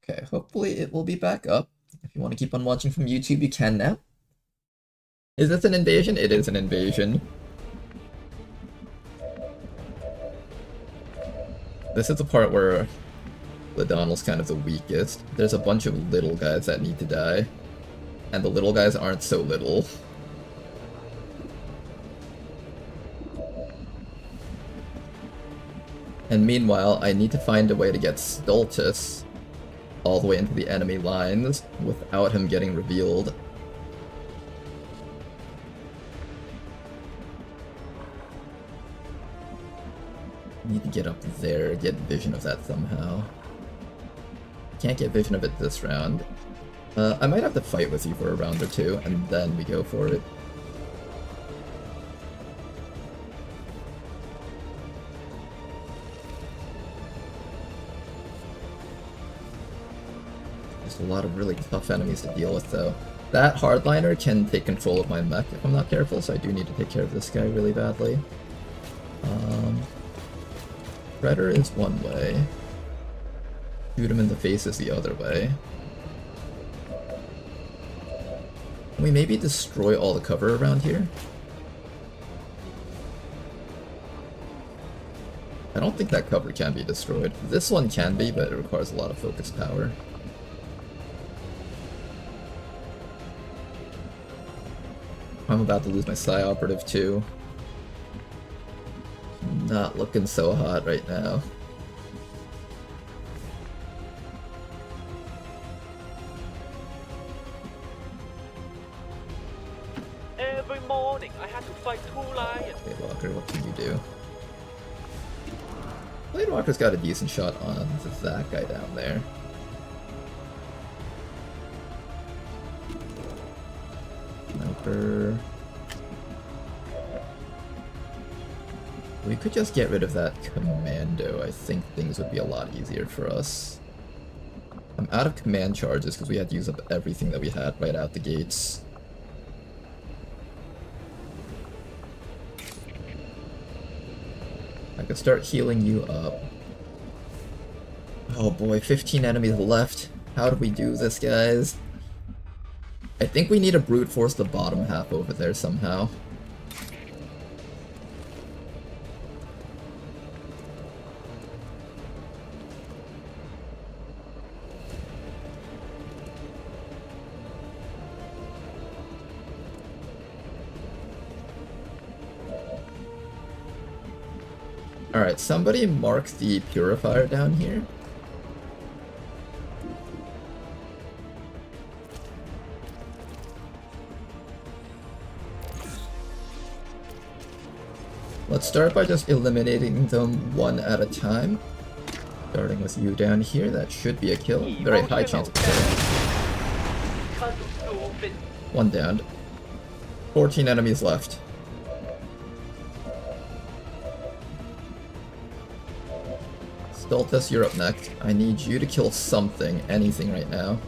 Okay, hopefully it will be back up. If you want to keep on watching from YouTube, you can now. Is this an invasion? It is an invasion. This is the part where Ladonnell's kind of the weakest. There's a bunch of little guys that need to die. And the little guys aren't so little. And meanwhile, I need to find a way to get Stultus all the way into the enemy lines without him getting revealed. Need to get up there, get vision of that somehow. Can't get vision of it this round. I might have to fight with you for a round or two, and then we go for it. There's a lot of really tough enemies to deal with, though. That hardliner can take control of my mech if I'm not careful, so I do need to take care of this guy really badly. Predator is one way. Shoot him in the face is the other way. Can we maybe destroy all the cover around here? I don't think that cover can be destroyed. This one can be, but it requires a lot of focus power. I'm about to lose my Psi Operative too. Not looking so hot right now. Every morning I had to fight 2 lions. Blade Walker, what can you do? Blade Walker's got a decent shot on that guy down there. Sniper. We could just get rid of that commando. I think things would be a lot easier for us. I'm out of command charges because we had to use up everything that we had right out the gates. I could start healing you up. Oh boy, 15 enemies left. How do we do this, guys? I think we need to brute force the bottom half over there somehow. Alright, somebody mark the purifier down here. Let's start by just eliminating them one at a time. Starting with you down here, that should be a kill. Very high chance of killing. One downed. 14 enemies left. Stultus, you're up next. I need you to kill something, anything right now.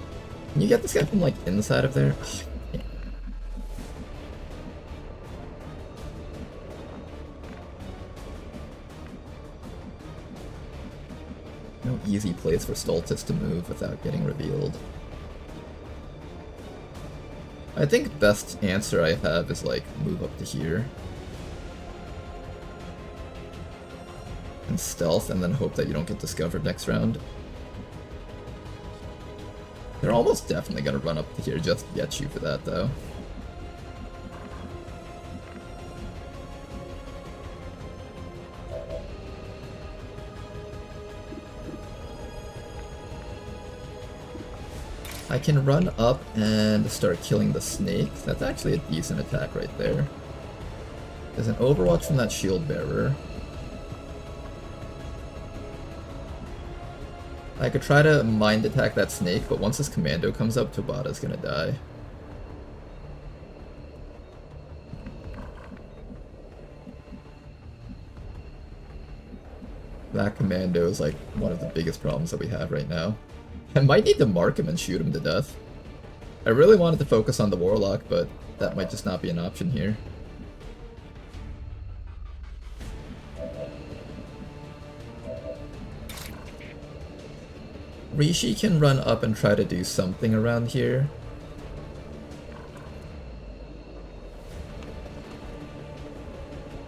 Can you get this guy from, like, inside of there? Ugh, yeah. No easy place for Stultus to move without getting revealed. I think best answer I have is, like, move up to here. And stealth, and then hope that you don't get discovered next round. They're almost definitely gonna run up to here just to get you for that, though. I can run up and start killing the snake. That's actually a decent attack right there. There's an overwatch from that shield bearer. I could try to mind attack that snake, but once this commando comes up, Tabata's gonna die. That commando is like one of the biggest problems that we have right now. I might need to mark him and shoot him to death. I really wanted to focus on the Warlock, but that might just not be an option here. Rishi can run up and try to do something around here.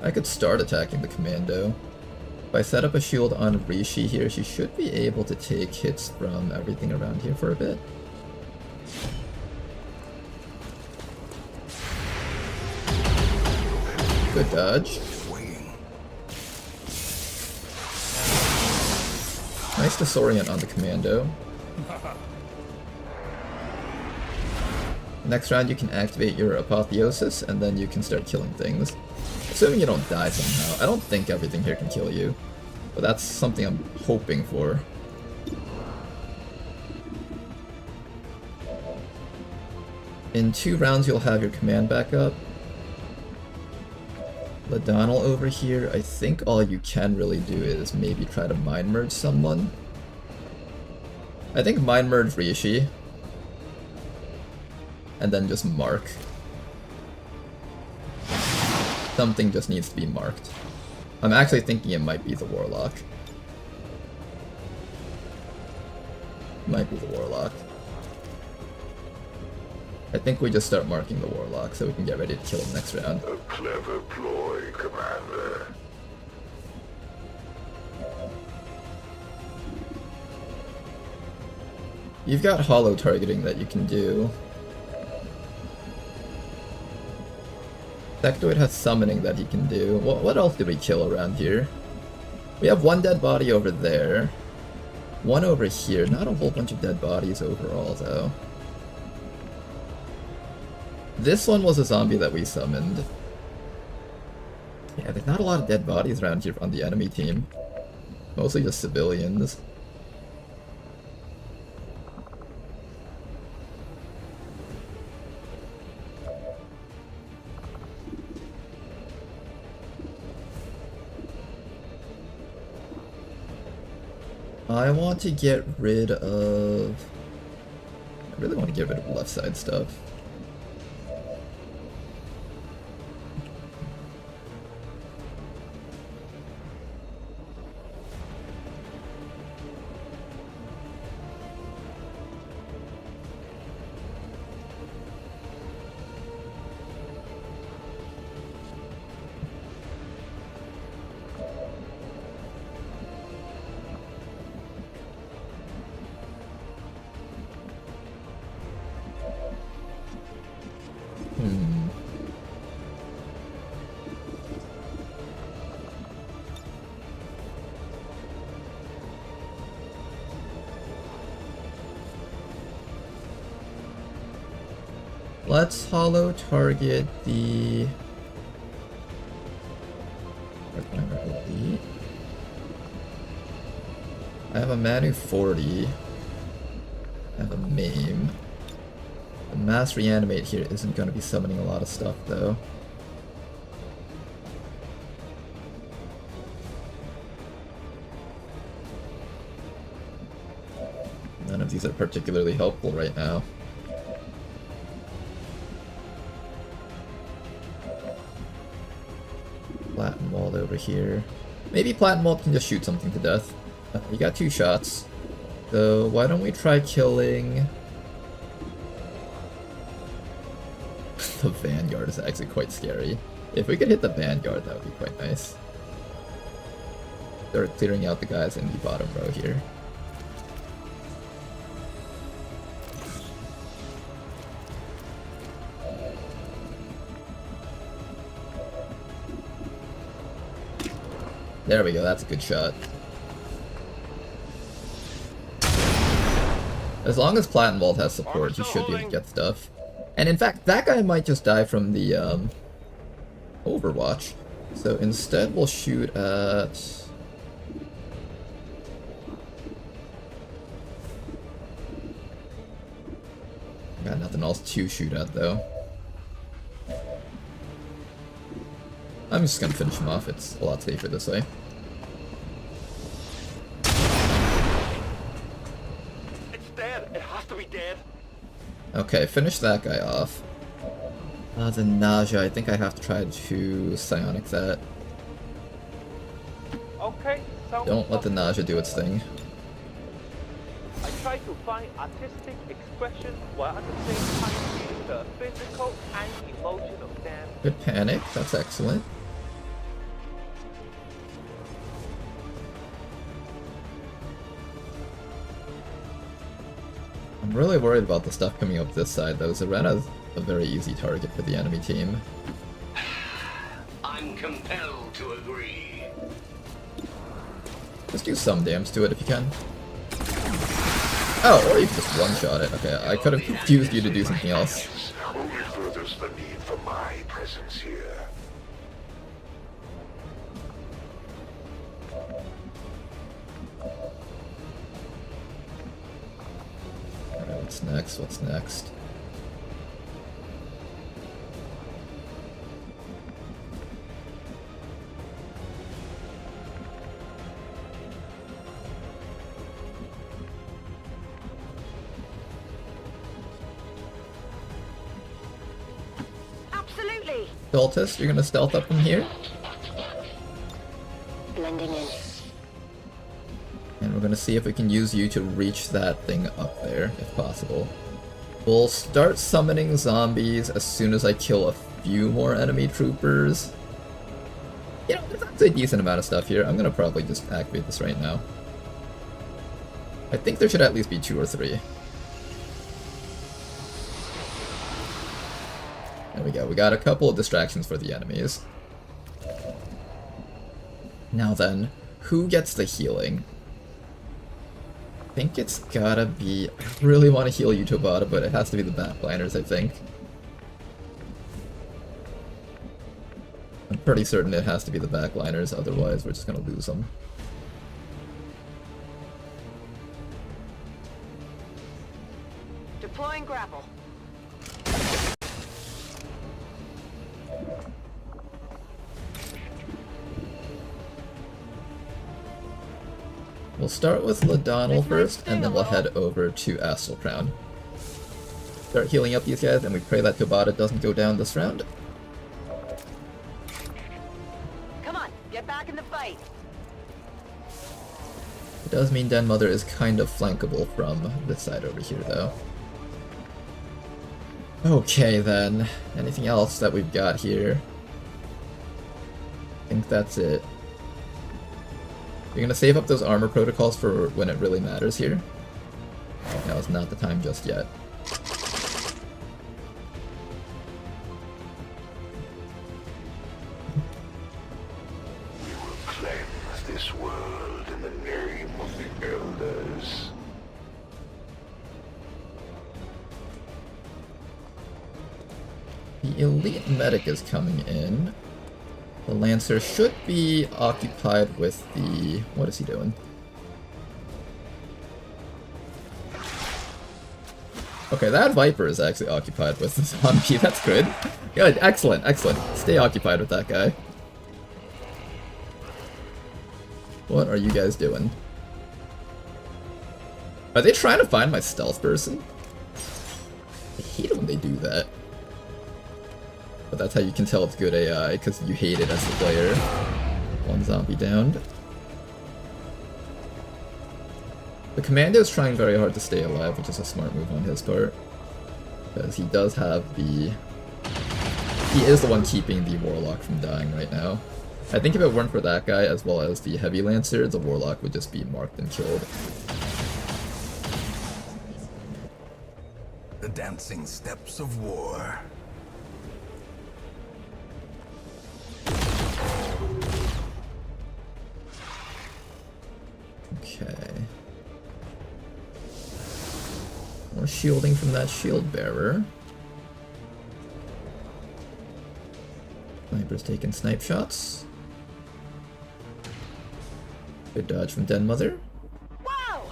I could start attacking the commando. If I set up a shield on Rishi here, she should be able to take hits from everything around here for a bit. Good dodge. Nice disorient on the commando. Next round you can activate your apotheosis and then you can start killing things. Assuming you don't die somehow. I don't think everything here can kill you, but that's something I'm hoping for. In 2 rounds you'll have your command back up. Ladonal over here, I think all you can really do is maybe try to mind merge someone. I think mind merge Rishi. And then just mark. Something just needs to be marked. I'm actually thinking it might be the Warlock. Might be the Warlock. I think we just start marking the Warlock so we can get ready to kill him next round. A clever ploy, Commander. You've got hollow targeting that you can do. Sectoid has summoning that he can do. What else did we kill around here? We have 1 dead body over there. 1 over here. Not a whole bunch of dead bodies overall, though. This one was a zombie that we summoned. Yeah, there's not a lot of dead bodies around here on the enemy team. Mostly just civilians. I want to get rid of... I really want to get rid of left side stuff. Let's hollow target the... I have a Manu 40. I have a Maim. The Mass Reanimate here isn't going to be summoning a lot of stuff, though. None of these are particularly helpful right now. Platinwald over here. Maybe Platinwald can just shoot something to death. You got 2 shots. So why don't we try killing... The Vanguard is actually quite scary. If we could hit the Vanguard, that would be quite nice. Start clearing out the guys in the bottom row here. There we go, that's a good shot. As long as Platinwald has support, he should be able to get stuff. And in fact, that guy might just die from the Overwatch. So instead we'll shoot at... Got nothing else to shoot at though. I'm just gonna finish him off, it's a lot safer this way. It's dead. It has to be dead. Okay, finish that guy off. The nausea, I think I have to try to psionic that. Okay, so... Don't let the nausea do its thing. I Try to find artistic expression while at the same time feeling the physical and emotional damage. Good panic, that's excellent. I'm really worried about the stuff coming up this side though. Zarena's a very easy target for the enemy team. I'm compelled to agree. Just do some damage to it if you can. Oh, or you can just one-shot it. Okay, I could have confused you to do something else. Only furthers the need for my presence here. Alright, what's next? What's next? Absolutely. Stultus, you're gonna stealth up from here? Blending in. And we're gonna see if we can use you to reach that thing up there, if possible. We'll start summoning zombies as soon as I kill a few more enemy troopers. You know, there's actually a decent amount of stuff here. I'm gonna probably just activate this right now. I think there should at least be 2 or 3. There we go, we got a couple of distractions for the enemies. Now then, who gets the healing? I think it's gotta be... I really want to heal you, Tobata, but it has to be the backliners, I think. I'm pretty certain it has to be the backliners, otherwise we're just gonna lose them. Deploying grapple. We'll start with Ladonal first, and then we'll head over to Astral Crown. Start healing up these guys, and we pray that Tobata doesn't go down this round. Come on, get back in the fight. It does mean Den Mother is kind of flankable from this side over here, though. Okay, then. Anything else that we've got here? I think that's it. You're gonna save up those armor protocols for when it really matters here? Now is not the time just yet. We will cleanse this world in the name of the Elders. The elite medic is coming in. The Lancer should be occupied with the... what is he doing? Okay, that Viper is actually occupied with the zombie. That's good. Good, excellent, excellent. Stay occupied with that guy. What are you guys doing? Are they trying to find my stealth person? I hate it when they do that. But that's how you can tell it's good AI, because you hate it as the player. One zombie downed. The Commando's trying very hard to stay alive, which is a smart move on his part. Because he does have the... he is the one keeping the Warlock from dying right now. I think if it weren't for that guy, as well as the Heavy Lancer, the Warlock would just be marked and killed. The dancing steps of war. Okay. More shielding from that shield bearer. Sniper's taking snipe shots. Good dodge from Den Mother. Wow!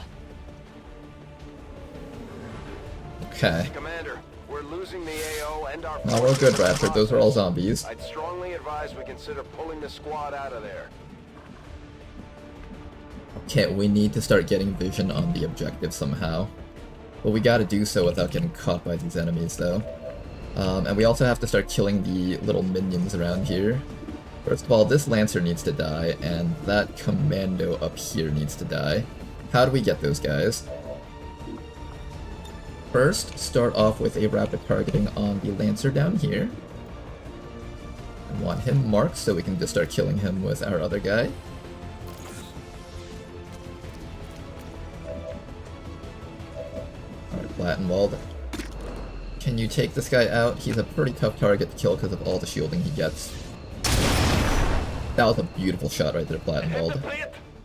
Okay. Commander, we're losing the AO and our... Oh, we're good, Bradford. Those are all zombies. I'd strongly advise we consider pulling the squad out of there. Okay, we need to start getting vision on the objective somehow. But we gotta do so without getting caught by these enemies, though. And we also have to start killing the little minions around here. First of all, this Lancer needs to die, and that Commando up here needs to die. How do we get those guys? First, start off with a rapid targeting on the Lancer down here. I want him marked so we can just start killing him with our other guy. Alright, Plattenwald. Can you take this guy out? He's a pretty tough target to kill because of all the shielding he gets. That was a beautiful shot right there, Plattenwald.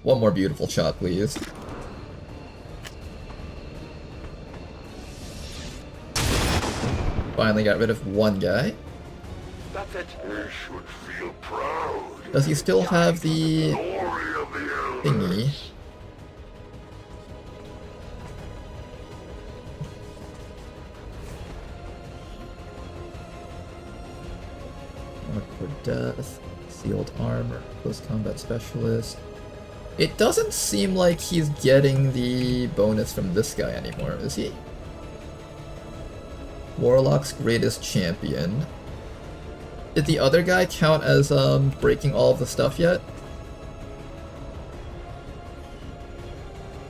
One more beautiful shot, please. Finally got rid of one guy. That's it. They should feel proud. Does he still have the Glory of the thingy? elders. Mark for death, sealed armor, close combat specialist. It doesn't seem like he's getting the bonus from this guy anymore, is he? Warlock's greatest champion. Did the other guy count as breaking all of the stuff yet?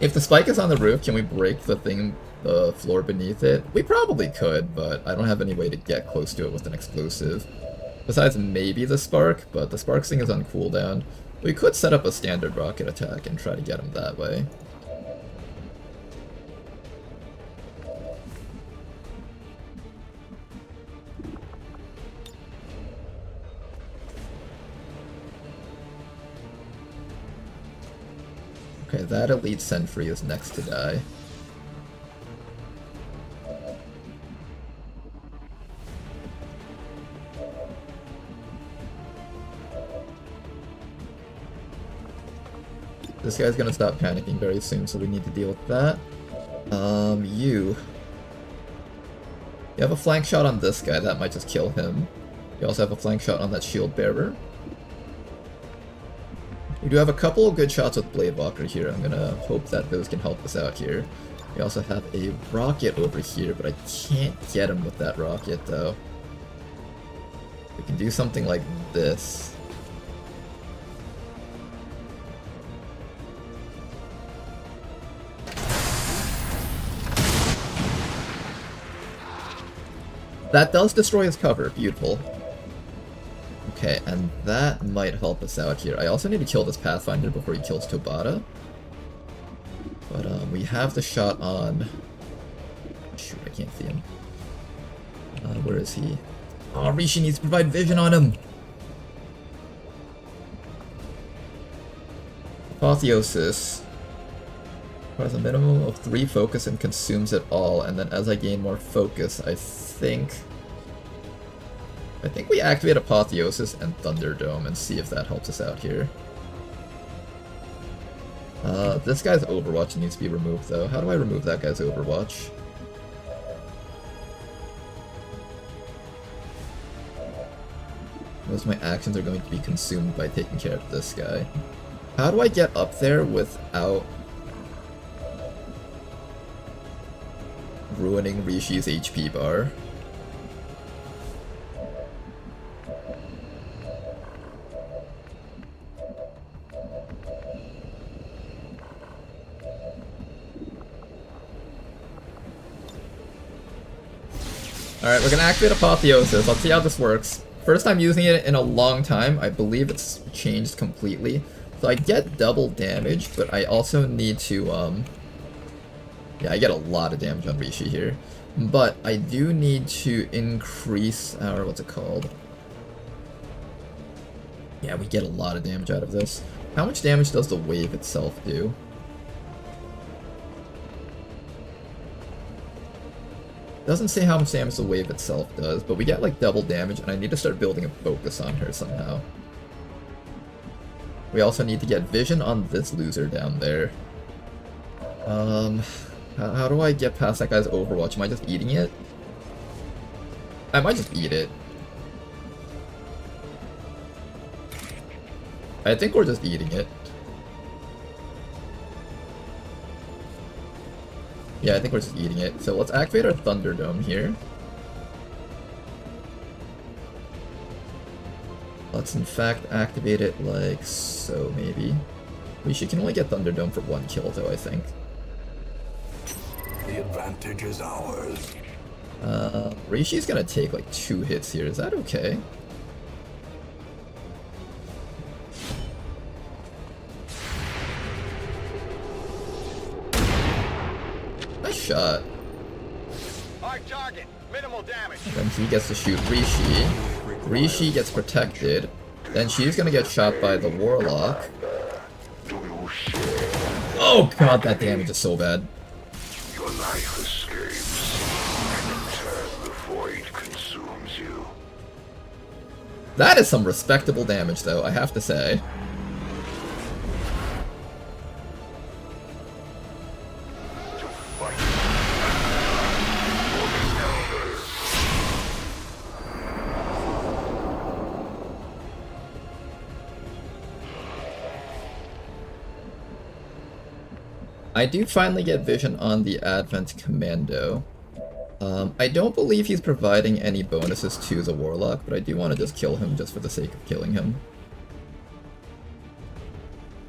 If the spike is on the roof, can we break the thing, the floor beneath it? We probably could, but I don't have any way to get close to it with an explosive. Besides maybe the spark, but the spark thing is on cooldown. We could set up a standard rocket attack and try to get him that way. Okay, that elite sentry is next to die. This guy's gonna stop panicking very soon, so we need to deal with that. You have a flank shot on this guy, that might just kill him. You also have a flank shot on that shield bearer. We do have a couple of good shots with Blade Walker here. I'm gonna hope that those can help us out here. We also have a rocket over here, but I can't get him with that rocket though. We can do something like this. That does destroy his cover. Beautiful. Okay, and that might help us out here. I also need to kill this Pathfinder before he kills Tobata. But we have the shot on... Shoot, I can't see him. Where is he? Oh, Rishi needs to provide vision on him! Apotheosis. Requires a minimum of 3 focus and consumes it all, and then as I gain more focus, I think we activate Apotheosis and Thunderdome and see if that helps us out here. This guy's Overwatch needs to be removed though. How do I remove that guy's Overwatch? Most of my actions are going to be consumed by taking care of this guy. How do I get up there without ruining Rishi's HP bar? Alright, we're gonna activate Apotheosis. Let's see how this works. First time using it in a long time. I believe it's changed completely. So I get double damage, but I also need to, yeah, I get a lot of damage on Rishi here. But I do need to increase our, what's it called? Yeah, we get a lot of damage out of this. How much damage does the wave itself do? Doesn't say how much damage the wave itself does, but we get like double damage, and I need to start building a focus on her somehow. We also need to get vision on this loser down there. How do I get past that guy's Overwatch? Am I just eating it? I might just eat it. I think we're just eating it. Yeah, I think we're just eating it. So let's activate our Thunderdome here. Let's in fact activate it like so, maybe. She can only get Thunderdome for 1 kill though, I think. The advantage is ours. Rishi's gonna take like 2 hits here. Is that okay? Nice shot. Hard target. Minimal damage. Then he gets to shoot Rishi. Rishi gets protected. Then she's gonna get shot by the Warlock. Oh god, that damage is so bad. Your life escapes, and in turn the void consumes you. That is some respectable damage though, I have to say. To fight. I do finally get vision on the Advent Commando. I don't believe he's providing any bonuses to the Warlock, but I do want to just kill him just for the sake of killing him.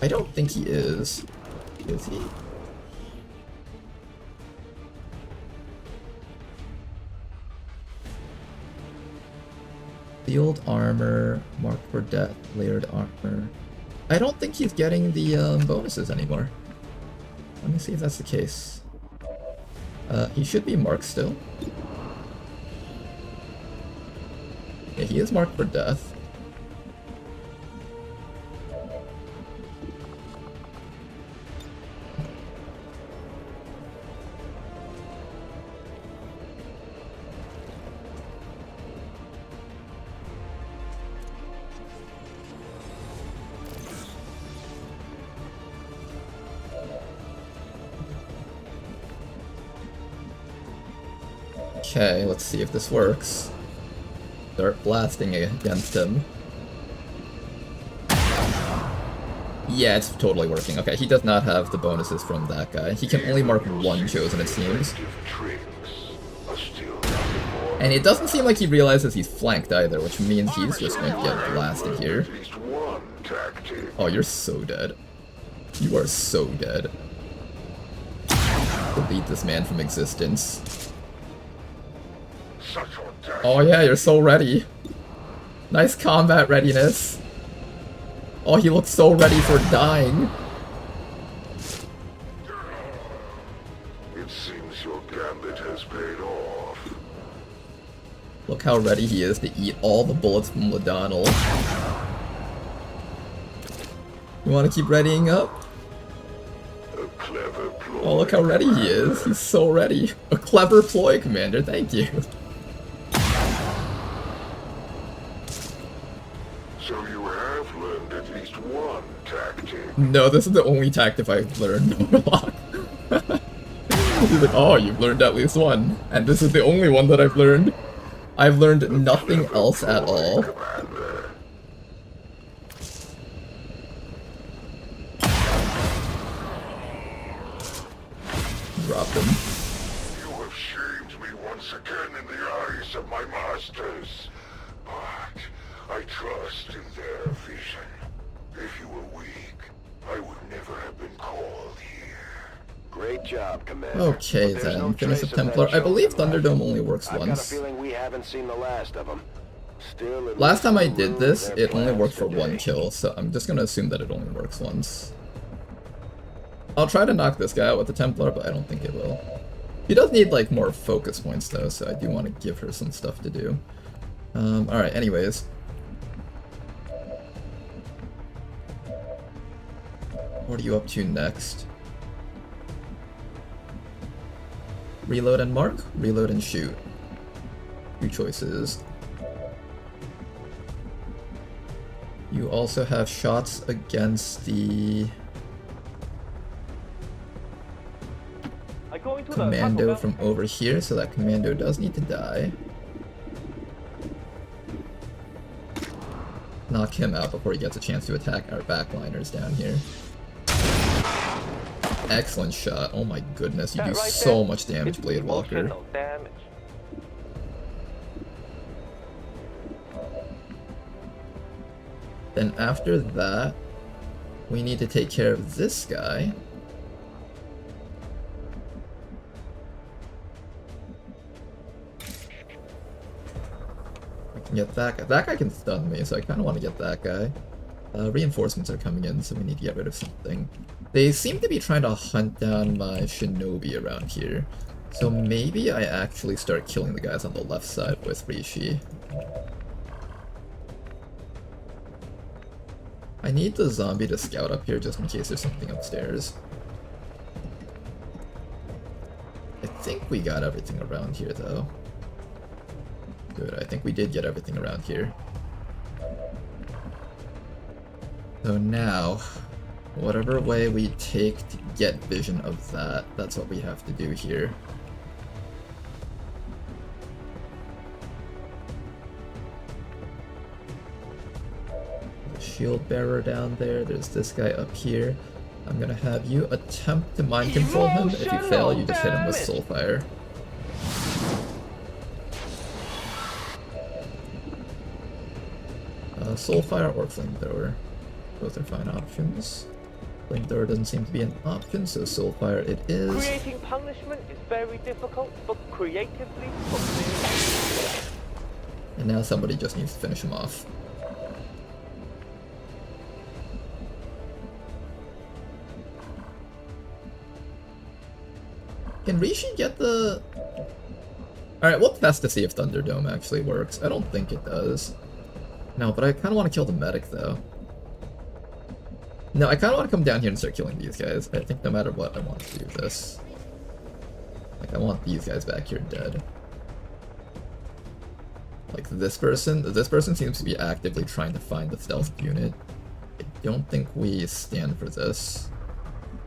I don't think he is. Is he? Sealed armor, marked for death, layered armor. I don't think he's getting the bonuses anymore. Let me see if that's the case. He should be marked still. Yeah, he is marked for death. Okay, let's see if this works. Start blasting against him. Yeah, it's totally working. Okay, he does not have the bonuses from that guy. He can only mark 1 chosen, it seems. And it doesn't seem like he realizes he's flanked either, which means he's just going to get blasted here. Oh, you're so dead. You are so dead. Delete this man from existence. Oh yeah, you're so ready. Nice combat readiness. Oh, he looks so ready for dying. It seems your gambit has paid off. Look how ready he is to eat all the bullets from Ladonal. You want to keep readying up? A clever ploy. Oh, look how ready he is. He's so ready. A clever ploy, Commander. Thank you. So you have learned at least one tactic. No, this is the only tactic I've learned, Warlock. He's like, oh, you've learned at least one. And this is the only one that I've learned. I've learned nothing else at all. Commander. Dropped him. You have shamed me once again in the eyes of my masters. But I trust in their vision. If you were weak, I would never have been called here. Great job, Commander. Okay But there's no then, finish the trace of that Templar. I believe chosen life. Thunderdome only works I've got a once. feeling we haven't seen the last of them. Still, at Last least time I we'll did ruin this, their it only plans worked for today. 1 kill, so I'm just gonna assume that it only works once. I'll try to knock this guy out with the Templar, but I don't think it will. He does need like more focus points though, so I do want to give her some stuff to do. Alright, anyways. What are you up to next? Reload and mark? Reload and shoot. 2 choices. You also have shots against the I go into the Commando Taco Bell. from over here, so that Commando does need to die. Knock him out before he gets a chance to attack our backliners down here. Excellent shot. Oh my goodness, you That do right so there much damage, is Blade Walker. emotional damage. Then after that, we need to take care of this guy. can get that guy. That guy can stun me, so I kind of want to get that guy. Reinforcements are coming in, so we need to get rid of something. They seem to be trying to hunt down my shinobi around here. So maybe I actually start killing the guys on the left side with Rishi. I need the zombie to scout up here just in case there's something upstairs. I think we got everything around here though. Good, I think we did get everything around here. So now, whatever way we take to get vision of that, that's what we have to do here. The shield bearer down there, there's this guy up here. I'm gonna have you attempt to mind control him. If you fail, you just hit him with Soulfire. Soulfire or Flamethrower. Both are fine options. Flamethrower doesn't seem to be an option, so Soulfire it is. Creating punishment is very difficult, but creatively fulfilling. And now somebody just needs to finish him off. Can Rishi get the... Alright, we'll test to see if Thunderdome actually works. I don't think it does. No, but I kind of want to kill the medic, though. No, I kind of want to come down here and start killing these guys. I think no matter what, I want to do this. Like, I want these guys back here dead. Like, this person seems to be actively trying to find the stealth unit. I don't think we stand for this.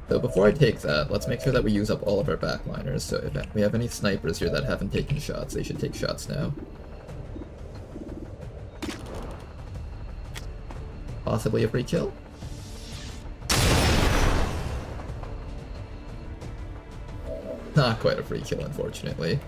So before I take that, let's make sure that we use up all of our backliners. So if we have any snipers here that haven't taken shots, they should take shots now. Possibly a free kill? Not quite a free kill, unfortunately.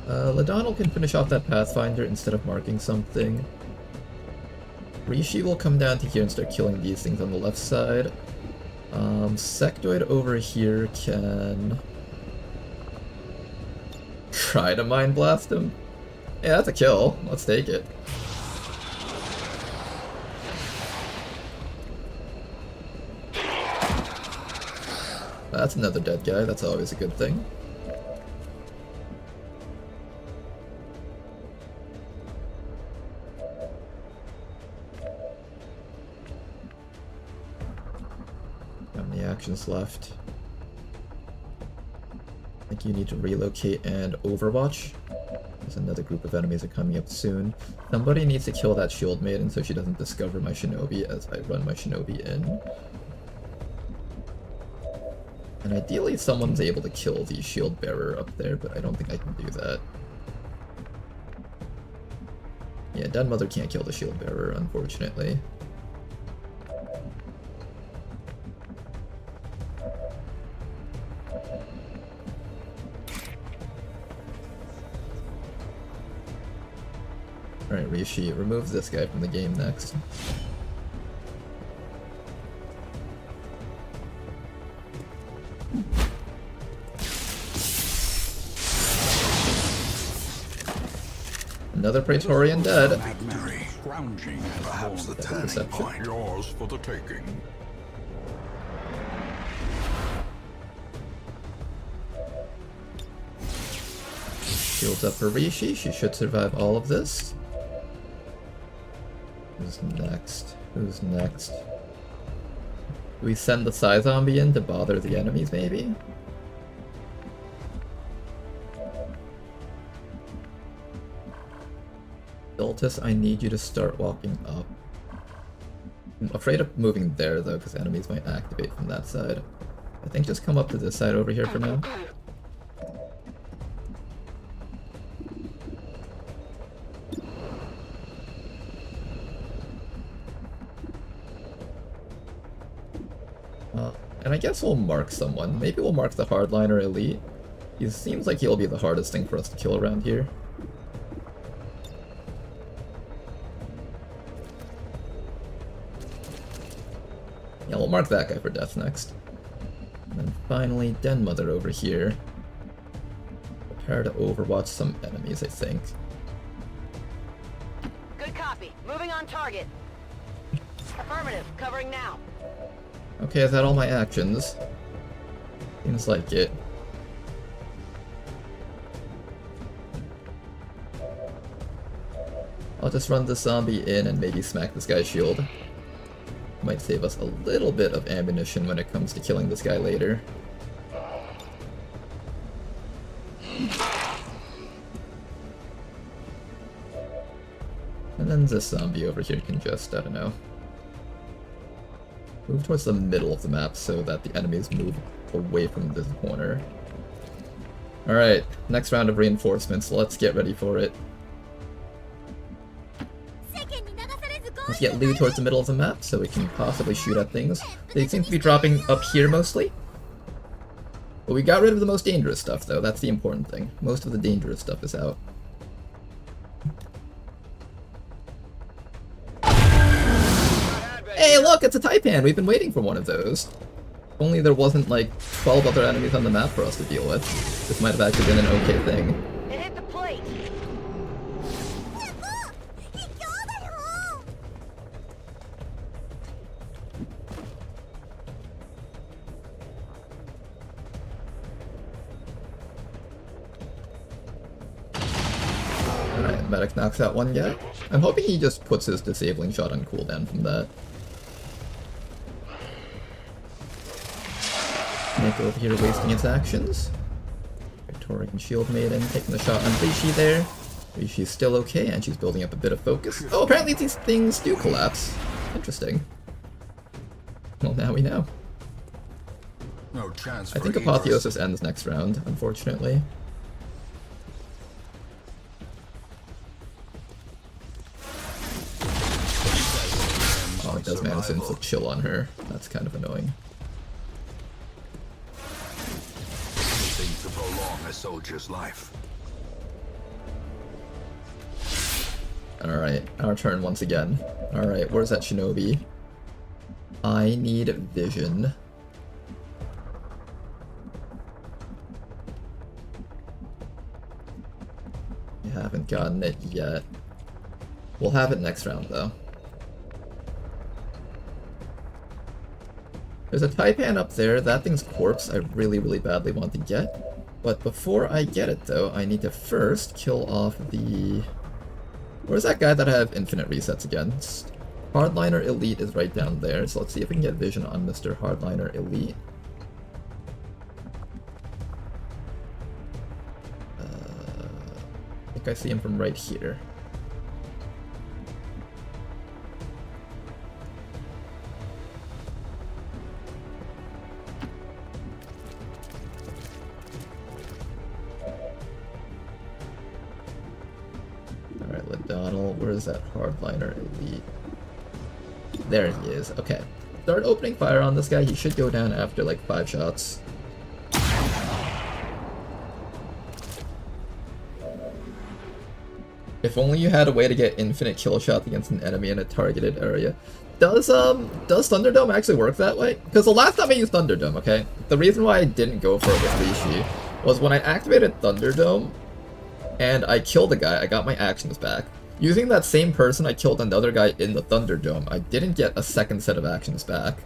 Ladonal can finish off that Pathfinder instead of marking something. Rishi will come down to here and start killing these things on the left side. Sectoid over here can try to Mind Blast him. Yeah, that's a kill. Let's take it. That's another dead guy. That's always a good thing. How many actions left? I think you need to relocate and Overwatch. There's another group of enemies are coming up soon. Somebody needs to kill that shield maiden so she doesn't discover my shinobi as I run my shinobi in. And ideally someone's able to kill the shield bearer up there, but I don't think I can do that. Yeah, Dead Mother can't kill the shield bearer, unfortunately. Alright, Rishi, remove this guy from the game next. Another Praetorian dead. Victory. Scrounging. Perhaps the turning Perception. point. Yours for the taking. Shields up for Rishi. She should survive all of this. Who's next? Who's next? Do we send the Psy Zombie in to bother the enemies, maybe? Deltus, I need you to start walking up. I'm afraid of moving there, though, because enemies might activate from that side. I think just come up to this side over here for now. And I guess we'll mark someone. Maybe we'll mark the Hardliner Elite. He seems like he'll be the hardest thing for us to kill around here. Yeah, we'll mark that guy for death next. And then finally, Den Mother over here. Prepare to overwatch some enemies, I think. Good copy. Moving on target. Affirmative. Covering now. Okay, is that all my actions? Seems like it. I'll just run the zombie in and maybe smack this guy's shield. Might save us a little bit of ammunition when it comes to killing this guy later. And then this zombie over here can just, I don't know, move towards the middle of the map so that the enemies move away from this corner. Alright, next round of reinforcements, let's get ready for it. Let's get Lou towards the middle of the map so we can possibly shoot at things. They seem to be dropping up here mostly. But we got rid of the most dangerous stuff though, that's the important thing. Most of the dangerous stuff is out. Hey look, it's a Taipan! We've been waiting for one of those. If only there wasn't like 12 other enemies on the map for us to deal with. This might have actually been an okay thing. It hit the plate. Alright, medic knocks out one guy. I'm hoping he just puts his disabling shot on cooldown from that. Nick over here wasting its actions. Victorian Shield Maiden taking the shot on Rishi there. Rishi's still okay, and she's building up a bit of focus. Oh, apparently these things do collapse. Interesting. Well, now we know. No chance I for think either. Apotheosis ends next round, unfortunately. Oh, it does manage to chill on her. That's kind of annoying. Anything to prolong a soldier's life. Alright, our turn once again. Alright, where's that shinobi? I need vision. We haven't gotten it yet. We'll have it next round though. There's a Taipan up there, that thing's corpse I really, really badly want to get. But before I get it though, I need to first kill off the... Where's that guy that I have infinite resets against? Hardliner Elite is right down there, so let's see if we can get vision on Mr. Hardliner Elite. I think I see him from right here. Alright, Ladonal, where is that Hardliner Elite? There he is, okay. Start opening fire on this guy, he should go down after like 5 shots. If only you had a way to get infinite kill shots against an enemy in a targeted area. Does Thunderdome actually work that way? Because the last time I used Thunderdome, okay? The reason why I didn't go for it with Rishi was when I activated Thunderdome and I killed a guy, I got my actions back. Using that same person, I killed another guy in the Thunderdome. I didn't get a second set of actions back.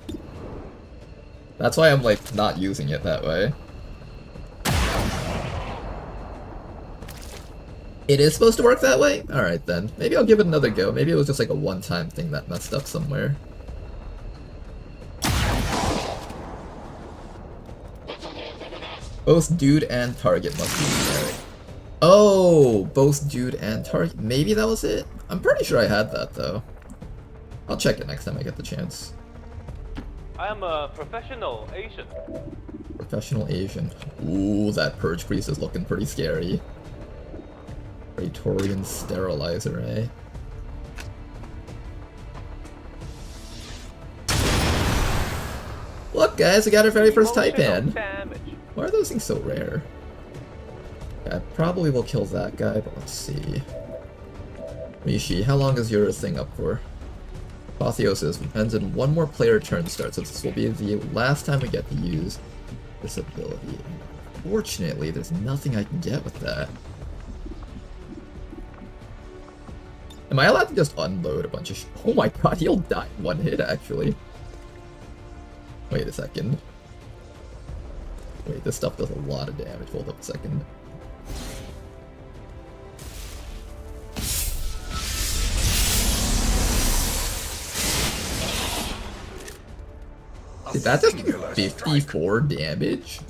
That's why I'm like not using it that way. It is supposed to work that way? Alright then. Maybe I'll give it another go. Maybe it was just like a one-time thing that messed up somewhere. Both dude and target must be generic. Oh, both dude and target. Maybe that was it? I'm pretty sure I had that though. I'll check it next time I get the chance. I am a professional Asian. Professional Asian. Ooh, that Purge Priest is looking pretty scary. Praetorian Sterilizer, eh? Look guys, we got our very first Taipan. Damage. Why are those things so rare? Yeah, I probably will kill that guy, but let's see. Rishi, how long is your thing up for? Apotheosis ends in one more player turn start, so this will be the last time we get to use this ability. Fortunately, there's nothing I can get with that. Am I allowed to just unload a bunch of oh my god, he'll die in one hit, actually. Wait a second. Wait, this stuff does a lot of damage. Hold up a second. Did that just 54 damage?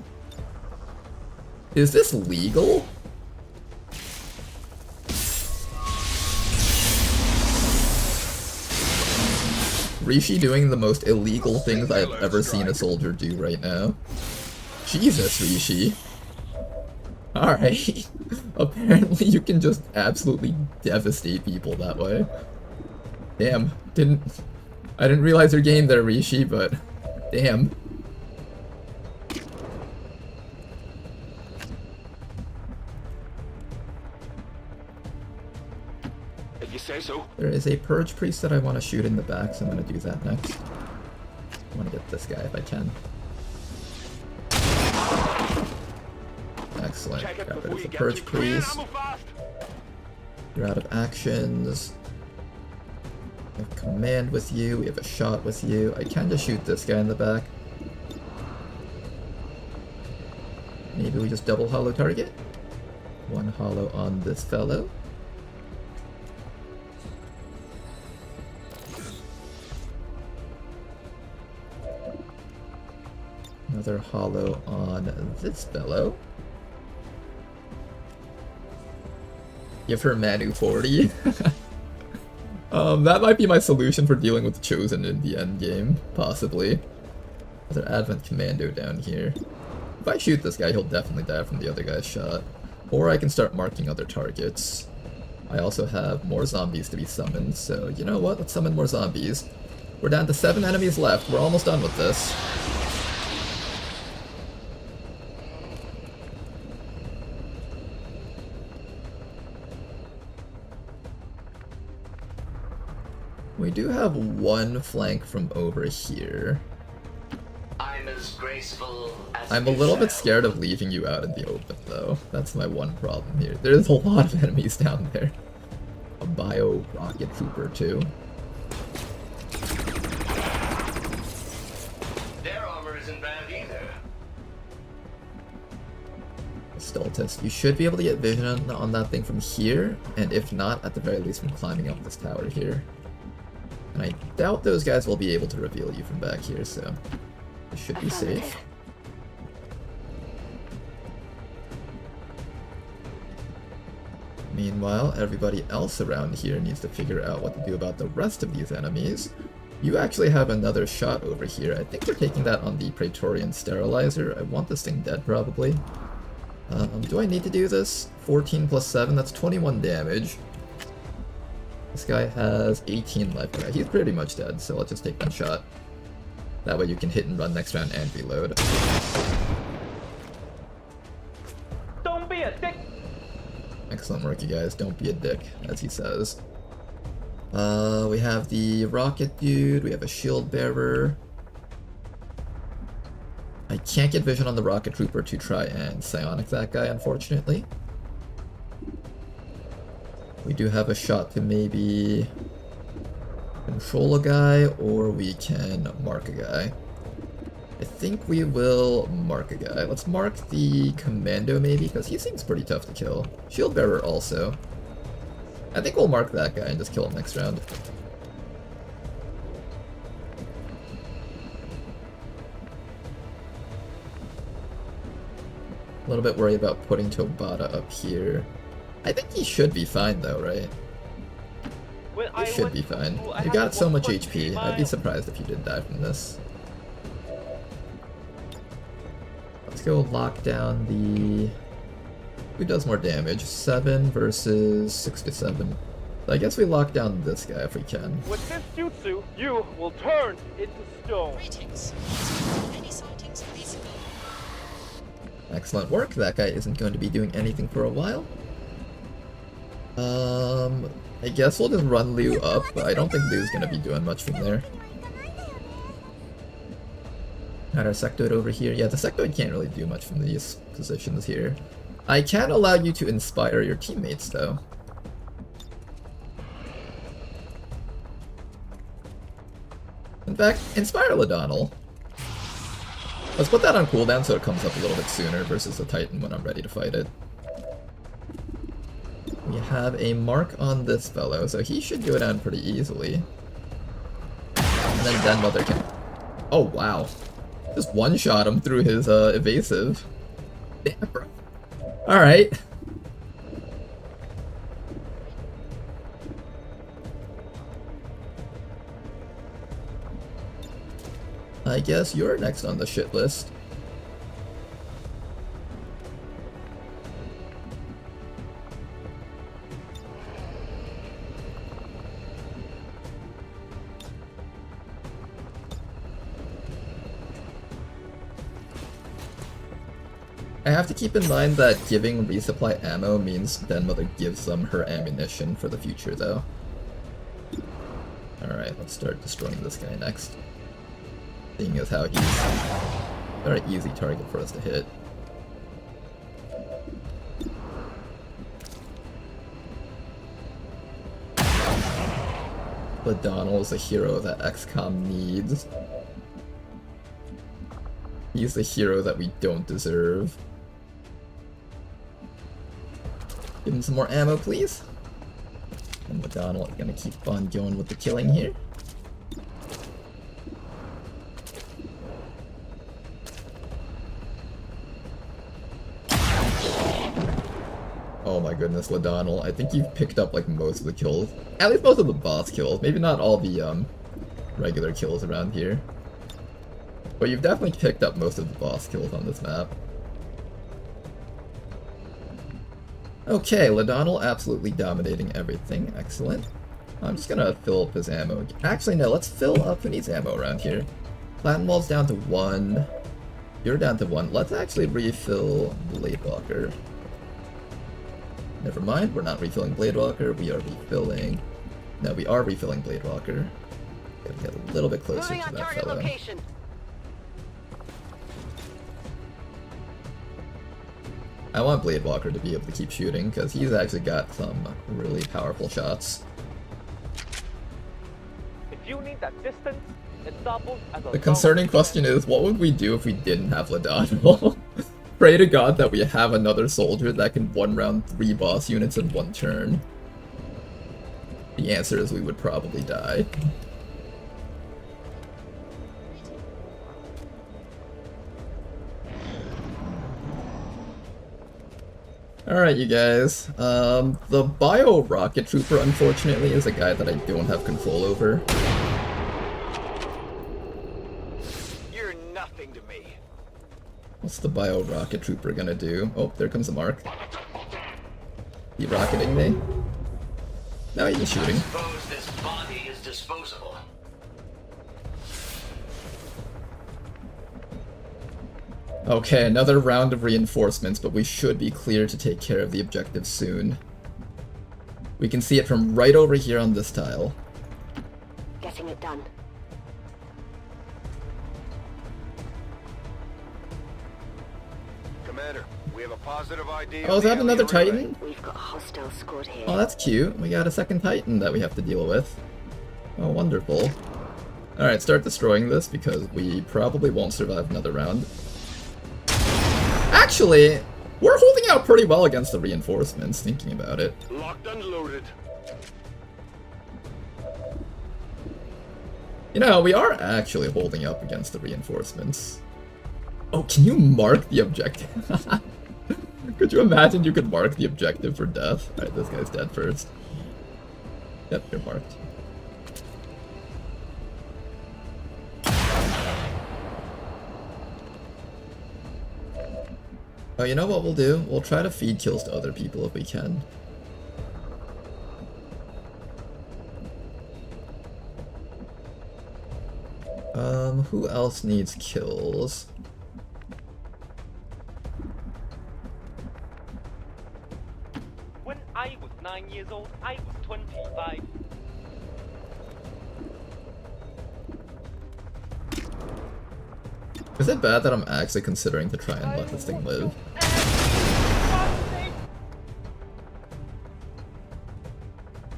Is this legal? Rishi doing the most illegal things I've ever seen a soldier do right now. Jesus, Rishi. Alright. Apparently you can just absolutely devastate people that way. Damn. I didn't realize your game there, Rishi, but damn. If you say so. There is a Purge Priest that I want to shoot in the back, so I'm going to do that next. I want to get this guy if I can. Excellent. Got rid of the Purge Priest. You're out of actions. We have command with you. We have a shot with you. I can just shoot this guy in the back. Maybe we just double hollow target. One hollow on this fellow. Another hollow on this fellow. Give her Manu 40. That might be my solution for dealing with the Chosen in the end game, possibly. Another Advent Commando down here. If I shoot this guy, he'll definitely die from the other guy's shot. Or I can start marking other targets. I also have more zombies to be summoned, so you know what? Let's summon more zombies. We're down to 7 enemies left. We're almost done with this. We do have one flank from over here. I'm as graceful as I'm a little bit scared of leaving you out in the open, though. That's my one problem here. There's a lot of enemies down there. A bio rocket trooper, too. Their armor isn't bad either. Stultus. You should be able to get vision on that thing from here, and if not, at the very least from climbing up this tower here. And I doubt those guys will be able to reveal you from back here, so it should be safe. Meanwhile, everybody else around here needs to figure out what to do about the rest of these enemies. You actually have another shot over here. I think we're taking that on the Praetorian Sterilizer. I want this thing dead, probably. Do I need to do this? 14 plus 7, that's 21 damage. This guy has 18 life. Okay, he's pretty much dead, so let's just take that shot. That way you can hit and run next round and reload. Don't be a dick! Excellent work, you guys. Don't be a dick, as he says. We have the rocket dude, we have a shield bearer. I can't get vision on the rocket trooper to try and psionic that guy, unfortunately. We do have a shot to maybe control a guy, or we can mark a guy. I think we will mark a guy. Let's mark the commando maybe, because he seems pretty tough to kill. Shield bearer also. I think we'll mark that guy and just kill him next round. A little bit worried about putting Tobata up here. I think he should be fine though, right? He should be fine. You got so much HP, I'd be surprised if you did die from this. Let's go lock down the... Who does more damage? 7 versus 6 to 7. So I guess we lock down this guy if we can. With this jutsu, you will turn into stone. Greetings. Any sightings of these? Excellent work. That guy isn't going to be doing anything for a while. I guess we'll just run Liu up, but I don't think Liu's gonna be doing much from there. Got our sectoid over here. Yeah, the sectoid can't really do much from these positions here. I can allow you to inspire your teammates, though. In fact, inspire Ladonal. Let's put that on cooldown so it comes up a little bit sooner versus the Titan when I'm ready to fight it. We have a mark on this fellow, so he should go down pretty easily. And then Den Mother can... Oh, wow. Just one-shot him through his evasive. Damn, bro. Alright. I guess you're next on the shit list. I have to keep in mind that giving resupply ammo means Den Mother gives them her ammunition for the future, though. Alright, let's start destroying this guy next. Seeing as how he's a very easy target for us to hit. But Donald's a hero that XCOM needs. He's the hero that we don't deserve. Give him some more ammo, please. And Donald is gonna keep on going with the killing here. Oh my goodness, Ladonal. I think you've picked up like most of the kills. At least most of the boss kills. Maybe not all the regular kills around here. But you've definitely picked up most of the boss kills on this map. Okay, Ladonal absolutely dominating everything. Excellent. I'm just gonna fill up his ammo. Actually, no, let's fill up who needs ammo around here. Platinumwall's down to 1. You're down to 1. Let's actually refill Blade Walker. Never mind, we're not refilling Blade Walker, we are refilling... No, we are refilling Blade Walker. Gotta get a little bit closer Moving to on that target fellow. location. I want Blade Walker to be able to keep shooting, because he's actually got some really powerful shots. If you need that distance, it doubles as a The concerning question is, what would we do if we didn't have Ladonal? Pray to God that we have another soldier that can one-round 3 boss units in 1 turn. The answer is we would probably die. Alright, you guys. The Bio Rocket Trooper, unfortunately, is a guy that I don't have control over. You're nothing to me. What's the Bio Rocket Trooper gonna do? Oh, there comes the mark. He rocketing me? No, he's just shooting. Suppose this body is disposable. Okay, another round of reinforcements, but we should be clear to take care of the objective soon. We can see it from right over here on this tile. Getting it done. Commander, we have a positive ID. Oh, is that another Titan? We've got a hostile squad here. Oh, that's cute. We got a second Titan that we have to deal with. Oh, wonderful. Alright, start destroying this because we probably won't survive another round. Actually, we're holding out pretty well against the reinforcements, thinking about it. Locked and loaded. You know, we are actually holding up against the reinforcements. Oh, can you mark the objective? Could you imagine you could mark the objective for death? Alright, this guy's dead first. Yep, you're marked. Oh, you know what we'll do? We'll try to feed kills to other people if we can. Who else needs kills? When I was 9 years old, I was 25. Is it bad that I'm actually considering to try and let this thing live?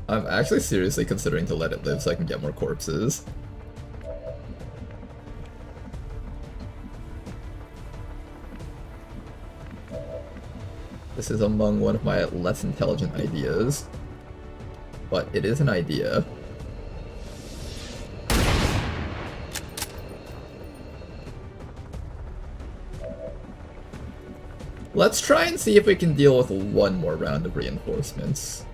I'm actually seriously considering to let it live so I can get more corpses. This is among one of my less intelligent ideas, but it is an idea. Let's try and see if we can deal with one more round of reinforcements.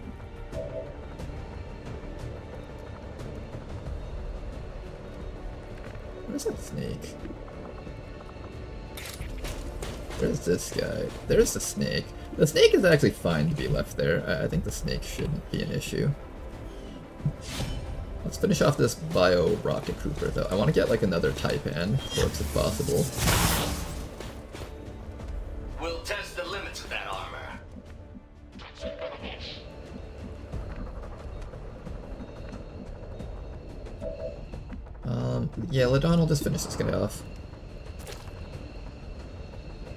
Where's that snake? There's this guy. There's the snake. The snake is actually fine to be left there. I think the snake shouldn't be an issue. Let's finish off this bio rocket trooper though. I want to get like another Taipan corpse if possible. We'll test the limits of that armor. Yeah, Ladon will just finish this guy off.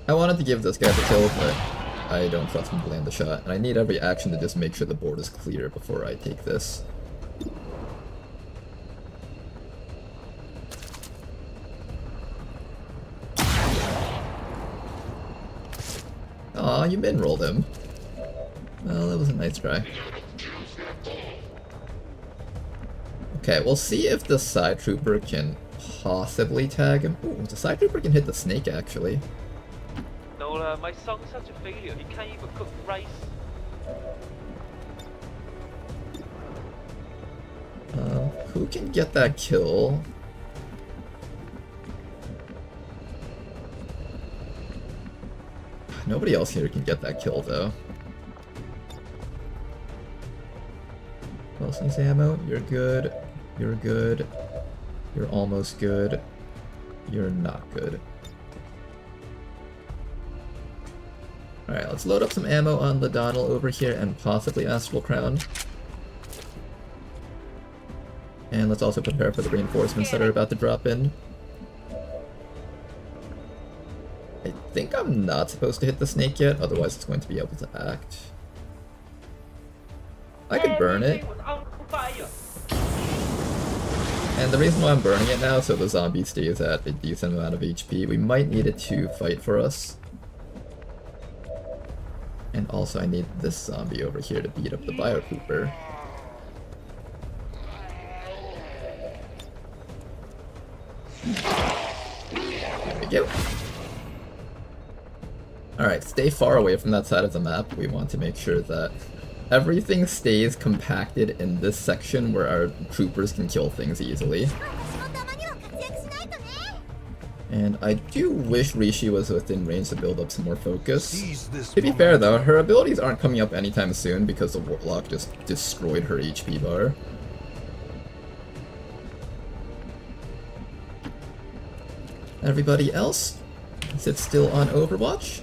I wanted to give this guy the kill, but I don't trust him to land the shot, and I need every action to just make sure the board is clear before I take this. Aw, you min-rolled him. Well, that was a nice try. Okay, we'll see if the side trooper can possibly tag him. Ooh, the side trooper can hit the snake, actually. No, my son's such a failure, he can't even cook rice. Who can get that kill? Nobody else here can get that kill, though. Who else needs ammo? You're good. You're good. You're almost good. You're not good. Alright, let's load up some ammo on Ladonal over here and possibly Astral Crown. And let's also prepare for the reinforcements that are about to drop in. I think I'm not supposed to hit the snake yet, otherwise it's going to be able to act. I could burn it. Everything was on fire. And the reason why I'm burning it now, so the zombie stays at a decent amount of HP. We might need it to fight for us. And also I need this zombie over here to beat up the Biotrooper. There we go. Alright, stay far away from that side of the map. We want to make sure that everything stays compacted in this section where our troopers can kill things easily. And I do wish Rishi was within range to build up some more focus. To be fair though, her abilities aren't coming up anytime soon because the Warlock just destroyed her HP bar. Everybody else sits still on Overwatch.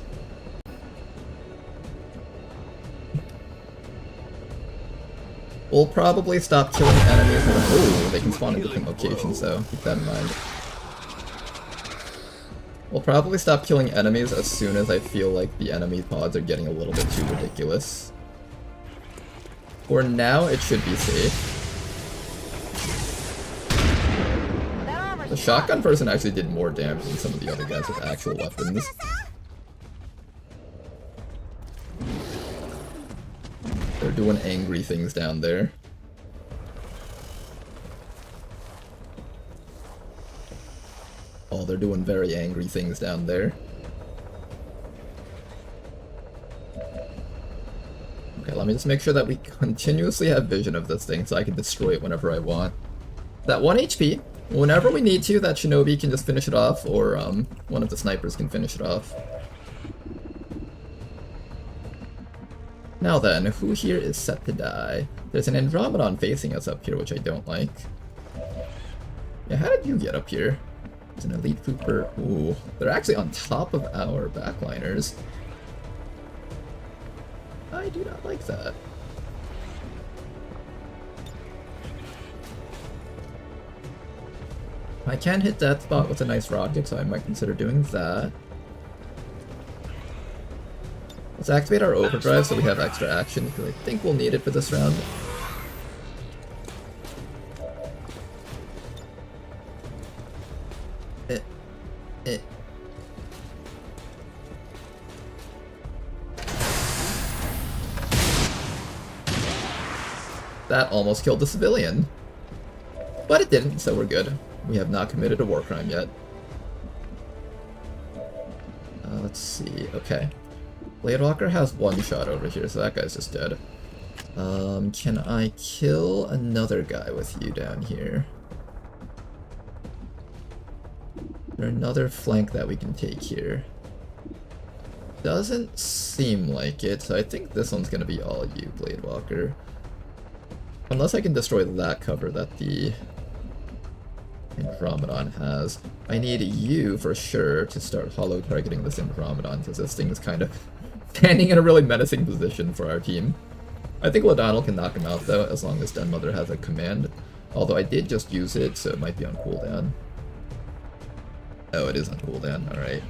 We'll probably stop killing enemies. Oh, they can spawn in different locations though, keep that in mind. We'll probably stop killing enemies as soon as I feel like the enemy pods are getting a little bit too ridiculous. For now, it should be safe. The shotgun person actually did more damage than some of the other guys with actual weapons. They're doing angry things down there. Oh, they're doing very angry things down there. Okay, let me just make sure that we continuously have vision of this thing so I can destroy it whenever I want. That 1 HP, whenever we need to, that Shinobi can just finish it off, or one of the snipers can finish it off. Now then, who here is set to die? There's an Andromedon facing us up here, which I don't like. Yeah, how did you get up here? There's an elite trooper. Ooh, they're actually on top of our backliners. I do not like that. I can hit that spot with a nice rocket, so I might consider doing that. Let's activate our overdrive so we have extra action, because I think we'll need it for this round. That almost killed the civilian. But it didn't, so we're good. We have not committed a war crime yet. Let's see, okay. Bladewalker has one shot over here, so that guy's just dead. Can I kill another guy with you down here? Is there another flank that we can take here? Doesn't seem like it, so I think this one's gonna be all you, Bladewalker. Unless I can destroy that cover that the Andromedon has. I need you, for sure, to start hollow targeting this Andromedon, because this thing is kind of standing in a really menacing position for our team. I think O'Donnell can knock him out, though, as long as Denmother has a command. Although I did just use it, so it might be on cooldown. Oh, it is on cooldown, alright.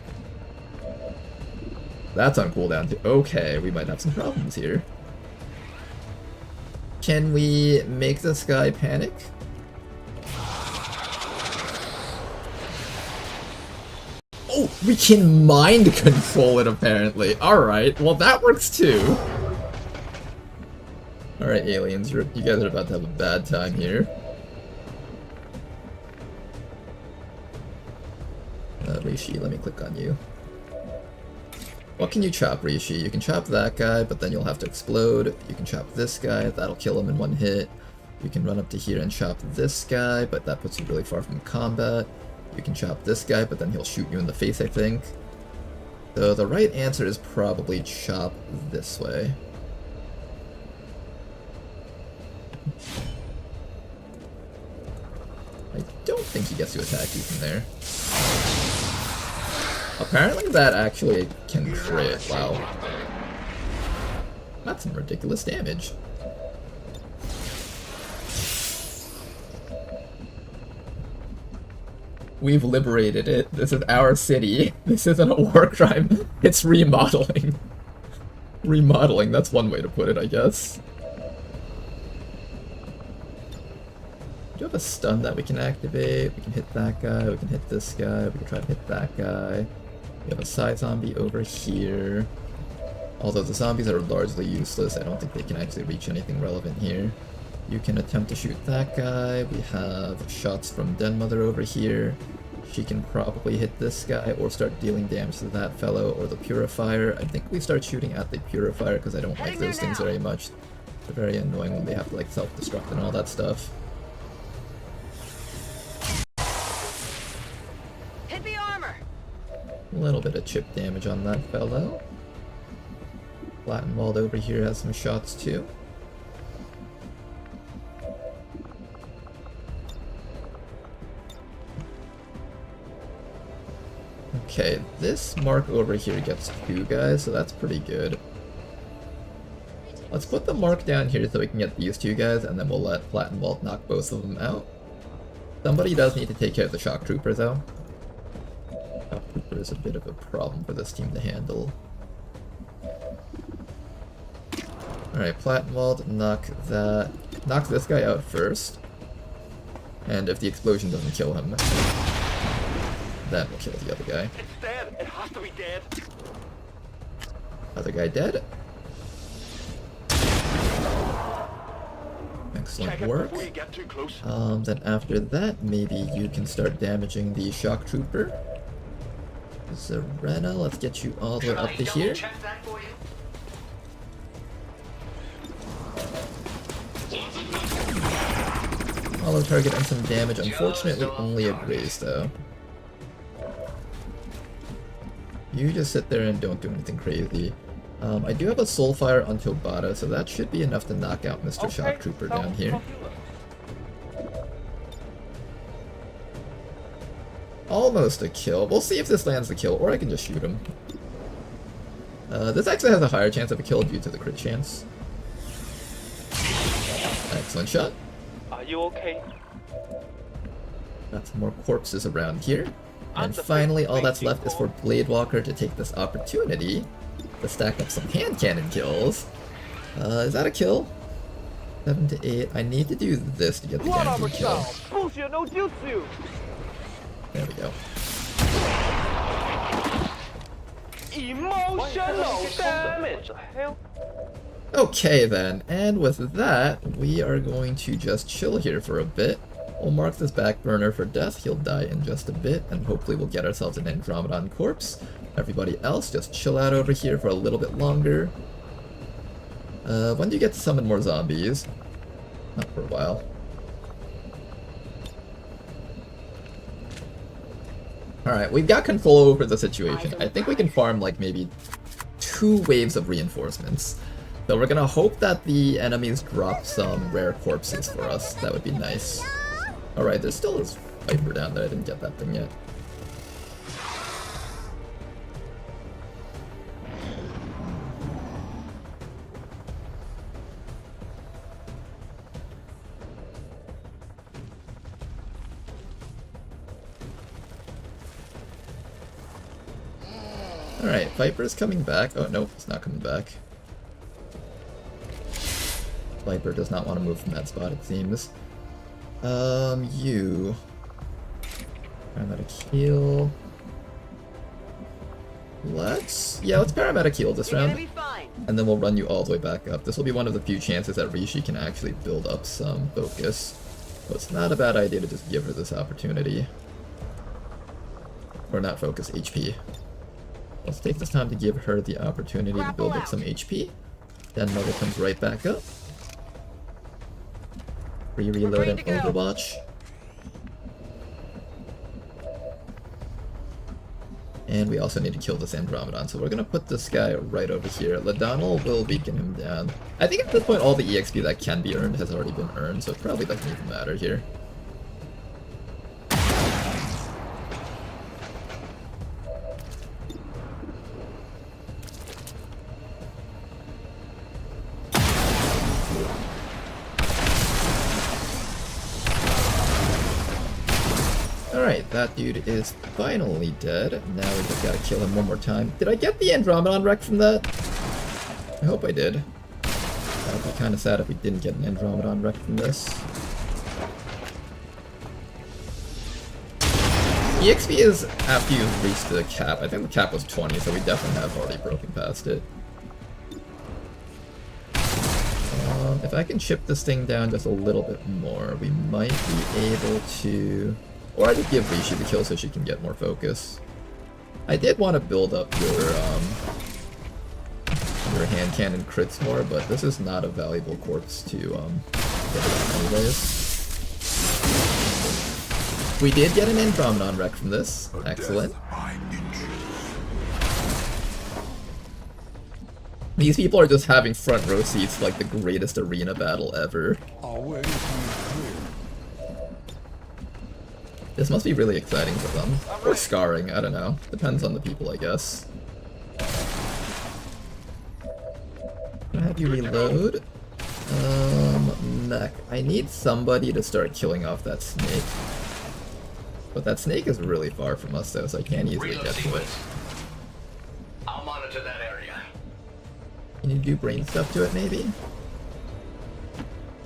That's on cooldown, too. Okay, we might have some problems here. Can we make this guy panic? Oh, we can mind control it apparently. Alright, well that works too. Alright, aliens, you guys are about to have a bad time here. Rishi, let me click on you. What can you chop, Rishi? You can chop that guy, but then you'll have to explode. You can chop this guy, that'll kill him in one hit. You can run up to here and chop this guy, but that puts you really far from combat. You can chop this guy, but then he'll shoot you in the face, I think. So the right answer is probably chop this way. I don't think he gets to attack you from there. Apparently that actually can crit. Wow. That's some ridiculous damage. We've liberated it. This is our city. This isn't a war crime. It's remodeling. Remodeling, that's one way to put it, I guess. Do you have a stun that we can activate? We can hit that guy, we can hit this guy, we can try to hit that guy. We have a side zombie over here. Although the zombies are largely useless, I don't think they can actually reach anything relevant here. You can attempt to shoot that guy. We have shots from Denmother over here. She can probably hit this guy or start dealing damage to that fellow or the Purifier. I think we start shooting at the Purifier because I don't like those things very much. They're very annoying when they have to like self-destruct and all that stuff. Hit the armor. A little bit of chip damage on that fellow. Flattenwald over here has some shots too. Okay, this mark over here gets 2 guys, so that's pretty good. Let's put the mark down here so we can get these 2 guys, and then we'll let Flattenwald knock both of them out. Somebody does need to take care of the Shock Trooper, though. Shock Trooper is a bit of a problem for this team to handle. Alright, Flattenwald, knock this guy out first. And if the explosion doesn't kill him, then we'll kill the other guy. It's dead. It has to be dead. Other guy dead. Excellent Check it work. before you get too close. Then after that, maybe you can start damaging the Shock Trooper. Serena, let's get you all the way up to here. Check that for you? Hollow target and some damage. Unfortunately, only a graze though. You just sit there and don't do anything crazy. I do have a Soulfire on Tobata, so that should be enough to knock out Mr. Shock Trooper down here. Almost a kill. We'll see if this lands the kill, or I can just shoot him. This actually has a higher chance of a kill due to the crit chance. Excellent shot. Are you okay? Got some more corpses around here. And the finally, all fake that's left is for people. Bladewalker to take this opportunity to stack up some hand cannon kills. Is that a kill? 7 to 8. I need to do this to get the guaranteed kill. Bullshit no jutsu! There we go. Emotional damage! What the hell? Okay then, and with that, we are going to just chill here for a bit. We'll mark this back burner for death. He'll die in just a bit, and hopefully we'll get ourselves an Andromedon corpse. Everybody else, just chill out over here for a little bit longer. When do you get to summon more zombies? Not for a while. Alright, we've got control over the situation. I think we can farm like maybe 2 waves of reinforcements. So we're gonna hope that the enemies drop some rare corpses for us. That would be nice. Alright, there still is Viper down there. I didn't get that thing yet. Alright, Viper's coming back. Oh, nope, it's not coming back. Viper does not want to move from that spot, it seems. You. Paramedic heal. Let's paramedic heal this You're gonna round. be fine. And then we'll run you all the way back up. This will be one of the few chances that Rishi can actually build up some focus. So it's not a bad idea to just give her this opportunity. Or not focus, HP. Let's take this time to give her the opportunity to build up some HP. Then level comes right back up. Re-reload and Overwatch. And we also need to kill this Andromedon, so we're gonna put this guy right over here. Ladonal will beacon him down. I think at this point all the EXP that can be earned has already been earned, so it probably doesn't even matter here. Alright, that dude is finally dead. Now we just gotta kill him one more time. Did I get the Andromedon wreck from that? I hope I did. That would be kinda sad if we didn't get an Andromedon wreck from this. EXP is after you've reached the cap. I think the cap was 20, so we definitely have already broken past it. If I can chip this thing down just a little bit more, we might be able to... Or I just give Rishi the kill so she can get more focus. I did want to build up your hand cannon crits more, but this is not a valuable corpse to get it on anyways. We did get an Andromedon wreck from this. Excellent. These people are just having front row seats like the greatest arena battle ever. This must be really exciting for them. Or scarring, I don't know. Depends on the people, I guess. Can I have you reload? Mech. I need somebody to start killing off that snake. But that snake is really far from us though, so I can't easily get to it. I'll monitor that area. Can you do brain stuff to it, maybe?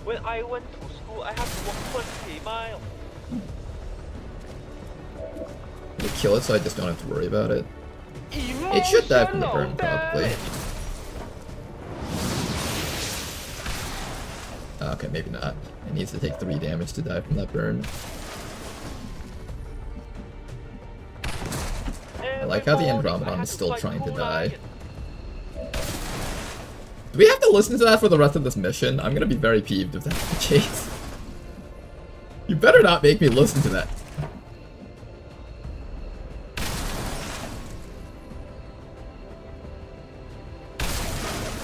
When I went to school, I had to walk 20 miles. Did it kill it so I just don't have to worry about it? It should die from the burn, probably. Okay, maybe not. It needs to take 3 damage to die from that burn. I like how the Andromedon is still trying to die. Do we have to listen to that for the rest of this mission? I'm gonna be very peeved if that's the case. You better not make me listen to that.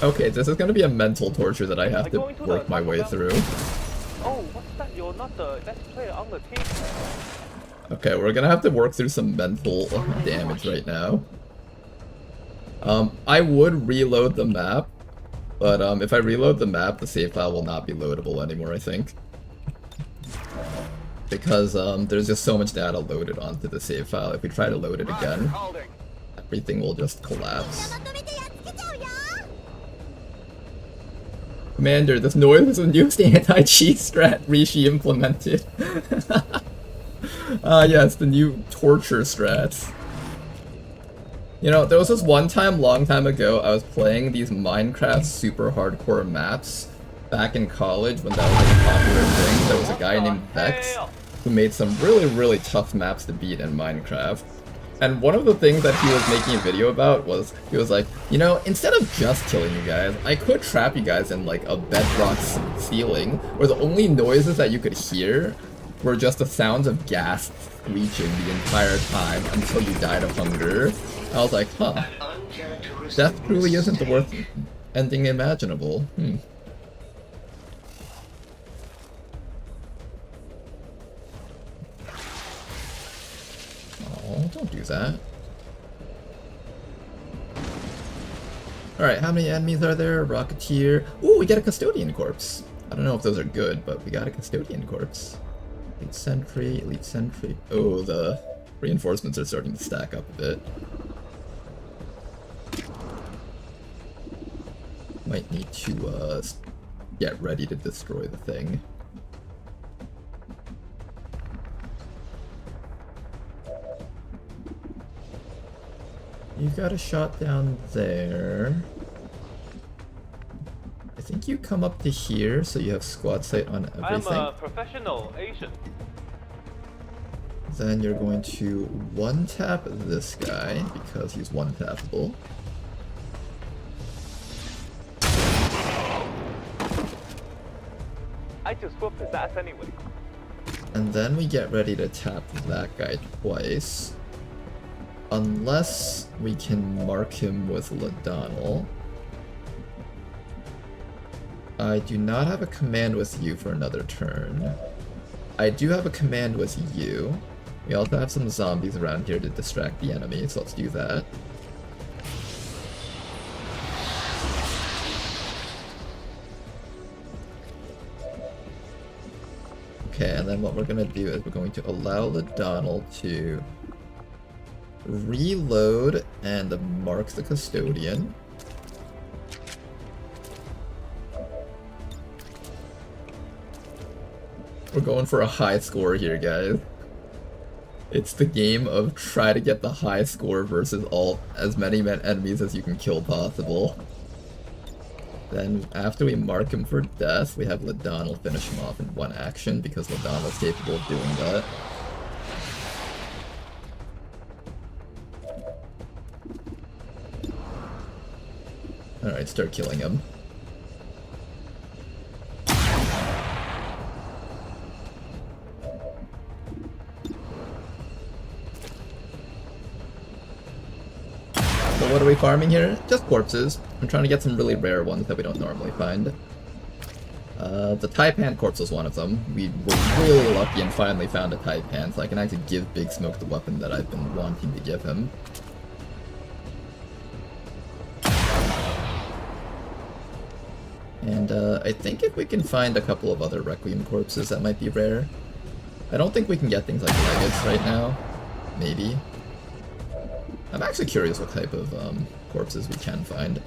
Okay, this is gonna be a mental torture that I have to work my way through. Oh, what's that? You're not the best player on the team. Okay, we're gonna have to work through some mental damage right now. I would reload the map, but if I reload the map, the save file will not be loadable anymore, I think. Because there's just so much data loaded onto the save file. If we try to load it again, everything will just collapse. Commander, this noise was when used anti-cheat strat Rishi implemented. Yes, the new torture strats. You know, there was this one time, long time ago, I was playing these Minecraft super hardcore maps back in college when that was a popular thing. There was a guy named Vex who made some really tough maps to beat in Minecraft. And one of the things that he was making a video about was, he was like, you know, instead of just killing you guys, I could trap you guys in like a bedrock ceiling, where the only noises that you could hear were just the sounds of gas screeching the entire time until you died of hunger. I was like, huh, death truly isn't the worst ending imaginable. Oh, don't do that. Alright, how many enemies are there? Rocketeer. Ooh, we got a Custodian Corpse. I don't know if those are good, but we got a Custodian Corpse. Elite Sentry, Elite Sentry. Oh, the reinforcements are starting to stack up a bit. Might need to get ready to destroy the thing. You got a shot down there. I think you come up to here, so you have squad sight on everything. I'm a professional Asian. Then you're going to one-tap this guy, because he's one-tappable. I just whooped his ass anyway. And then we get ready to tap that guy twice. Unless we can mark him with Ladonal. I do not have a command with you for another turn. I do have a command with you. We also have some zombies around here to distract the enemy, so let's do that. Okay, and then what we're gonna do is we're going to allow Ladonal to reload and mark the Custodian. We're going for a high score here, guys. It's the game of try to get the high score versus as many enemies as you can kill possible. Then after we mark him for death, we have Ladonal finish him off in one action because Ladonal's capable of doing that. Alright, start killing him. So what are we farming here? Just corpses. I'm trying to get some really rare ones that we don't normally find. The Taipan corpse was one of them. We were really lucky and finally found a Taipan, so I can actually give Big Smoke the weapon that I've been wanting to give him. And I think if we can find a couple of other Requiem corpses, that might be rare. I don't think we can get things like Legates right now. Maybe. I'm actually curious what type of corpses we can find.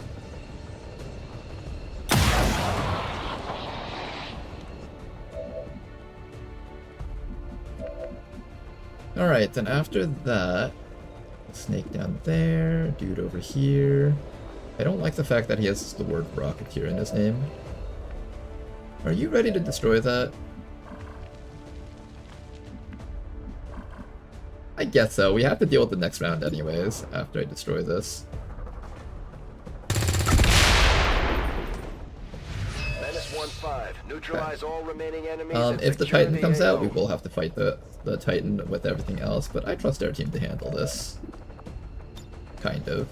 Alright, then after that, snake down there, dude over here. I don't like the fact that he has the word Rocketeer in his name. Are you ready to destroy that? I guess so. We have to deal with the next round anyways, after I destroy this. Menace 1-5. Neutralize all remaining enemies. If the Titan comes out, we will have to fight the Titan with everything else, but I trust our team to handle this. Kind of.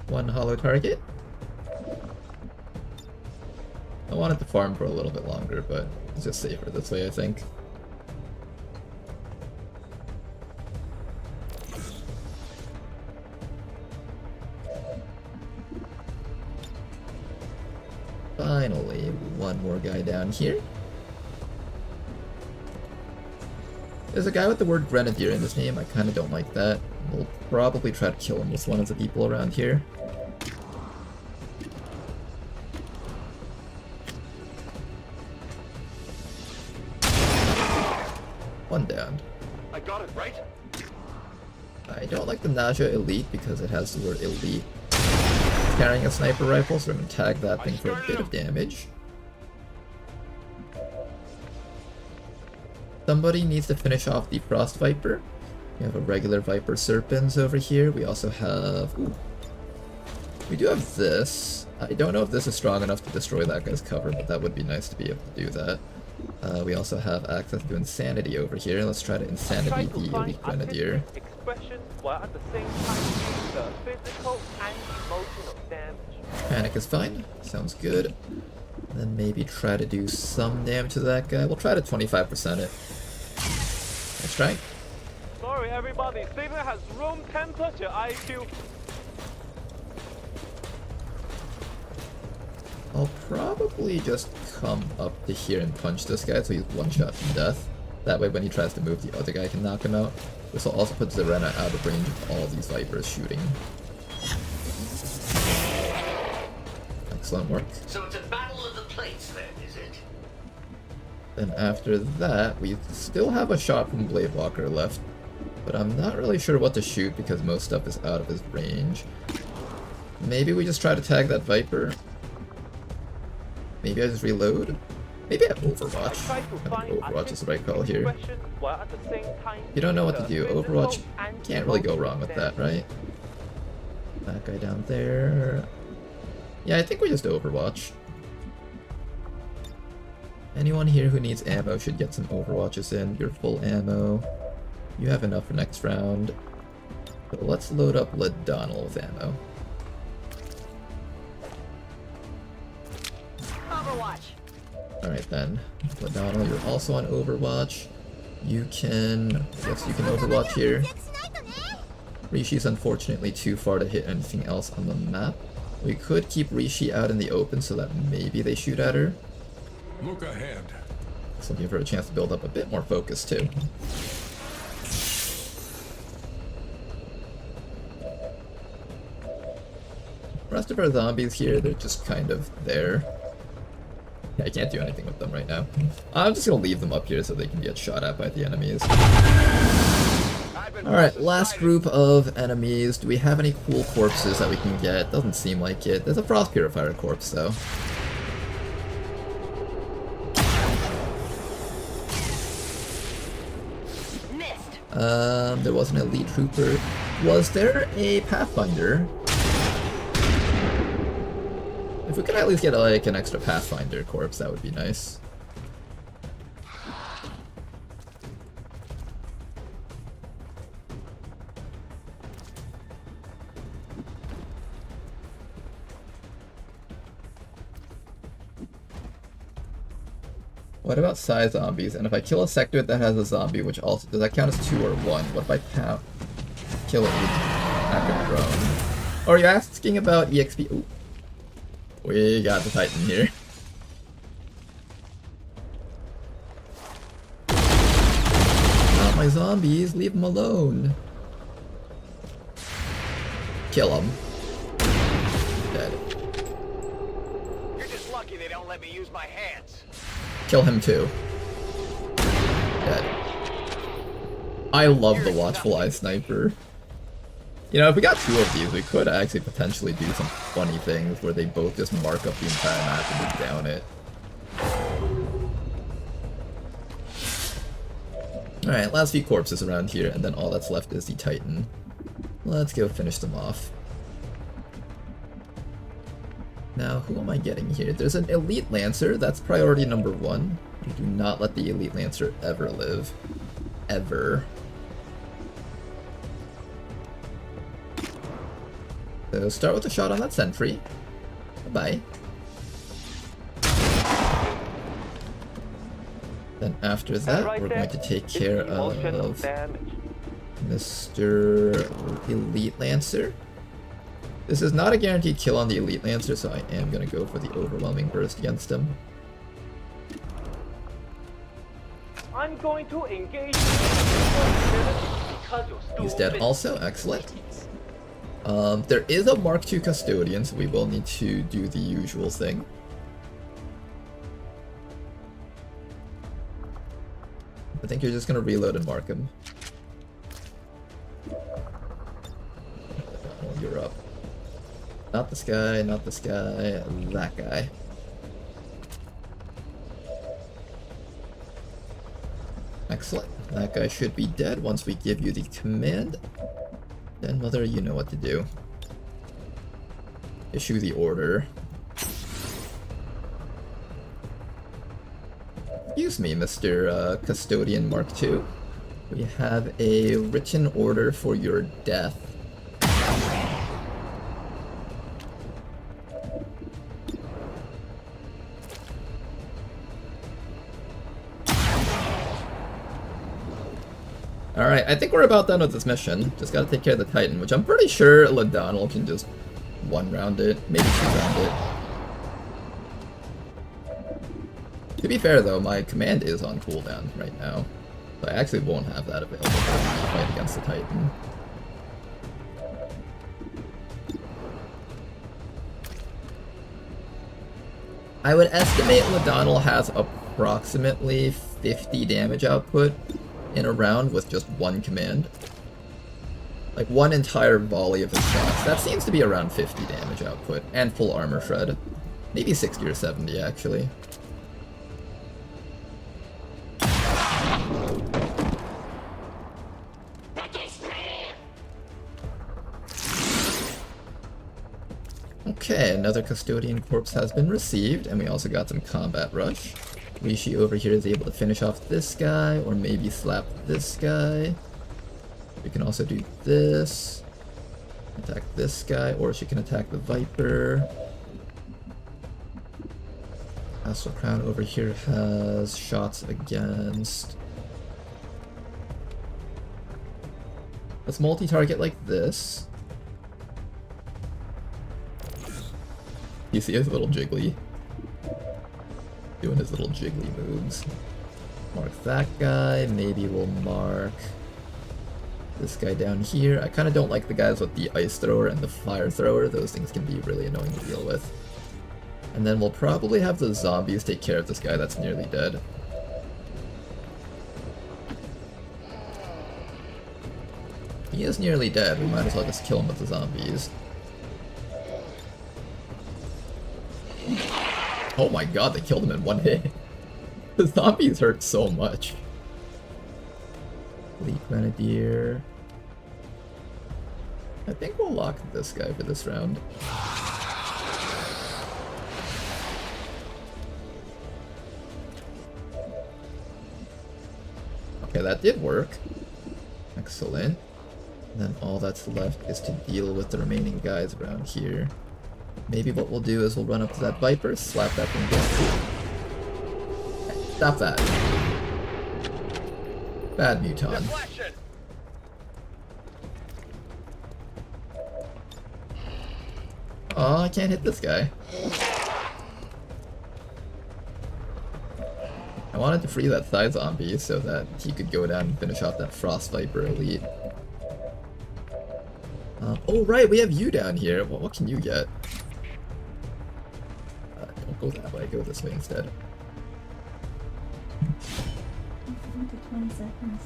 One hollow target. I wanted to farm for a little bit longer, but it's just safer this way, I think. finally, one more guy down here. There's a guy with the word Grenadier in his name. I kind of don't like that. We'll probably try to kill him with one of the people around here. One down. I got it, right? I don't like the Naja Elite because it has the word Elite carrying a sniper rifle, so I'm going to tag that thing for a bit of damage. Somebody needs to finish off the Frost Viper. We have a regular Viper Serpens over here. We also have... Ooh, we do have this. I don't know if this is strong enough to destroy that guy's cover, but that would be nice to be able to do that. We also have access to Insanity over here. Let's try to Insanity the Elite Grenadier. Expression while at the same time using the physical and emotional damage. Panic is fine. Sounds good. Then maybe try to do some damage to that guy. We'll try to 25% it. Let's try. Sorry everybody, Steven has room temperature IQ. I'll probably just come up to here and punch this guy so he's one shot to death. That way when he tries to move, the other guy can knock him out. This will also put Zarena out of range of all these Vipers shooting. Excellent work. So it's a battle of the plates then, is it? Then after that, we still have a shot from Blade Walker left. But I'm not really sure what to shoot because most stuff is out of his range. Maybe we just try to tag that Viper. Maybe I just reload. Maybe I Overwatch. I think Overwatch is the right call here. You don't know what to do. Overwatch can't really go wrong with that, right? That guy down there. Yeah, I think we just Overwatch. Anyone here who needs ammo should get some Overwatches in. You're full ammo. You have enough for next round. But let's load up Ledonal with ammo. Overwatch. Alright then. Ledonal, you're also on Overwatch. You can... Yes, you can Overwatch here. Rishi's unfortunately too far to hit anything else on the map. We could keep Rishi out in the open so that maybe they shoot at her. Look ahead. This will give her a chance to build up a bit more focus too. The rest of our zombies here, they're just kind of there. I can't do anything with them right now. I'm just gonna leave them up here so they can get shot at by the enemies. Alright, last group of enemies. Do we have any cool corpses that we can get? Doesn't seem like it. There's a Frost Purifier corpse though. There was an Elite Trooper. Was there a Pathfinder? If we could at least get like an extra Pathfinder corpse, that would be nice. What about Psi zombies? And if I kill a sector that has a zombie, which also does that count as 2 or 1? What if I kill it with active drone? Or are you asking about EXP? Ooh. We got the Titan here. Not my zombies, leave them alone. Kill them. Dead. You're just lucky they don't let me use my hands. Kill him too. Dead. I love the Watchful Eye Sniper. You know, if we got 2 of these, we could actually potentially do some funny things where they both just mark up the entire map and just down it. Alright, last few corpses around here, and then all that's left is the Titan. Let's go finish them off. Now, who am I getting here? There's an Elite Lancer, that's priority number 1. We do not let the Elite Lancer ever live. Ever. So start with a shot on that sentry. Bye-bye. Then after that, right we're there, going to take it's care emotional of damage. Mr. Elite Lancer. This is not a guaranteed kill on the Elite Lancer, so I am going to go for the Overwhelming Burst against him. I'm going to engage because you're still He's dead busy. also, excellent. There is a Mark II Custodian, so we will need to do the usual thing. I think you're just going to reload and mark him. Oh, you're up. Not this guy, not this guy, that guy. Excellent. That guy should be dead once we give you the command. Then, Mother, you know what to do. Issue the order. Excuse me, Mr. Custodian Mark II. We have a written order for your death. Alright, I think we're about done with this mission. Just gotta take care of the Titan, which I'm pretty sure Ladonal can just one-round it, maybe two-round it. To be fair though, my command is on cooldown right now, so I actually won't have that available for the fight against the Titan. I would estimate Ladonal has approximately 50 damage output in a round with just one command. Like one entire volley of his shots. That seems to be around 50 damage output, and full armor shred. Maybe 60 or 70 actually. Okay, another Custodian Corpse has been received, and we also got some Combat Rush. Rishi over here is able to finish off this guy, or maybe slap this guy. We can also do this. Attack this guy, or she can attack the Viper. Astral Crown over here has shots against... Let's multi-target like this. You see his little jiggly? Doing his little jiggly moves. Mark that guy, maybe we'll mark this guy down here. I kind of don't like the guys with the ice thrower and the fire thrower. Those things can be really annoying to deal with. And then we'll probably have the zombies take care of this guy that's nearly dead. He is nearly dead, we might as well just kill him with the zombies. Oh my god, they killed him in one hit. The zombies hurt so much. Elite Grenadier. I think we'll lock this guy for this round. Okay, that did work. Excellent. And then all that's left is to deal with the remaining guys around here. Maybe what we'll do is we'll run up to that Viper, slap that thing down. Stop that. Bad Muton. Deflection! Oh, I can't hit this guy. I wanted to free that Thigh Zombie so that he could go down and finish off that Frost Viper Elite. Oh right, we have you down here. Well, what can you get? Don't go that way, go this way instead. 20 seconds.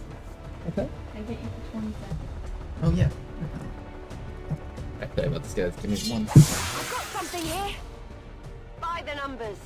Okay. I get you for 20 seconds. Oh yeah. Okay, about this guy. Give me one. I've got something here. By the numbers.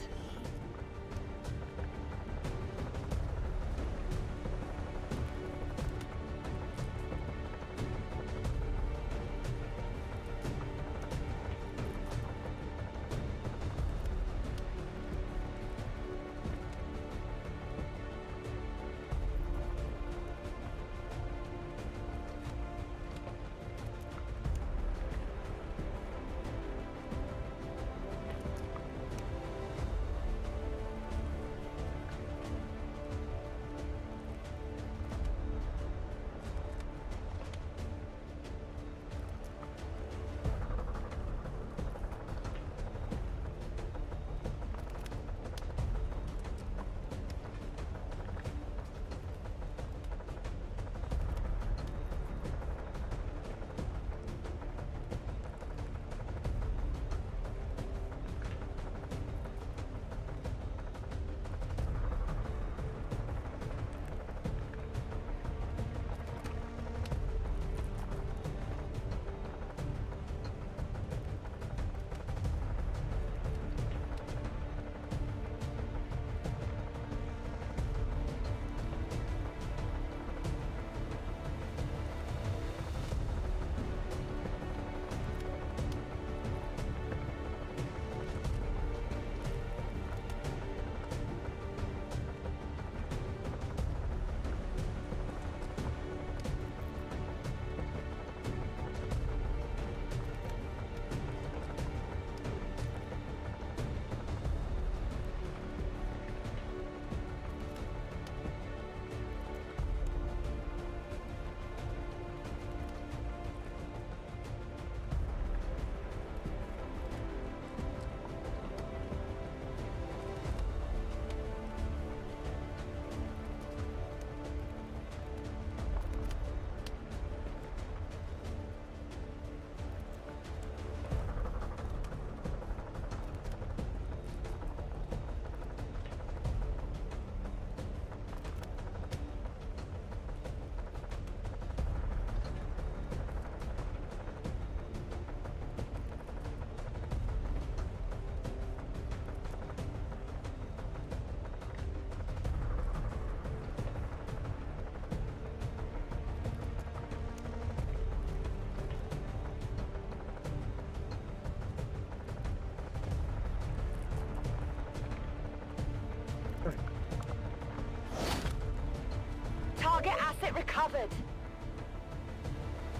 Stop it!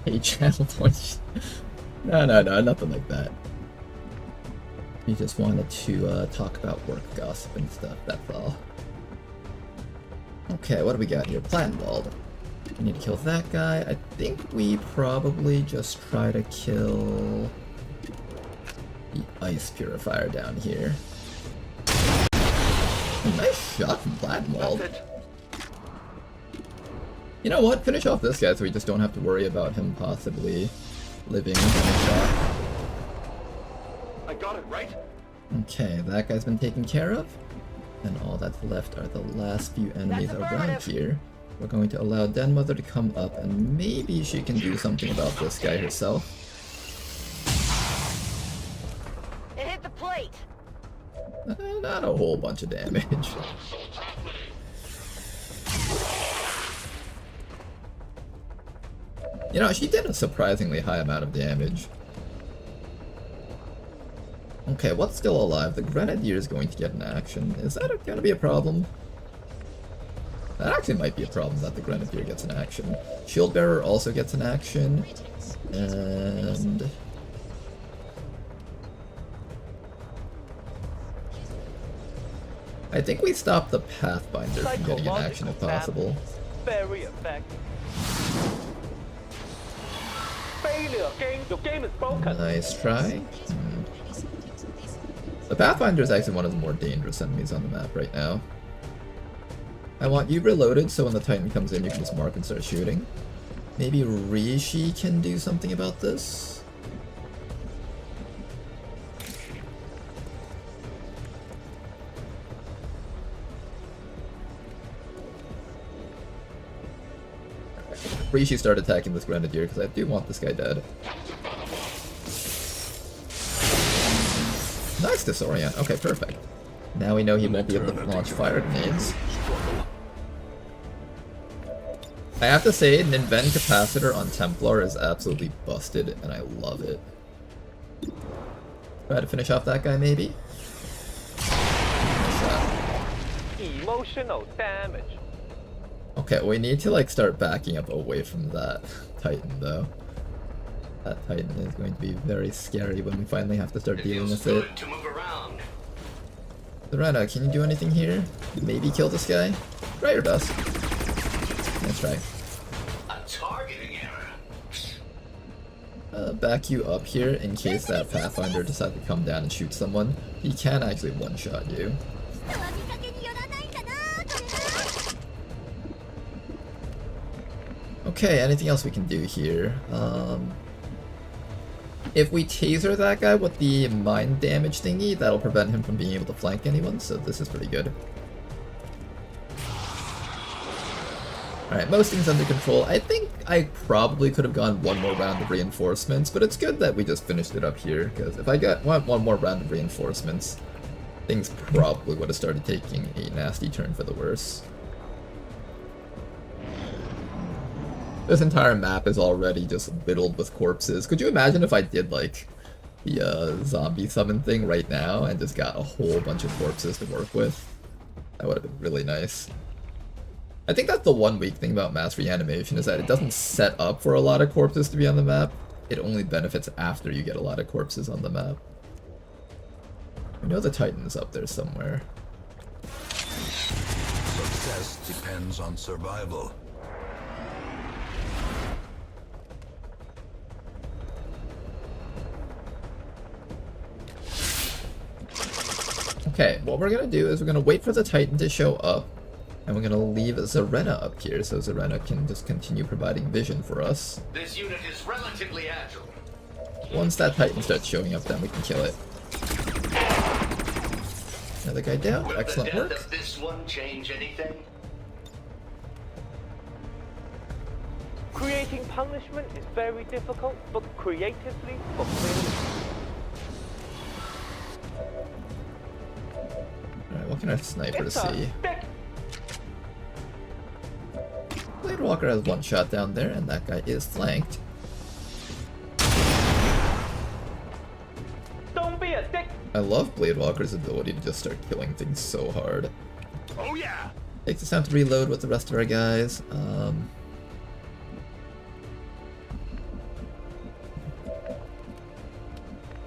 Hey, channel points. No, nothing like that. We just wanted to talk about work gossip and stuff, that's all. Okay, what do we got here? Plattenwald. We need to kill that guy. I think we probably just try to kill the ice purifier down here. Nice shot from Plattenwald. You know what? Finish off this guy so we just don't have to worry about him possibly living in a shot. I got it, right? Okay, that guy's been taken care of. And all that's left are the last few enemies around here. We're going to allow Den Mother to come up and maybe she can do something about this guy herself. It hit the plate! Not a whole bunch of damage. You know, she did a surprisingly high amount of damage. Okay, what's still alive? The Grenadier is going to get an action. Is that going to be a problem? That actually might be a problem that the Grenadier gets an action. Shield Bearer also gets an action. And... I think we stop the Pathfinder from getting an action if possible. Very effective. Failure. Your game is broken. Nice try. The Pathfinder is actually one of the more dangerous enemies on the map right now. I want you reloaded so when the Titan comes in you can just mark and start shooting. Maybe Rishi can do something about this? Rishi start attacking this Grenadier because I do want this guy dead. Nice disorient. Okay, perfect. Now we know he won't be able to launch fire grenades. I have to say, Ninven Capacitor on Templar is absolutely busted, and I love it. Try to finish off that guy, maybe? Emotional damage. Okay, we need to like start backing up away from that Titan, though. That Titan is going to be very scary when we finally have to start dealing with it. To move around. Lorena, can you do anything here? Maybe kill this guy? Try your best. That's right. A targeting error. Back you up here in case that Pathfinder decides to come down and shoot someone. He can actually one-shot you. Okay, anything else we can do here? If we taser that guy with the mind damage thingy, that'll prevent him from being able to flank anyone, so this is pretty good. Alright, most things under control. I think I probably could have gone one more round of reinforcements, but it's good that we just finished it up here, because if I want one more round of reinforcements, things probably would have started taking a nasty turn for the worse. This entire map is already just riddled with corpses. Could you imagine if I did like the zombie summon thing right now and just got a whole bunch of corpses to work with? That would have been really nice. I think that's the one weak thing about mass reanimation is that it doesn't set up for a lot of corpses to be on the map. It only benefits after you get a lot of corpses on the map. I know the Titan is up there somewhere. Success depends on survival. Okay, what we're gonna do is we're gonna wait for the Titan to show up, and we're gonna leave Zarena up here so Zarena can just continue providing vision for us. This unit is relatively agile. Once that Titan starts showing up, then we can kill it. Another guy down. Will Excellent the death work. of this one change anything? Creating punishment is very difficult, but creatively fulfilling. Alright, what can our sniper It's a see? stick. Blade Walker has one shot down there, and that guy is flanked. Don't be a dick. I love Blade Walker's ability to just start killing things so hard. Oh yeah! Takes us time to reload with the rest of our guys.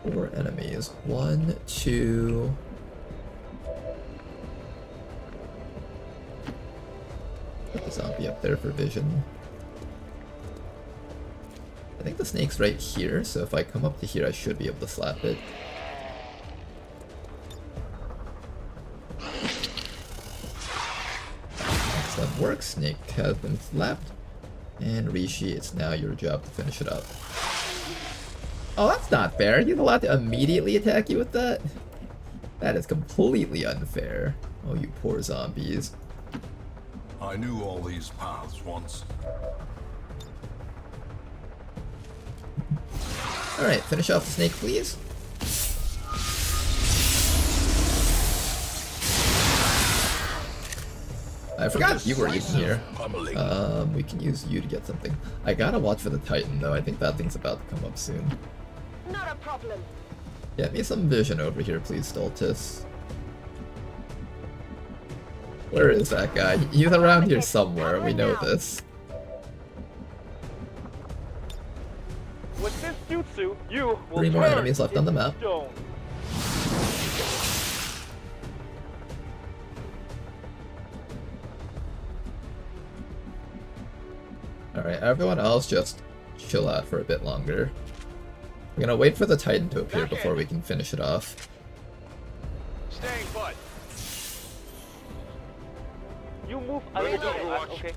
4 enemies. 1, 2. Put the zombie up there for vision. I think the snake's right here, so if I come up to here, I should be able to slap it. That works. Snake has been slapped. And Rishi, it's now your job to finish it up. Oh, that's not fair. He's allowed to immediately attack you with that? That is completely unfair. Oh, you poor zombies. I knew all these paths once. Alright, finish off the snake, please. I forgot you were even here. We can use you to get something. I gotta watch for the Titan, though. I think that thing's about to come up soon. Not a problem. Get me some vision over here, please, Stultus. Where is that guy? He's around here somewhere, we know this. With this jutsu, you will 3 more turn enemies left on the into map. stone. Alright, everyone else just chill out for a bit longer. We're gonna wait for the Titan to appear before we can finish it off. Staying put. You move a Ready little to bit. Overwatch. Okay.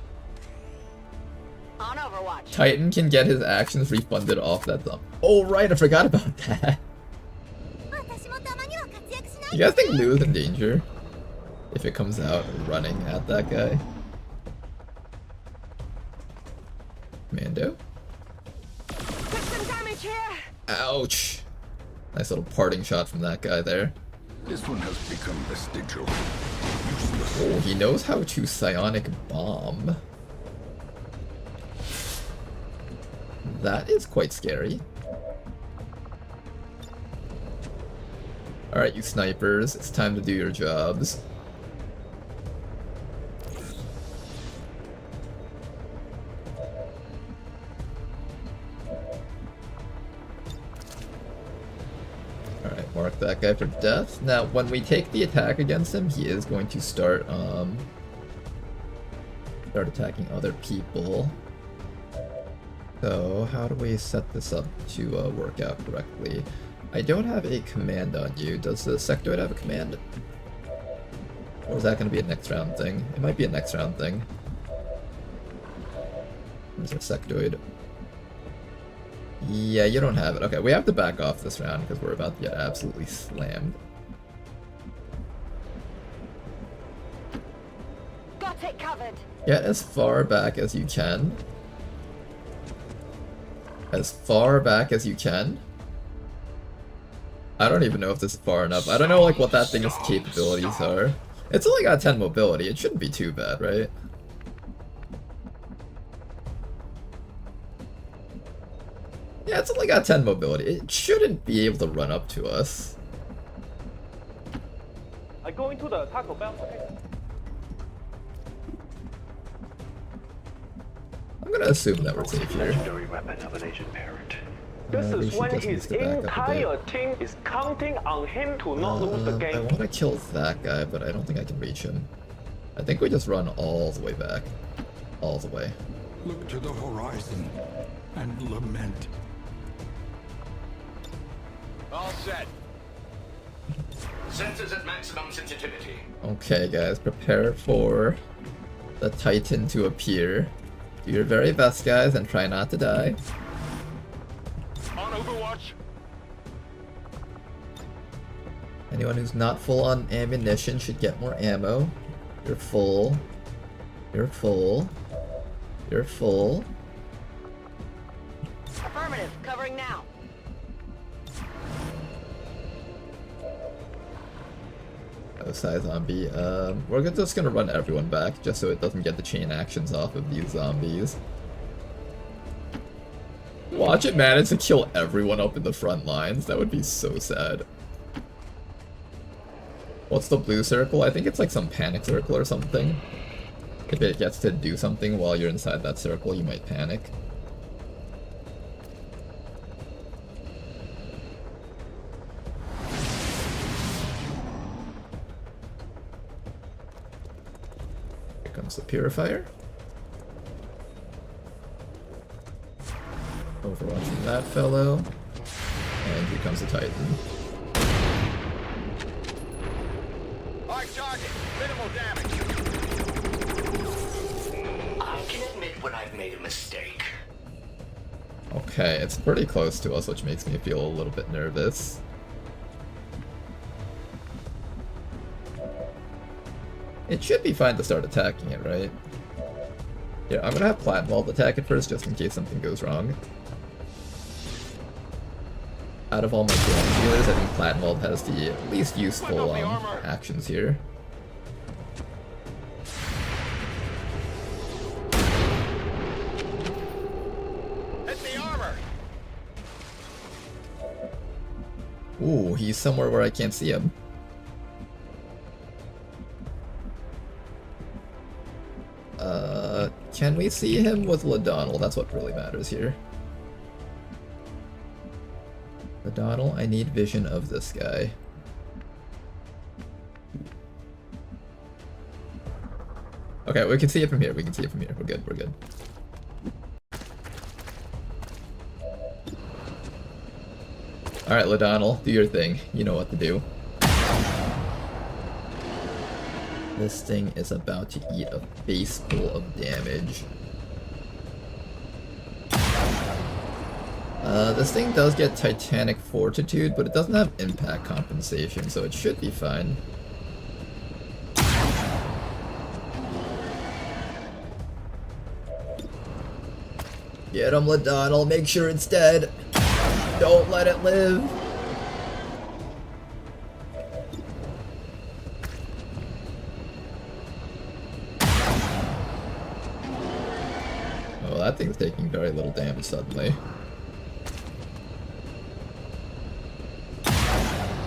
On Overwatch. Titan can get his actions refunded off that thumb. Oh right, I forgot about that. You guys think Lou is in danger? If it comes out running at that guy? Mando? Took some damage here. Ouch! Nice little parting shot from that guy there. This one has become vestigial. Useless. Oh, he knows how to psionic bomb. That is quite scary. Alright, you snipers, it's time to do your jobs. Alright, mark that guy for death. Now, when we take the attack against him, he is going to start attacking other people. So, how do we set this up to work out correctly? I don't have a command on you. Does the sectoid have a command? Or is that going to be a next round thing? It might be a next round thing. Where's our sectoid? Yeah, you don't have it. Okay, we have to back off this round because we're about to get absolutely slammed. Got it covered. Get as far back as you can. As far back as you can. I don't even know if this is far enough. I don't know like what that thing's capabilities are. It's only got 10 mobility. It shouldn't be too bad, right? Yeah, it's only got 10 mobility. It shouldn't be able to run up to us. I go into the Taco Bell. Okay. I'm gonna assume that we're safe here. weapon of an agent parent. This we is should when just his need to back up a entire team is counting on him to not lose the I game. want to kill that guy, but I don't think I can reach him. I think we just run all the way back. All the way. Look to the horizon and lament. All set. Sensors at maximum sensitivity. Okay, guys, prepare for the Titan to appear. Do your very best, guys, and try not to die. On Overwatch. Anyone who's not full on ammunition should get more ammo. You're full. You're full. You're full. Affirmative. Covering now. Psy zombie. We're just gonna run everyone back just so it doesn't get the chain actions off of these zombies. Watch it manage to kill everyone up in the front lines. That would be so sad. What's the blue circle? I think it's like some panic circle or something. If it gets to do something while you're inside that circle, you might panic. comes the Purifier. Overwatching that fellow. And here comes the Titan. Hard target. Minimal damage. I can admit when I've made a mistake. Okay, it's pretty close to us, which makes me feel a little bit nervous. It should be fine to start attacking it, right? Yeah, I'm gonna have Platinwald attack it first, just in case something goes wrong. Out of all my damage dealers, I think Platinwald has the least useful actions here. Hit the armor. Ooh, he's somewhere where I can't see him. Can we see him with Ladonal? That's what really matters here. Ladonal, I need vision of this guy. Okay, we can see it from here. We can see it from here. We're good. We're good. Alright, Ladonal, do your thing. You know what to do. This thing is about to eat a face full of damage. This thing does get Titanic Fortitude, but it doesn't have impact compensation, so it should be fine. Get him, Ladonal, make sure it's dead. Don't let it live. Oh, that thing's taking very little damage suddenly.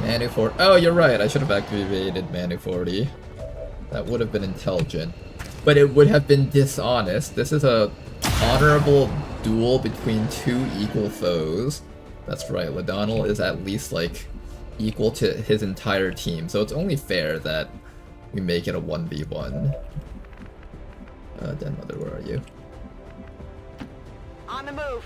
Manu 40. Oh, you're right. I should have activated Manu 40. That would have been intelligent. But it would have been dishonest. This is a honorable duel between two equal foes. That's right. Ladonal is at least, like, equal to his entire team. So it's only fair that we make it a 1v1. Den Mother, where are you? On the move.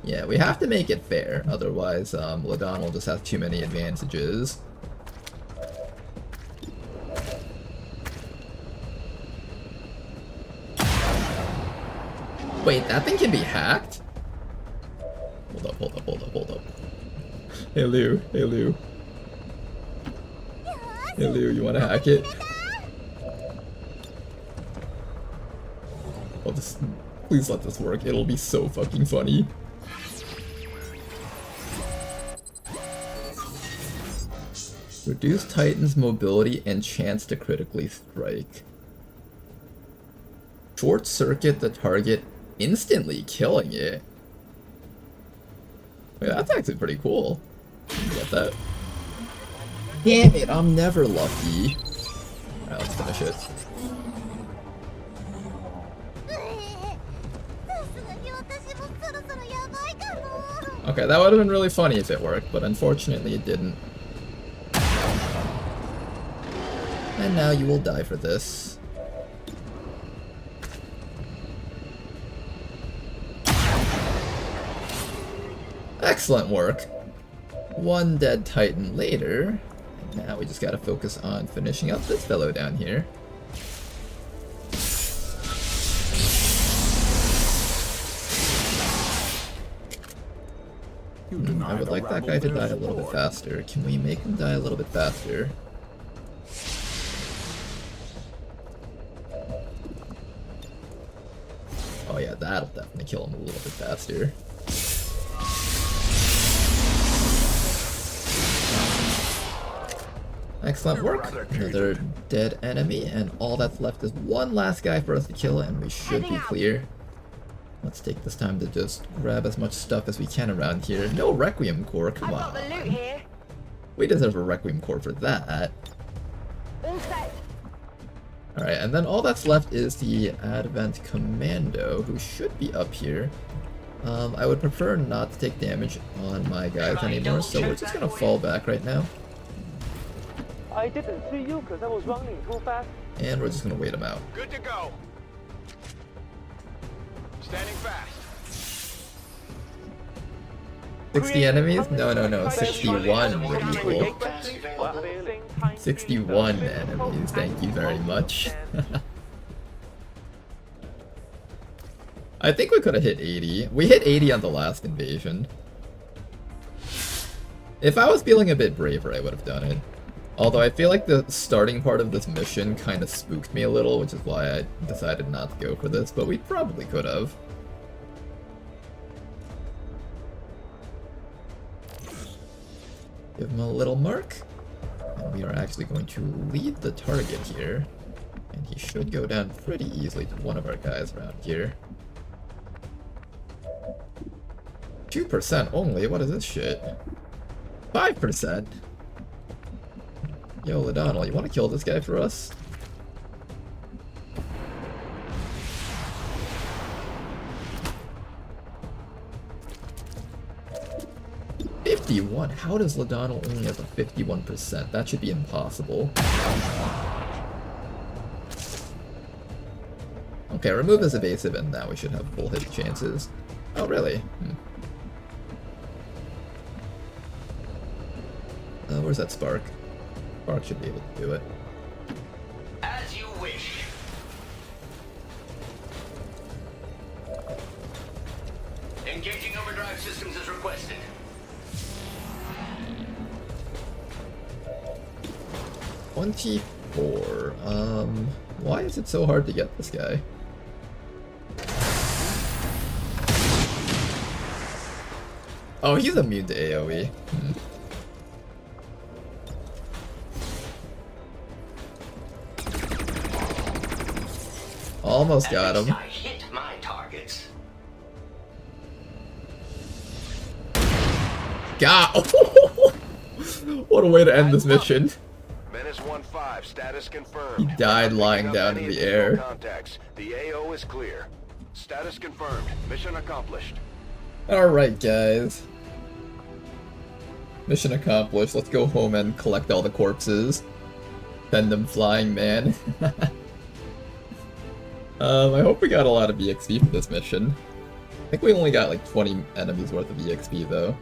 Yeah, we have to make it fair, otherwise Ladonal just has too many advantages. Wait, that thing can be hacked? Hold up, hold up, hold up, hold up. Hey Lou, hey Lou. Hey Lou, you wanna hack it? Oh, please let this work, it'll be so fucking funny. Reduce Titan's mobility and chance to critically strike. Short circuit the target, instantly killing it. Wait, that's actually pretty cool. Get that. Damn it, I'm never lucky. Alright, let's finish it. Okay, that would have been really funny if it worked, but unfortunately it didn't. And now you will die for this. Excellent work. One dead Titan later. And now we just gotta focus on finishing up this fellow down here. I would like that guy to die a little bit faster. Can we make him die a little bit faster? Oh yeah, that'll definitely kill him a little bit faster. Excellent work. Another dead enemy, and all that's left is one last guy for us to kill, and we should be clear. Let's take this time to just grab as much stuff as we can around here. No Requiem core, come I've got the loot on. here. We deserve a Requiem core for that. All set. Alright, and then all that's left is the Advent Commando, who should be up here. I would prefer not to take damage on my guys anymore, so we're just gonna fall back right now. I didn't see you because I was running too fast. And we're just gonna wait him out. Good to go. Standing fast. 60 enemies? No, 61 would be cool. 61 enemies, thank you very much. I think we could have hit 80. We hit 80 on the last invasion. If I was feeling a bit braver, I would have done it. Although I feel like the starting part of this mission kind of spooked me a little, which is why I decided not to go for this, but we probably could have. Give him a little mark. And we are actually going to lead the target here. And he should go down pretty easily to one of our guys around here. 2% only? What is this shit? 5%? Yo, Ladonal, you want to kill this guy for us? How does Ladonal only have a 51%? That should be impossible. Okay, remove this evasive and now we should have full hit chances. Oh, really? Where's that Spark? Spark should be able to do it. As you wish. Engaging overdrive systems as requested. 24. Why is it so hard to get this guy? Oh, he's immune to AoE. Almost got him. I hit my targets. God! What a way to end this mission. Menace 1-5, status confirmed. He died lying down in the air. Contacts. The AO is clear. Status confirmed. Mission accomplished. Alright, guys. Mission accomplished. Let's go home and collect all the corpses. Send them flying, man. I hope we got a lot of EXP for this mission. I think we only got like 20 enemies worth of EXP though.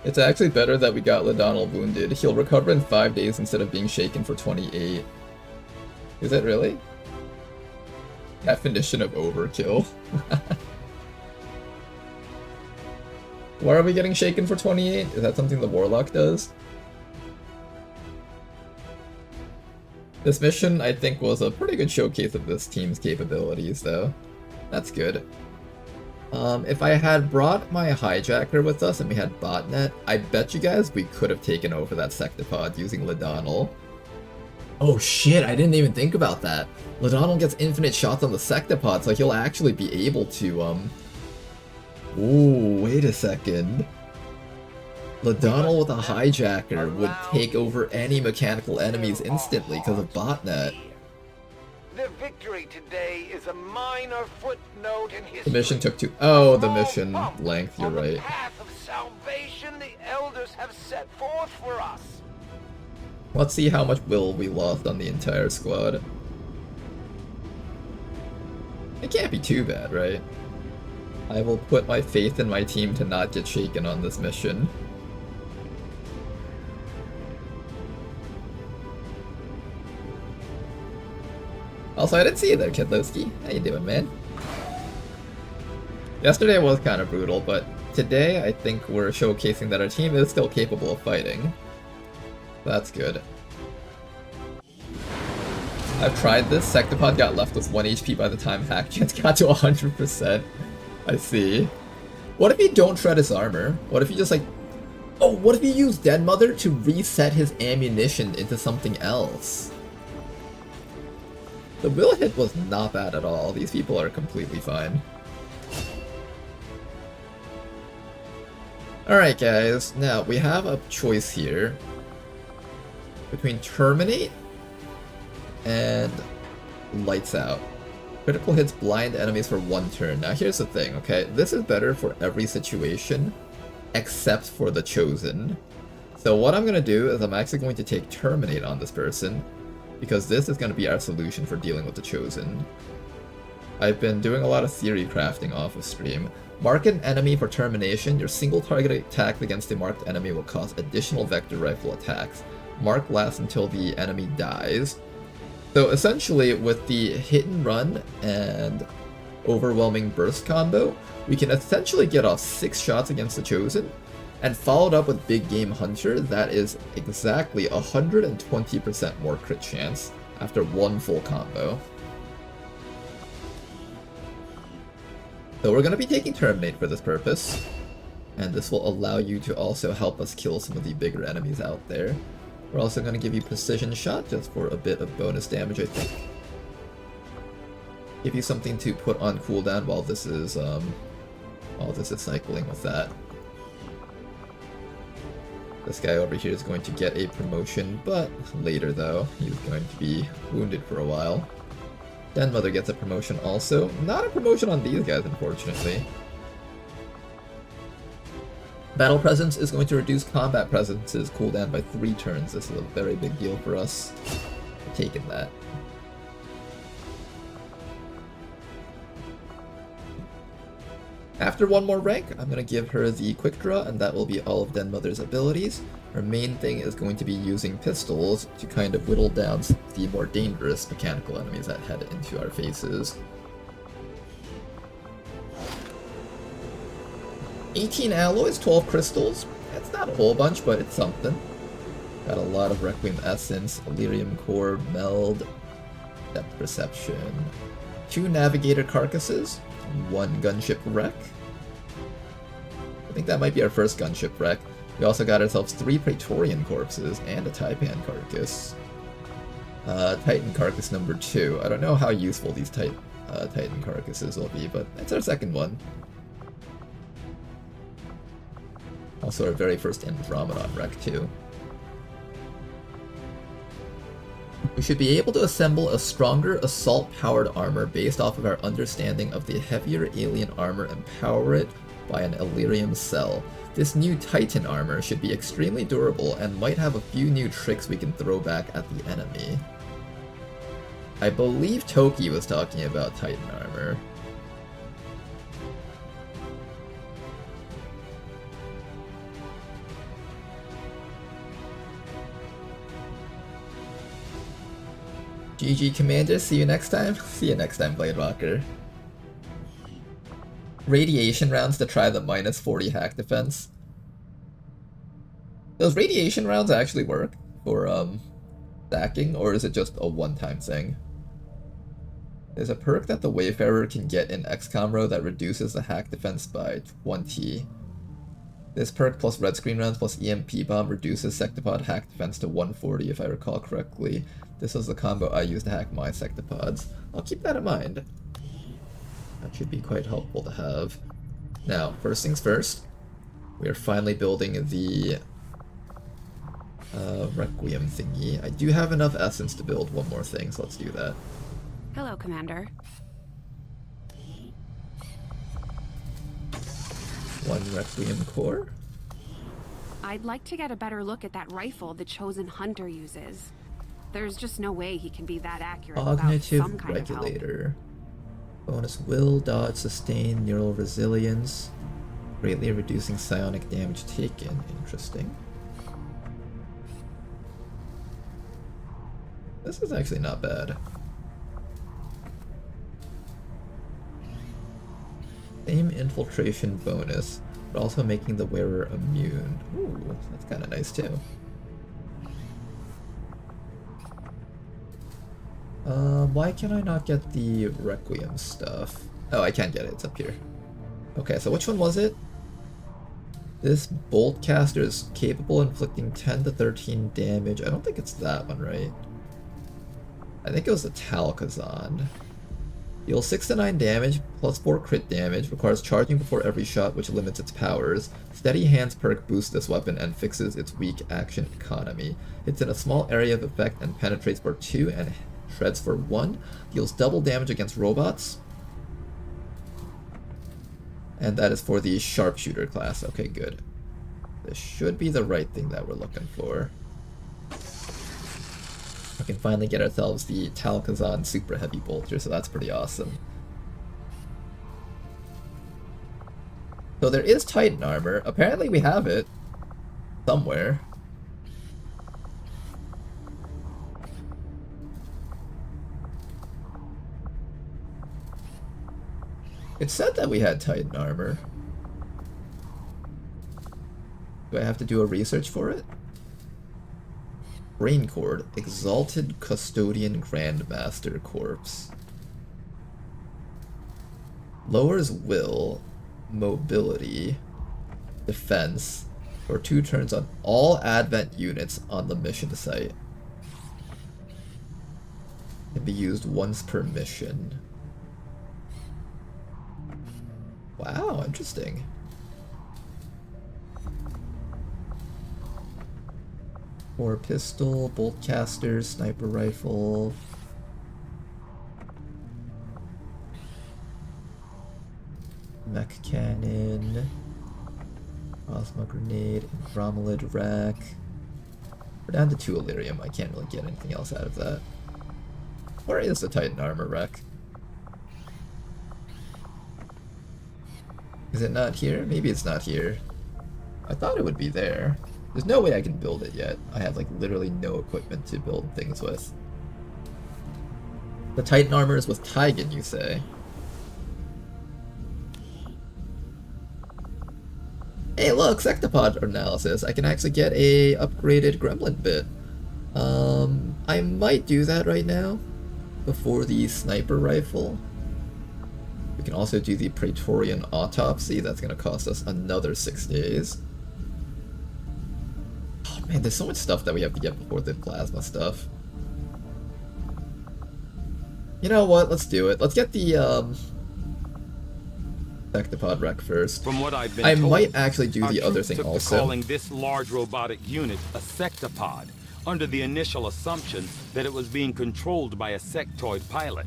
It's actually better that we got Ladonal wounded. He'll recover in 5 days instead of being shaken for 28. Is it really? Definition of overkill. Why are we getting shaken for 28? Is that something the Warlock does? This mission, I think, was a pretty good showcase of this team's capabilities, though. That's good. If I had brought my hijacker with us and we had botnet, I bet you guys we could have taken over that sectopod using Ladonal. Oh shit, I didn't even think about that. Ladonal gets infinite shots on the sectopod, so he'll actually be able to, Ooh, wait a second. Ladonal with a hijacker would take over any mechanical enemies instantly because of botnet. The victory today is a minor footnote in history. The mission took two. Oh, the mission length, you're right. On the path of salvation the elders have set forth for us. Let's see how much will we lost on the entire squad. It can't be too bad, right? I will put my faith in my team to not get shaken on this mission. Also, I didn't see you there, Kedlowski. How you doing, man? Yesterday was kind of brutal, but today I think we're showcasing that our team is still capable of fighting. That's good. I've tried this. Sectopod got left with 1 HP by the time Hack Chance got to 100%. I see. What if you don't shred his armor? What if you just like... Oh, what if you use Dead Mother to reset his ammunition into something else? The will hit was not bad at all. These people are completely fine. Alright guys, now we have a choice here between Terminate and Lights Out. Critical hits blind enemies for 1 turn. Now here's the thing, okay? This is better for every situation except for the Chosen. So what I'm going to do is I'm actually going to take Terminate on this person, because this is going to be our solution for dealing with the Chosen. I've been doing a lot of theory crafting off of stream. Mark an enemy for termination. Your single target attack against a marked enemy will cause additional vector rifle attacks. Mark lasts until the enemy dies. So essentially, with the hit and run and overwhelming burst combo, we can essentially get off 6 shots against the Chosen, and followed up with Big Game Hunter, that is exactly 120% more crit chance after 1 full combo. So we're going to be taking Terminate for this purpose, and this will allow you to also help us kill some of the bigger enemies out there. We're also going to give you Precision Shot just for a bit of bonus damage, I think. Give you something to put on cooldown while this is cycling with that. This guy over here is going to get a promotion, but later though, he's going to be wounded for a while. Den Mother gets a promotion also. Not a promotion on these guys, unfortunately. Battle Presence is going to reduce Combat Presence's cooldown by 3 turns. This is a very big deal for us. We're taking that. After 1 more rank, I'm going to give her the Quick Draw, and that will be all of Den Mother's abilities. Her main thing is going to be using pistols to kind of whittle down the more dangerous mechanical enemies that head into our faces. 18 alloys, 12 crystals. That's not a whole bunch, but it's something. Got a lot of Requiem Essence, Elerium Core, Meld, Depth Perception, 2 Navigator Carcasses, 1 Gunship Wreck. I think that might be our first Gunship Wreck. We also got ourselves 3 Praetorian Corpses and a Taipan Carcass. Titan Carcass number 2. I don't know how useful these Titan Carcasses will be, but that's our second one. Also our very first Andromedon Wreck too. We should be able to assemble a stronger assault-powered armor based off of our understanding of the heavier alien armor and power it by an Elerium cell. This new Titan armor should be extremely durable and might have a few new tricks we can throw back at the enemy. I believe Toki was talking about Titan armor. GG Commander, see you next time. See you next time, Blade Walker. Radiation rounds to try the minus 40 hack defense. Does radiation rounds actually work for stacking, or is it just a one-time thing? There's a perk that the Wayfarer can get in XCOM row that reduces the hack defense by 20. This perk plus red screen rounds plus EMP bomb reduces Sectopod hack defense to 140 if I recall correctly. This is the combo I use to hack my Sectopods. I'll keep that in mind. That should be quite helpful to have. Now, first things first, we are finally building the Requiem thingy. I do have enough essence to build one more thing, so let's do that. Hello, Commander. 1 Requiem core. I'd like to get a better look at that rifle the Chosen Hunter uses. There's just no way he can be that accurate without Cognitive some kind of help. regulator. Bonus will, dodge, sustain, neural resilience. Greatly reducing psionic damage taken. Interesting. This is actually not bad. Same infiltration bonus, but also making the wearer immune. Ooh, that's kind of nice too. Why can I not get the Requiem stuff? Oh, I can't get it, it's up here. Okay, so which one was it? This Bolt Caster is capable of inflicting 10 to 13 damage. I don't think it's that one, right? I think it was the Talcazon. Deals 6 to 9 damage, plus 4 crit damage, requires charging before every shot, which limits its powers. Steady Hands perk boosts this weapon and fixes its weak action economy. Hits in a small area of effect and penetrates for 2 and Shreds for 1. Deals double damage against robots. And that is for the Sharpshooter class. Okay, good. This should be the right thing that we're looking for. We can finally get ourselves the Talcazon Super Heavy Bolter, so that's pretty awesome. So there is Titan armor. Apparently we have it somewhere. It said that we had Titan armor. Do I have to do a research for it? Brain Cord, Exalted Custodian Grandmaster Corpse. Lowers will, mobility, defense for 2 turns on all Advent units on the mission site. Can be used once per mission. Wow, interesting. Or pistol, bolt caster, sniper rifle. Mech cannon. Plasma grenade, Andromelid rack. We're down to 2 Illyrium. I can't really get anything else out of that. Where is the Titan armor rack? Is it not here? Maybe it's not here. I thought it would be there. There's no way I can build it yet. I have like literally no equipment to build things with. The Titan armor is with Tigan, you say? Hey look, Sectopod analysis. I can actually get a upgraded gremlin bit. I might do that right now before the sniper rifle. We can also do the Praetorian Autopsy. That's going to cost us another 6 days. Oh man, there's so much stuff that we have to get before the plasma stuff. You know what? Let's do it. Let's get the Sectopod wreck first. From what I've been I told, might actually do our the other troops thing took to also. calling this large robotic unit a sectopod, under the initial assumption that it was being controlled by a sectoid pilot.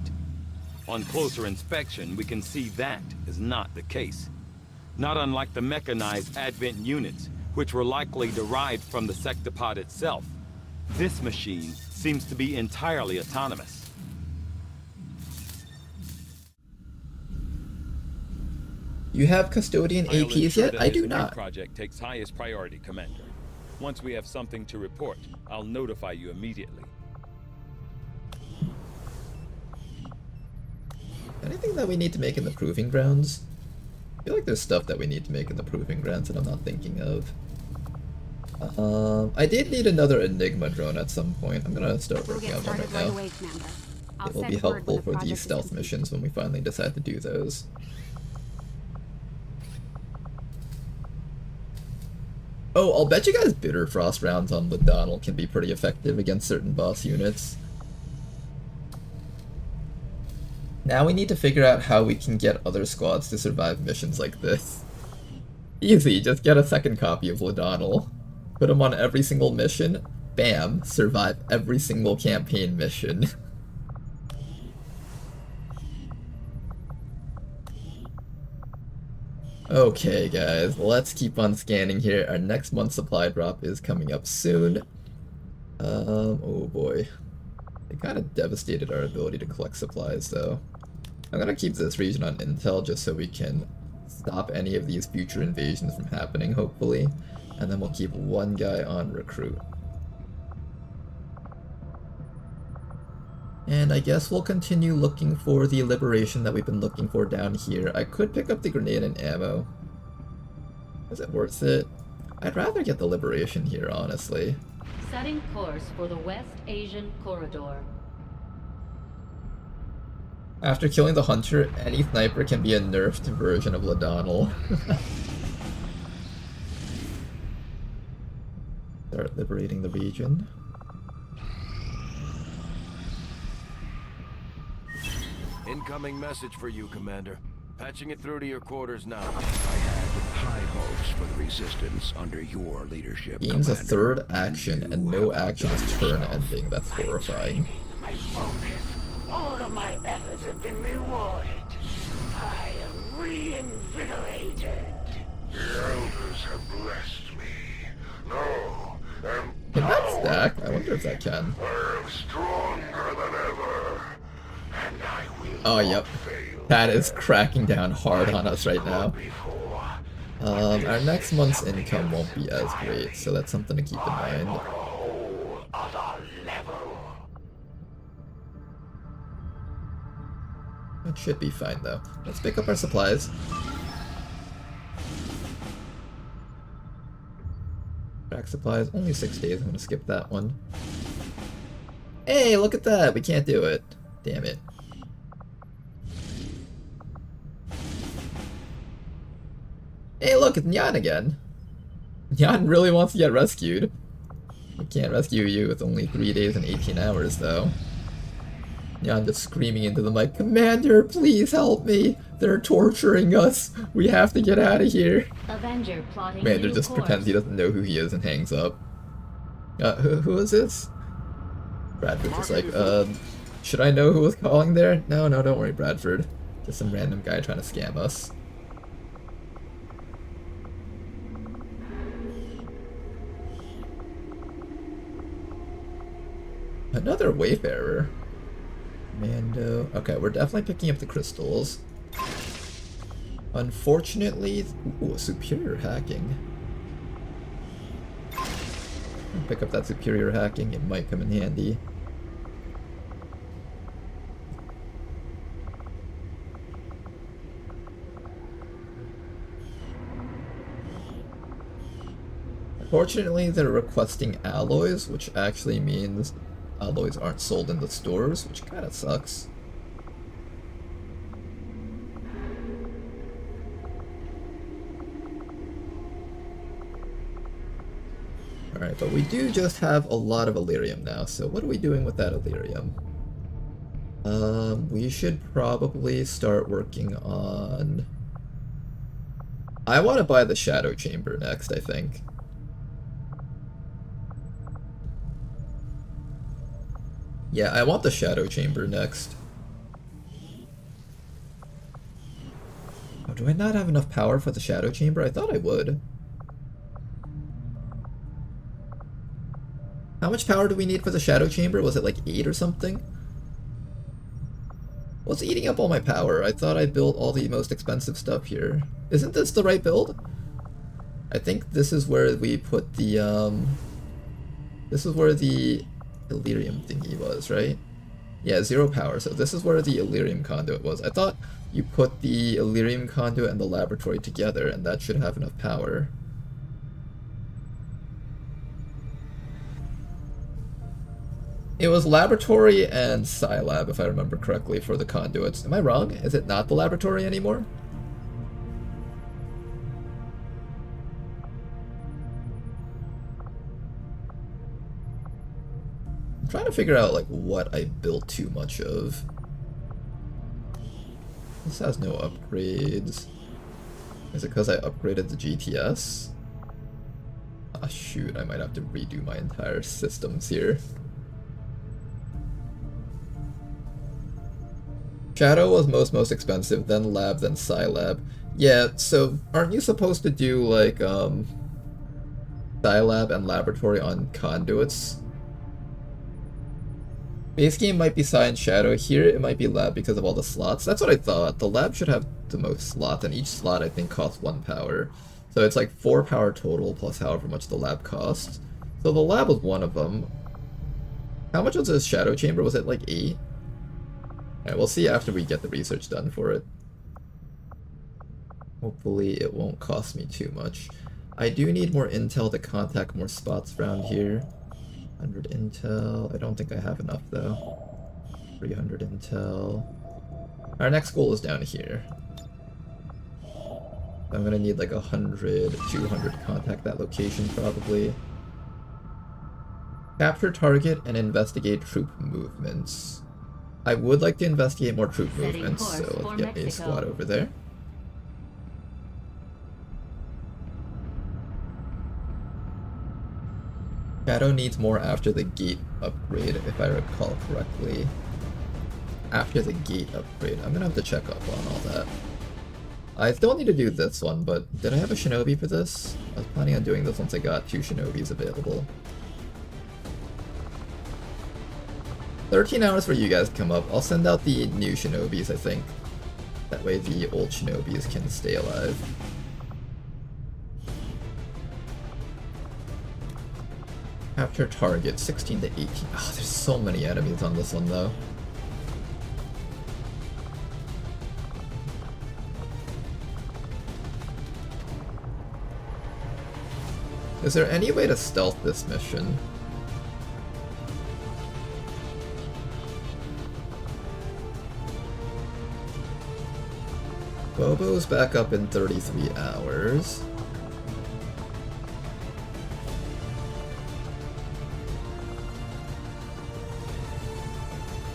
On closer inspection, we can see that is not the case. Not unlike the mechanized Advent units, which were likely derived from the sectopod itself. This machine seems to be entirely autonomous. You have Custodian I'll APs ensure yet? that I this do new not. project takes highest priority, Commander. Once we have something to report, I'll notify you immediately. Anything that we need to make in the Proving Grounds? I feel like there's stuff that we need to make in the Proving Grounds that I'm not thinking of. I did need another Enigma drone at some point. I'm gonna start We'll working get on one started right right now. away, Commander. I'll It will send be word when helpful the for project these is stealth complete. missions when we finally decide to do those. Oh, I'll bet you guys Bitter Frost rounds on Ladonal can be pretty effective against certain boss units. Now we need to figure out how we can get other squads to survive missions like this. Easy, just get a second copy of Ladonal. Put them on every single mission. Bam, survive every single campaign mission. Okay guys, let's keep on scanning here. Our next month's supply drop is coming up soon. Oh boy. It kind of devastated our ability to collect supplies though. I'm gonna keep this region on intel just so we can stop any of these future invasions from happening, hopefully. And then we'll keep one guy on recruit. And I guess we'll continue looking for the liberation that we've been looking for down here. I could pick up the grenade and ammo. Is it worth it? I'd rather get the liberation here, honestly. Setting course for the West Asian Corridor. After killing the hunter, any sniper can be a nerfed version of Ladonal. Start liberating the region. Incoming message for you, Commander. Patching it through to your quarters now. I had high hopes for the Resistance under your leadership, Gains a Commander. third action, and no action is turn ending. That's horrifying. My focus. been rewarded. I am reinvigorated. The elders have blessed me. No, Can that stack? I wonder if that can. I am stronger than ever. And I will Oh, yep. That is cracking down hard on us right now. Our next month's income won't be as great, so that's something to keep in mind. It should be fine though. Let's pick up our supplies. Track supplies, only 6 days, I'm gonna skip that one. Hey, look at that! We can't do it. Damn it. Hey look, it's Nyan again. Nyan really wants to get rescued. We can't rescue you with only 3 days and 18 hours though. Nyan just screaming into the mic, Commander, please help me! They're torturing us! We have to get out of here! Avenger plotting Commander new just course. pretends he doesn't know who he is and hangs up. Who is this? Bradford's just like, should I know who was calling there? No, don't worry, Bradford. Just some random guy trying to scam us. Another Wayfarer. Mando. Okay, we're definitely picking up the crystals. Unfortunately, ooh, superior hacking. Pick up that superior hacking, it might come in handy. Unfortunately, they're requesting alloys, which actually means alloys aren't sold in the stores, which kind of sucks. Alright, but we do just have a lot of Illyrium now, so what are we doing with that Illyrium? We should probably start working on... I want to buy the Shadow Chamber next, I think. Yeah, I want the Shadow Chamber next. Oh, do I not have enough power for the Shadow Chamber? I thought I would. How much power do we need for the Shadow Chamber? Was it like 8 or something? What's eating up all my power? I thought I built all the most expensive stuff here. Isn't this the right build? I think this is where we put the, this is where the Illyrium thingy was, right? Yeah, 0 power, so this is where the Illyrium conduit was. I thought you put the Illyrium conduit and the laboratory together, and that should have enough power. It was laboratory and Scilab, if I remember correctly, for the conduits. Am I wrong? Is it not the laboratory anymore? I'm trying to figure out like what I built too much of. This has no upgrades. Is it because I upgraded the GTS? Ah shoot, I might have to redo my entire systems here. Shadow was most expensive, then Lab, then Scilab. Yeah, so aren't you supposed to do like Scilab and Laboratory on conduits? Base game might be Sci and Shadow. Here it might be Lab because of all the slots. That's what I thought. The Lab should have the most slots, and each slot I think costs 1 power. So it's like 4 power total plus however much the Lab costs. So the Lab was one of them. How much was this Shadow Chamber? Was it like 8? Alright, we'll see after we get the research done for it. Hopefully it won't cost me too much. I do need more intel to contact more spots around here. 100 intel. I don't think I have enough though. 300 intel. Our next goal is down here. I'm gonna need like 100, 200 to contact that location probably. Capture target and investigate troop movements. I would like to investigate more troop movements, so let's get a squad over there. Shadow needs more after the gate upgrade, if I recall correctly. After the gate upgrade. I'm gonna have to check up on all that. I still need to do this one, but did I have a shinobi for this? I was planning on doing this once I got 2 shinobis available. 13 hours for you guys to come up. I'll send out the new shinobis, I think. That way the old shinobis can stay alive. Capture target, 16 to 18. Oh, there's so many enemies on this one though. Is there any way to stealth this mission? Bobo's back up in 33 hours.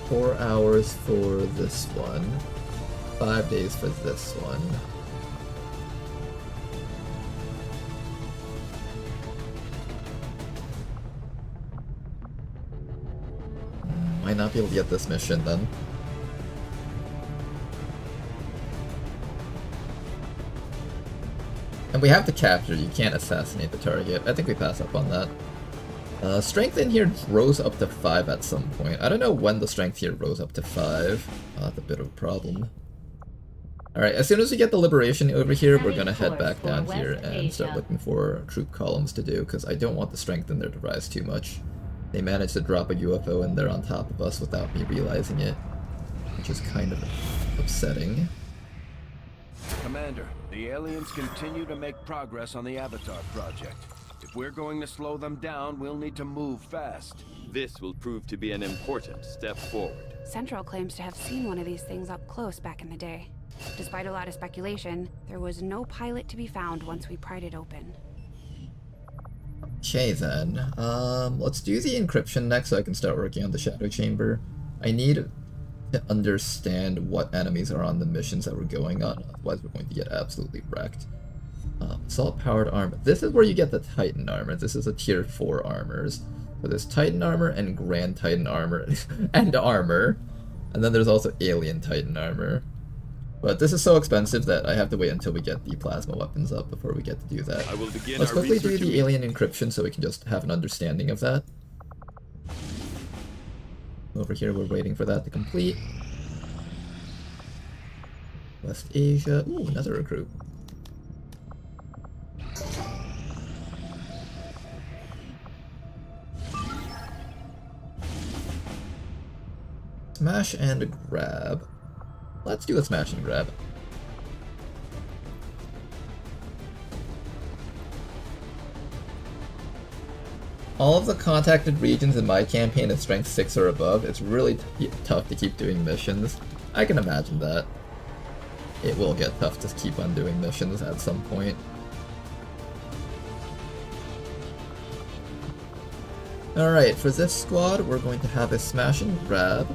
Four hours for this one. 5 days for this one. Might not be able to get this mission then. And we have to capture, you can't assassinate the target. I think we pass up on that. Strength in here rose up to 5 at some point. I don't know when the strength here rose up to 5. That's a bit of a problem. Alright, as soon as we get the liberation over here, we're gonna head back down here and start looking for troop columns to do, because I don't want the strength in there to rise too much. They managed to drop a UFO and they're on top of us without me realizing it, which is kind of upsetting. Commander, the aliens continue to make progress on the Avatar project. If we're going to slow them down, we'll need to move fast. This will prove to be an important step forward. Central claims to have seen one of these things up close back in the day. Despite a lot of speculation, there was no pilot to be found once we pried it open. Okay then, let's do the encryption next so I can start working on the shadow chamber. I need to understand what enemies are on the missions that we're going on, otherwise we're going to get absolutely wrecked. Assault-powered armor. This is where you get the Titan armor. This is a tier 4 armors. So there's Titan armor and Grand Titan armor and armor. And then there's also Alien Titan armor. But this is so expensive that I have to wait until we get the plasma weapons up before we get to do that. I will begin Let's our quickly do research the alien encryption so we can just have an understanding of that. Over here we're waiting for that to complete. West Asia. Ooh, another recruit. Smash and grab. Let's do a smash and grab. All of the contacted regions in my campaign is strength 6 or above. It's really tough to keep doing missions. I can imagine that. It will get tough to keep on doing missions at some point. Alright, for this squad, we're going to have a smash and grab.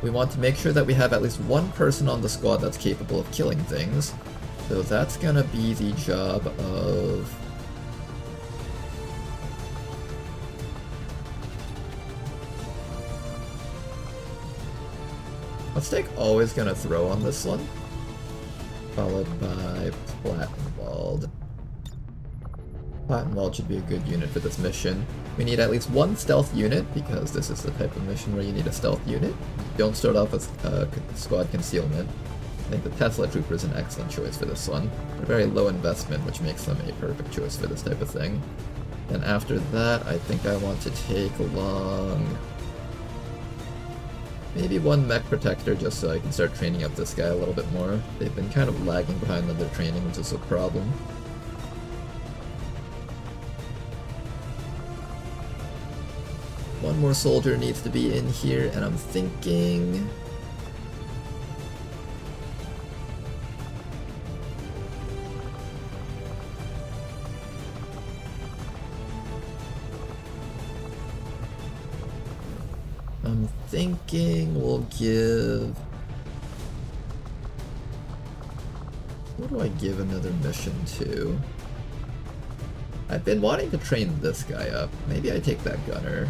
We want to make sure that we have at least one person on the squad that's capable of killing things. So that's gonna be the job of... Let's take Always Gonna Throw on this one, followed by Plattenwald. Plattenwald should be a good unit for this mission. We need at least one stealth unit, because this is the type of mission where you need a stealth unit. Don't start off with squad concealment. I think the Tesla Trooper is an excellent choice for this one. They're very low investment, which makes them a perfect choice for this type of thing. And after that, I think I want to take along... maybe one mech protector, just so I can start training up this guy a little bit more. They've been kind of lagging behind on their training, which is a problem. One more soldier needs to be in here, and I'm thinking... we'll give... what do I give another mission to? I've been wanting to train this guy up. Maybe I take that gunner.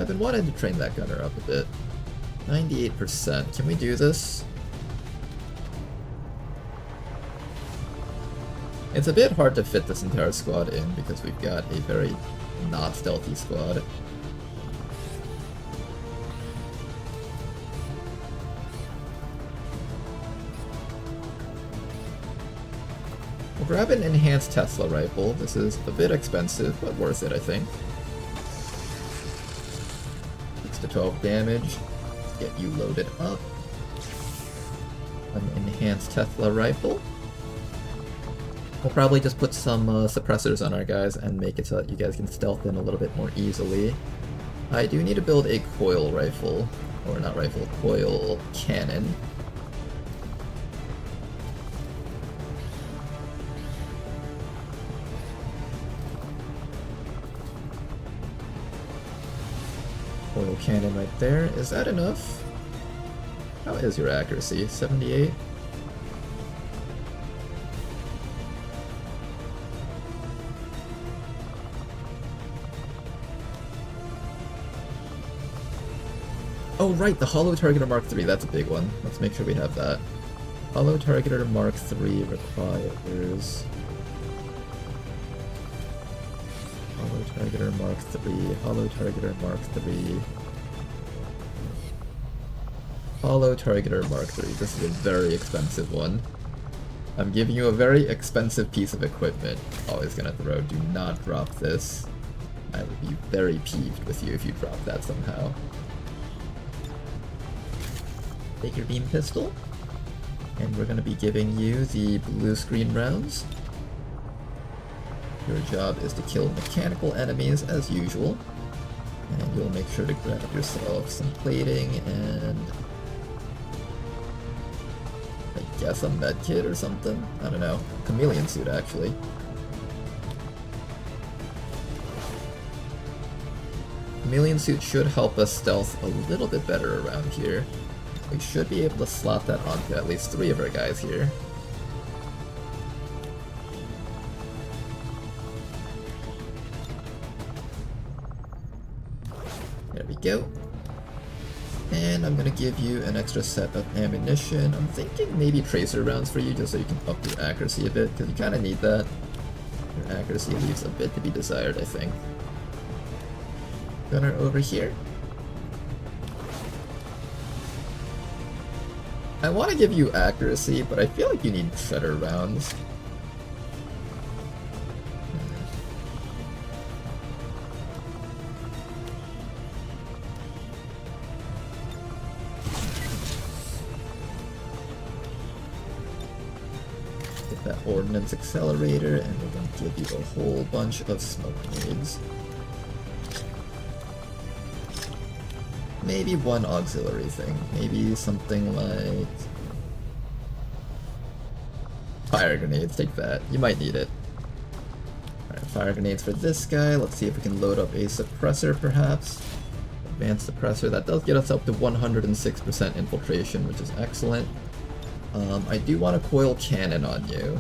I've been wanting to train that gunner up a bit. 98%. Can we do this? It's a bit hard to fit this entire squad in because we've got a very not stealthy squad. We'll grab an enhanced Tesla rifle. This is a bit expensive, but worth it, I think. 6 to 12 damage. Let's get you loaded up. An enhanced Tesla rifle. We'll probably just put some suppressors on our guys and make it so that you guys can stealth in a little bit more easily. I do need to build a coil rifle. Or not rifle, coil cannon. Coil cannon right there. Is that enough? How is your accuracy? 78? Oh right, the Hollow Targeter Mark III, that's a big one. Let's make sure we have that. Hollow Targeter Mark III requires... Hollow Targeter Mark III, Hollow Targeter Mark III... Hollow Targeter Mark III, this is a very expensive one. I'm giving you a very expensive piece of equipment. Always gonna throw, do not drop this. I would be very peeved with you if you drop that somehow. Take your beam pistol, and we're going to be giving you the blue screen rounds. Your job is to kill mechanical enemies as usual, and you'll make sure to grab yourself some plating and I guess a med kit or something? I don't know. Chameleon suit actually. Chameleon suit should help us stealth a little bit better around here. We should be able to slot that onto at least 3 of our guys here. There we go. And I'm gonna give you an extra set of ammunition. I'm thinking maybe tracer rounds for you just so you can up your accuracy a bit, because you kind of need that. Your accuracy leaves a bit to be desired, I think. Gunner over here. I want to give you accuracy, but I feel like you need shredder rounds. Get that ordnance accelerator, and we're going to give you a whole bunch of smoke grenades. Maybe one auxiliary thing. Maybe something like... fire grenades, take that. You might need it. Alright, fire grenades for this guy. Let's see if we can load up a suppressor, perhaps. Advanced suppressor. That does get us up to 106% infiltration, which is excellent. I do want a coil cannon on you.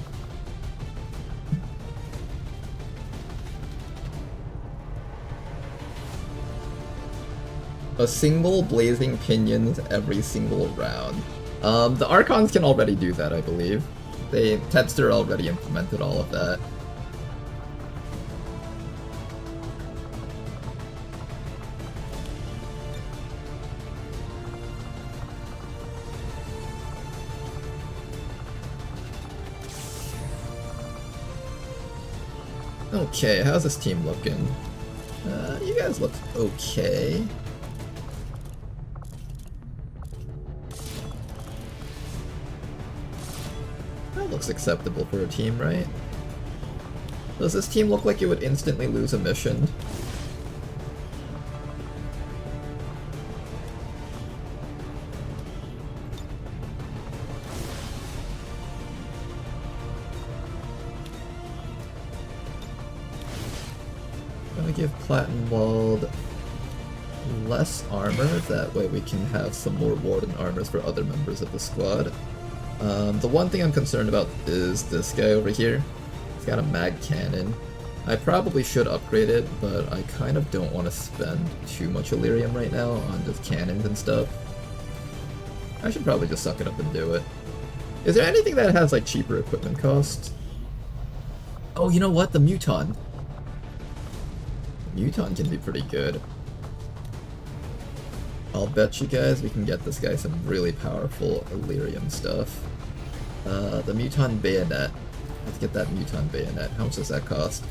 A single blazing pinions every single round. The Archons can already do that, I believe. Tedster already implemented all of that. Okay, how's this team looking? You guys look okay. That looks acceptable for a team, right? Does this team look like it would instantly lose a mission? I'm gonna give Platinwald less armor, that way we can have some more Warden armors for other members of the squad. The one thing I'm concerned about is this guy over here. He's got a mag cannon. I probably should upgrade it, but I kind of don't want to spend too much Illyrium right now on just cannons and stuff. I should probably just suck it up and do it. Is there anything that has like cheaper equipment costs? Oh, you know what? The Muton. Muton can be pretty good. I'll bet you guys we can get this guy some really powerful Illyrium stuff. The Muton Bayonet. Let's get that Muton Bayonet. How much does that cost?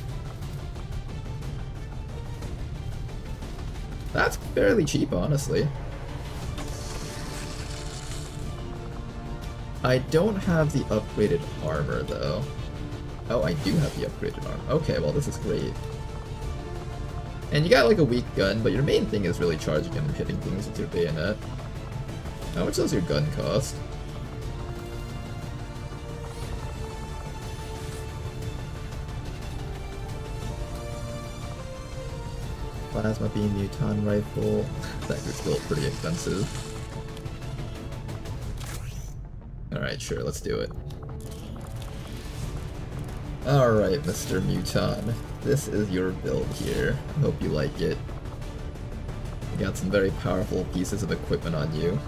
That's fairly cheap, honestly. I don't have the upgraded armor, though. Oh, I do have the upgraded armor. Okay, well, this is great. And you got, like, a weak gun, but your main thing is really charging and hitting things with your bayonet. How much does your gun cost? Plasma beam Muton rifle. That is still pretty expensive. Alright, sure, let's do it. Alright, Mr. Muton. This is your build here. I hope you like it. You got some very powerful pieces of equipment on you.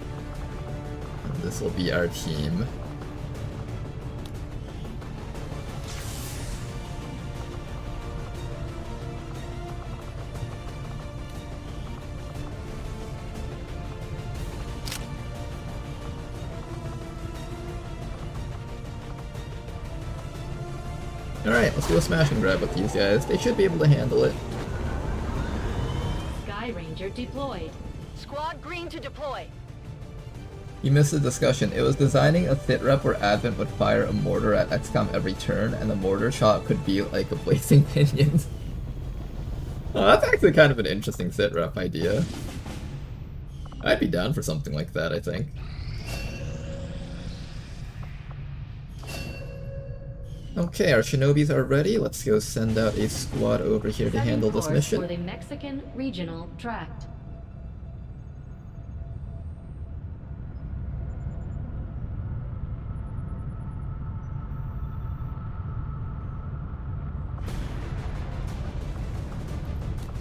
And this will be our team. Alright, let's do a smash and grab with these guys. They should be able to handle it. Sky Ranger deployed. Squad green to deploy. You missed the discussion. It was designing a sitrep where Advent would fire a mortar at XCOM every turn, and the mortar shot could be like a blazing pinion. Oh, that's actually kind of an interesting sitrep idea. I'd be down for something like that, I think. Okay, our shinobis are ready. Let's go send out a squad over here to handle this mission. For the Mexican Regional Tract.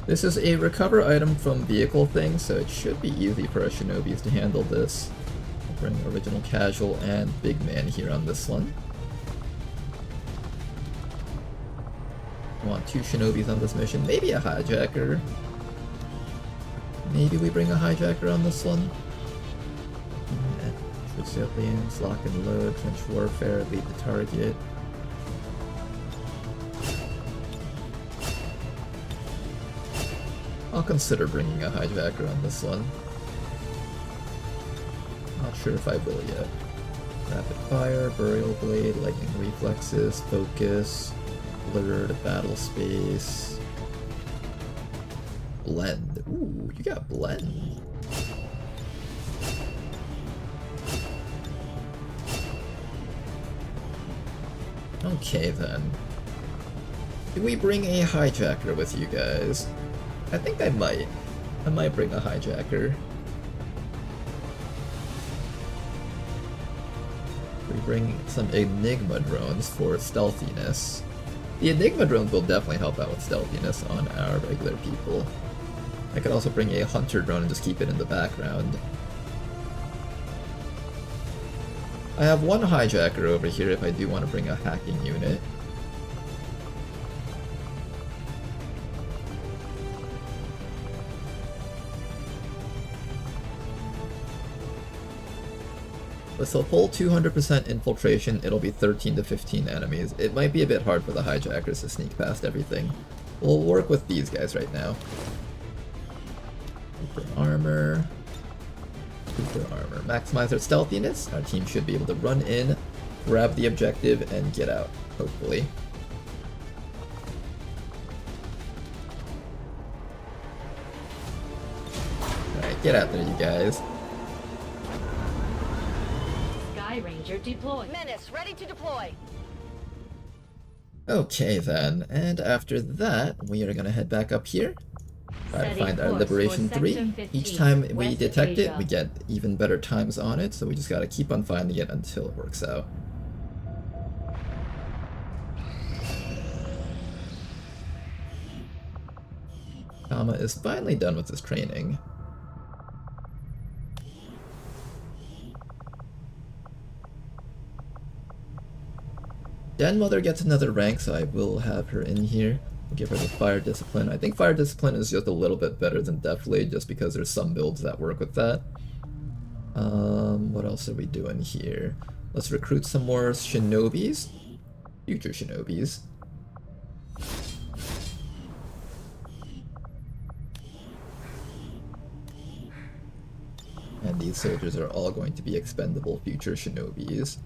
This is a recover item from vehicle thing, so it should be easy for our shinobis to handle this. We'll bring original casual and big man here on this one. I want 2 shinobis on this mission, maybe a hijacker. Maybe we bring a hijacker on this one. Civilians, lock and load, trench warfare, lead the target. I'll consider bringing a hijacker on this one. Not sure if I will yet. Rapid fire, burial blade, lightning reflexes, focus. Blurred, battle space, blend. Ooh, you got blend. Okay then. Do we bring a hijacker with you guys? I think I might. I might bring a hijacker. We bring some Enigma drones for stealthiness. The Enigma drones will definitely help out with stealthiness on our regular people. I could also bring a hunter drone and just keep it in the background. I have one hijacker over here if I do want to bring a hacking unit. With a full 200% infiltration, it'll be 13 to 15 enemies. It might be a bit hard for the hijackers to sneak past everything. We'll work with these guys right now. Super armor. Super armor. Maximize their stealthiness. Our team should be able to run in, grab the objective, and get out, hopefully. Alright, get out there, you guys. Ranger deployed. Menace ready to deploy. Okay then, and after that, we are gonna head back up here. Try to find our Liberation 3. Each time we detect it, we get even better times on it, so we just gotta keep on finding it until it works out. Tama is finally done with his training. Den Mother gets another rank, so I will have her in here. I'll give her the Fire Discipline. I think Fire Discipline is just a little bit better than Death Blade, just because there's some builds that work with that. What else are we doing here? Let's recruit some more Shinobis. Future Shinobis. And these soldiers are all going to be expendable future Shinobis.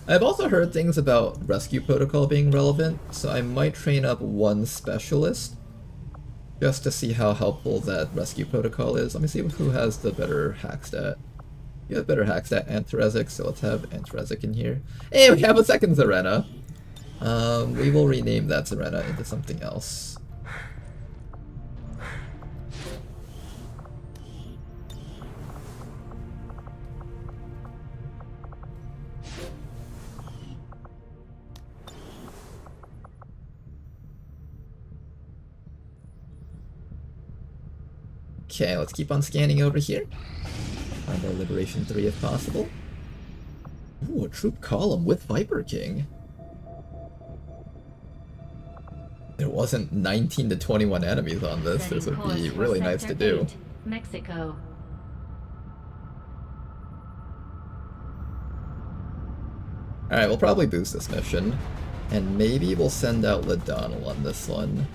I've also heard things about Rescue Protocol being relevant, so I might train up one specialist just to see how helpful that Rescue Protocol is. Let me see who has the better hack stat. You have better hack stat, Antarezic, so let's have Antarezic in here. Hey, we have a second Zarena! We will rename that Zarena into something else. Okay, let's keep on scanning over here. Find our Liberation 3 if possible. Ooh, a troop column with Viper King. There wasn't 19 to 21 enemies on this. This would be really nice to do. Mexico. Alright, we'll probably boost this mission. And maybe we'll send out Ladonal on this one,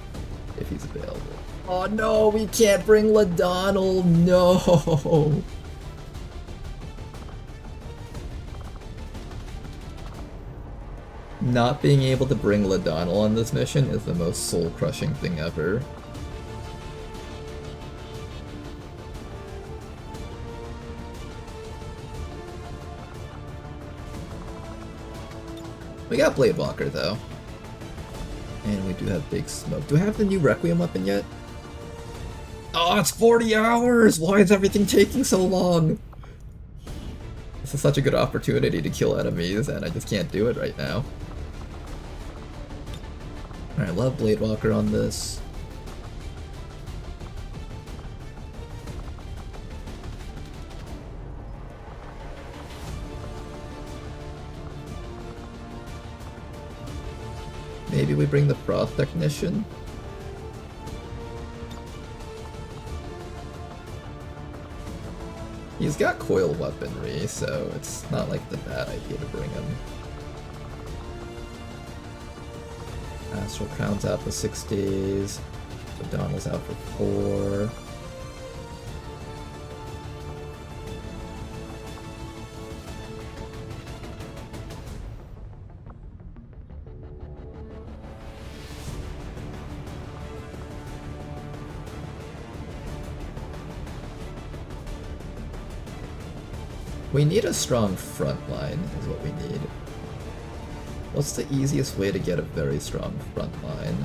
if he's available. Oh no, we can't bring Ladonal, no! Not being able to bring Ladonal on this mission is the most soul-crushing thing ever. We got Bladewalker though. And we do have Big Smoke. Do I have the new Requiem weapon yet? Oh, it's 40 hours! Why is everything taking so long? This is such a good opportunity to kill enemies, and I just can't do it right now. Alright, love Bladewalker on this. Maybe we bring the Frost Technician? He's got coil weaponry, so it's not like the bad idea to bring him. Astral Crown's out for 6 days. O'Donnell's out for 4. We need a strong front line, is what we need. What's the easiest way to get a very strong front line?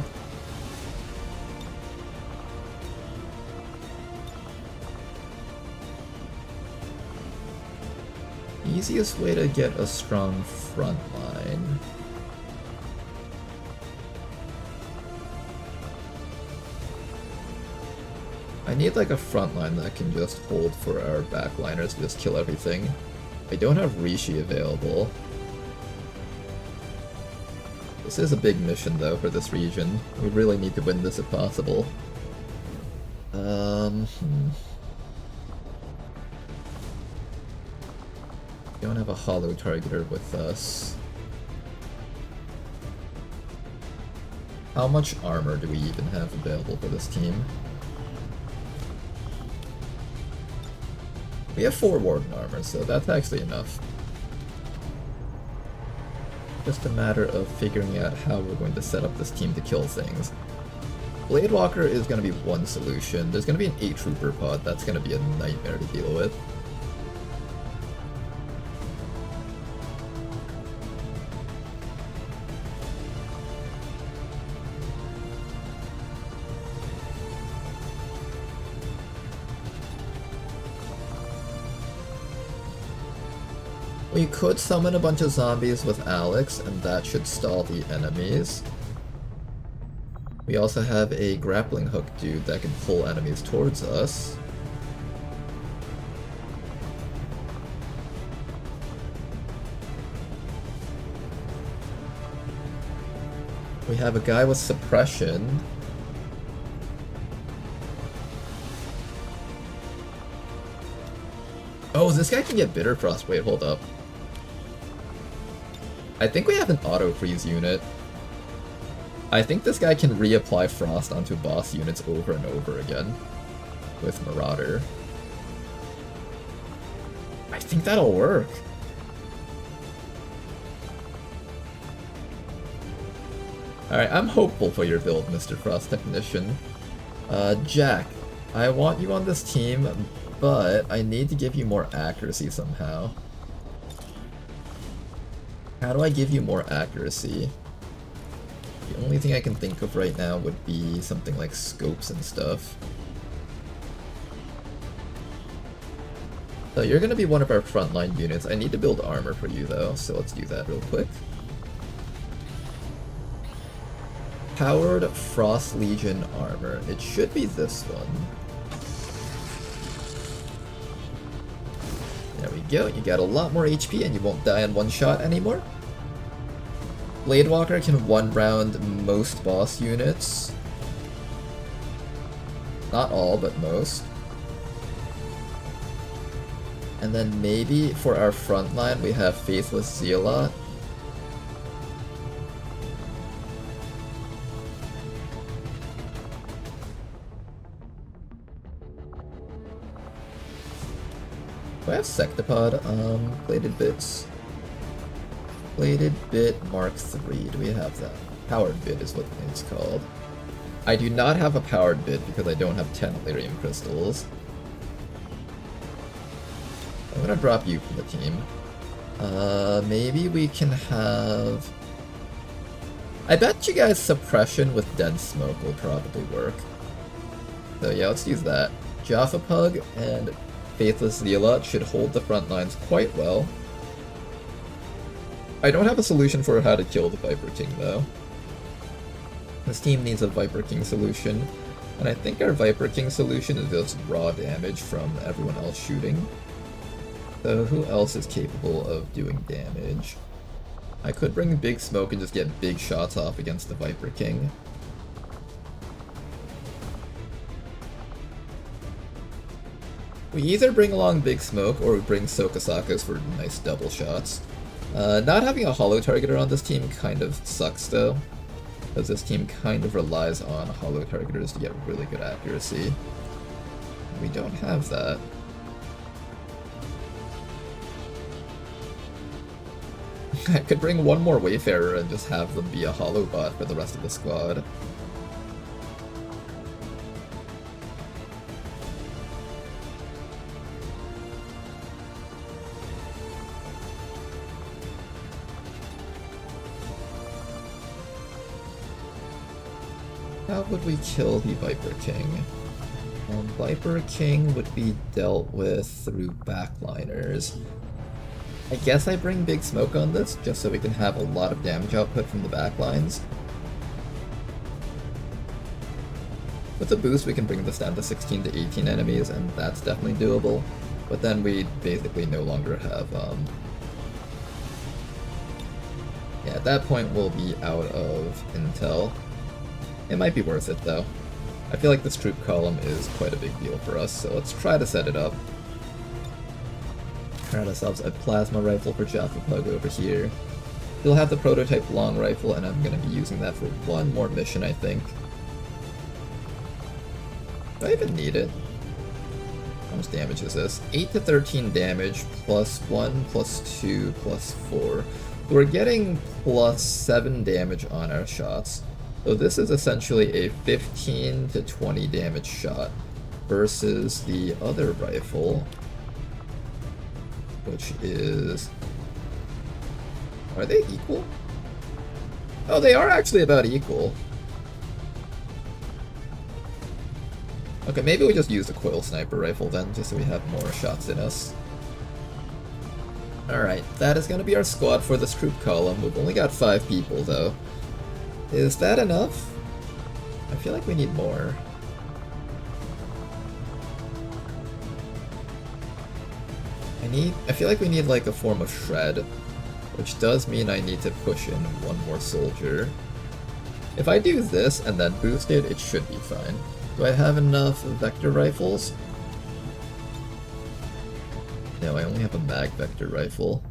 Easiest way to get a strong front line. I need like a front line that can just hold for our backliners to just kill everything. I don't have Rishi available. This is a big mission though for this region. We really need to win this if possible. Don't have a hollow targeter with us. How much armor do we even have available for this team? We have 4 Warden armor, so that's actually enough. Just a matter of figuring out how we're going to set up this team to kill things. Bladewalker is going to be one solution. There's going to be an 8 Trooper pod. That's going to be a nightmare to deal with. We could summon a bunch of zombies with Alex, and that should stall the enemies. We also have a grappling hook dude that can pull enemies towards us. We have a guy with suppression. Oh, this guy can get Bitter Frost. Wait, hold up. I think we have an auto freeze unit. I think this guy can reapply Frost onto boss units over and over again with Marauder. I think that'll work. Alright, I'm hopeful for your build, Mr. Frost Technician. Jack, I want you on this team, but I need to give you more accuracy somehow. How do I give you more accuracy? The only thing I can think of right now would be something like scopes and stuff. So you're gonna be one of our frontline units. I need to build armor for you though, so let's do that real quick. Powered Frost Legion armor. It should be this one. There we go. You got a lot more HP and you won't die in one shot anymore. Bladewalker can one round most boss units. Not all, but most. And then maybe for our front line we have Faithless Zealot. Do I have Sectopod? Bladed Bits. Bladed Bit Mark III. Do we have that? Powered Bit is what it's called. I do not have a Powered Bit because I don't have 10 Lyrium Crystals. I'm gonna drop you from the team. Maybe we can have... I bet you guys Suppression with Dense Smoke will probably work. So yeah, let's use that. Jaffa Pug and Faithless Zealot should hold the front lines quite well. I don't have a solution for how to kill the Viper King, though. This team needs a Viper King solution, and I think our Viper King solution is just raw damage from everyone else shooting. So who else is capable of doing damage? I could bring Big Smoke and just get big shots off against the Viper King. We either bring along Big Smoke or we bring Sokasakas for nice double shots. Not having a holo targeter on this team kind of sucks though, because this team kind of relies on holo targeters to get really good accuracy. We don't have that. I could bring one more Wayfarer and just have them be a holo bot for the rest of the squad. How would we kill the Viper King? Viper King would be dealt with through backliners. I guess I bring Big Smoke on this, just so we can have a lot of damage output from the backlines. With the boost, we can bring this down to 16 to 18 enemies, and that's definitely doable. But then we basically no longer have, yeah, at that point we'll be out of intel. It might be worth it though. I feel like this troop column is quite a big deal for us, so let's try to set it up. Grab ourselves a plasma rifle for Jaffa Pug over here. We'll have the prototype long rifle, and I'm going to be using that for one more mission, I think. Do I even need it? How much damage is this? 8 to 13 damage, plus 1, plus 2, plus 4. We're getting plus 7 damage on our shots. So this is essentially a 15 to 20 damage shot versus the other rifle, which is... Are they equal? Oh, they are actually about equal. Okay, maybe we just use the coil sniper rifle then, just so we have more shots in us. Alright, that is going to be our squad for this troop column. We've only got 5 people, though. Is that enough? I feel like we need more. I feel like we need like a form of shred, which does mean I need to push in one more soldier. If I do this and then boost it, it should be fine. Do I have enough vector rifles? No, I only have a mag vector rifle.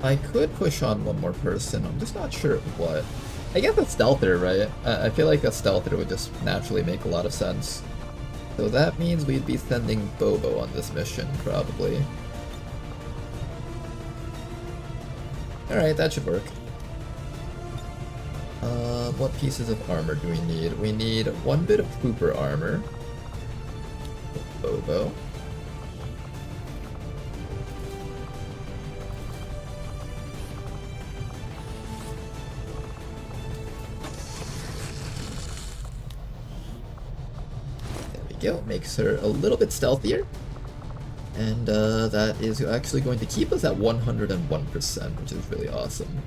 I could push on one more person, I'm just not sure what. I guess a stealther, right? I feel like a stealther would just naturally make a lot of sense. So that means we'd be sending Bobo on this mission, probably. Alright, that should work. What pieces of armor do we need? We need one bit of trooper armor. Bobo. Makes her a little bit stealthier, and that is actually going to keep us at 101%, which is really awesome.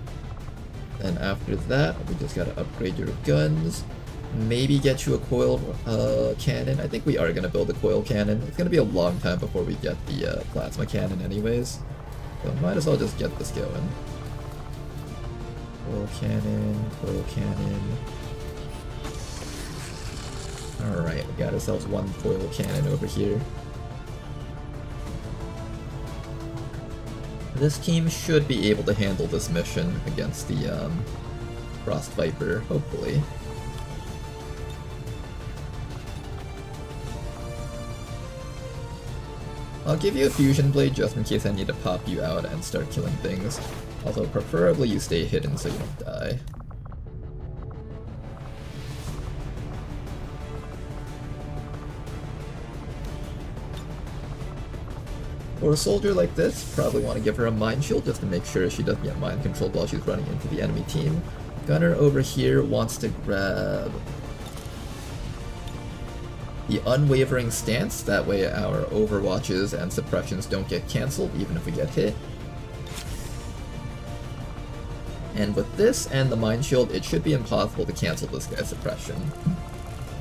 And after that, we just gotta upgrade your guns, maybe get you a coil cannon. I think we are gonna build a coil cannon. It's gonna be a long time before we get the plasma cannon anyways, so might as well just get this going. Coil cannon, coil cannon. Alright, we got ourselves one coil cannon over here. This team should be able to handle this mission against the Frost Viper, hopefully. I'll give you a fusion blade just in case I need to pop you out and start killing things. Although preferably you stay hidden so you don't die. For a soldier like this, probably want to give her a mind shield just to make sure she doesn't get mind controlled while she's running into the enemy team. Gunner over here wants to grab the unwavering stance, that way our overwatches and suppressions don't get cancelled even if we get hit. And with this and the mind shield, it should be impossible to cancel this guy's suppression.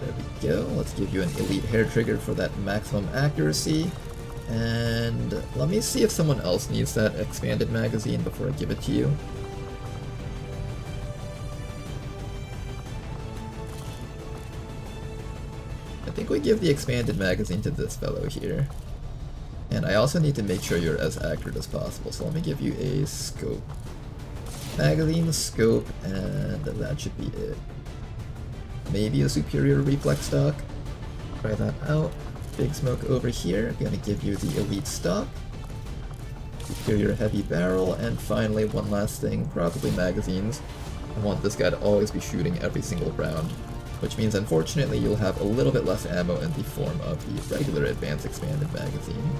There we go, let's give you an elite hair trigger for that maximum accuracy. And let me see if someone else needs that expanded magazine before I give it to you. I think we give the expanded magazine to this fellow here. And I also need to make sure you're as accurate as possible, so let me give you a scope. Magazine, scope, and that should be it. Maybe a superior reflex stock. Try that out. Big smoke over here, I'm gonna give you the elite stock, superior heavy barrel, and finally one last thing, probably magazines. I want this guy to always be shooting every single round, which means unfortunately you'll have a little bit less ammo in the form of the regular advanced expanded magazine.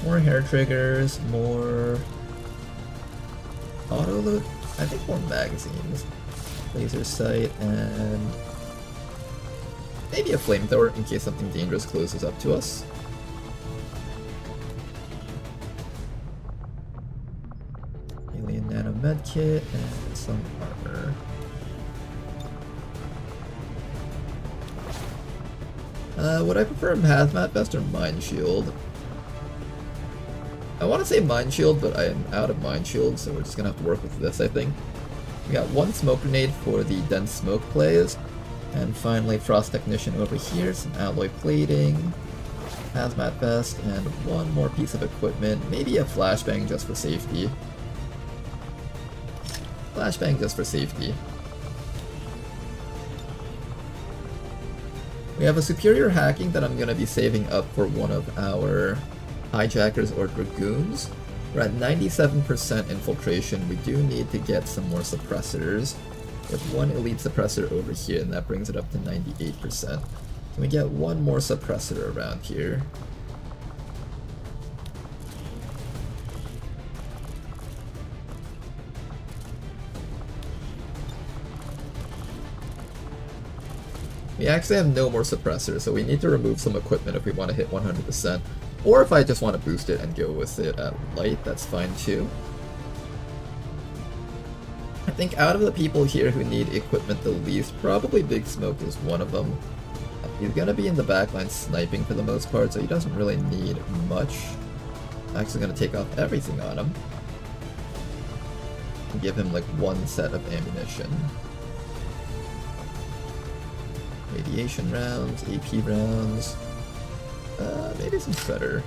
More hair triggers, more auto loot. I think more magazines, laser sight, and maybe a flamethrower in case something dangerous closes up to us. Alien nano medkit and some armor. Would I prefer a hazmat vest or mind shield? I want to say Mind Shield, but I am out of Mind Shield, so we're just going to have to work with this, I think. We got one smoke grenade for the dense smoke plays, and finally Frost Technician over here, some alloy plating, hazmat vest, and one more piece of equipment, maybe a flashbang just for safety. Flashbang just for safety. We have a superior hacking that I'm going to be saving up for one of our hijackers or dragoons. We're at 97% infiltration. We do need to get some more suppressors. We have one elite suppressor over here, and that brings it up to 98%. Can we get one more suppressor around here? We actually have no more suppressors, so we need to remove some equipment if we want to hit 100%. Or if I just want to boost it and go with it at light, that's fine too. I think out of the people here who need equipment the least, probably Big Smoke is one of them. He's gonna be in the backline sniping for the most part, so he doesn't really need much. I'm actually gonna take off everything on him. And give him like one set of ammunition. Radiation rounds, AP rounds, maybe some Shredder.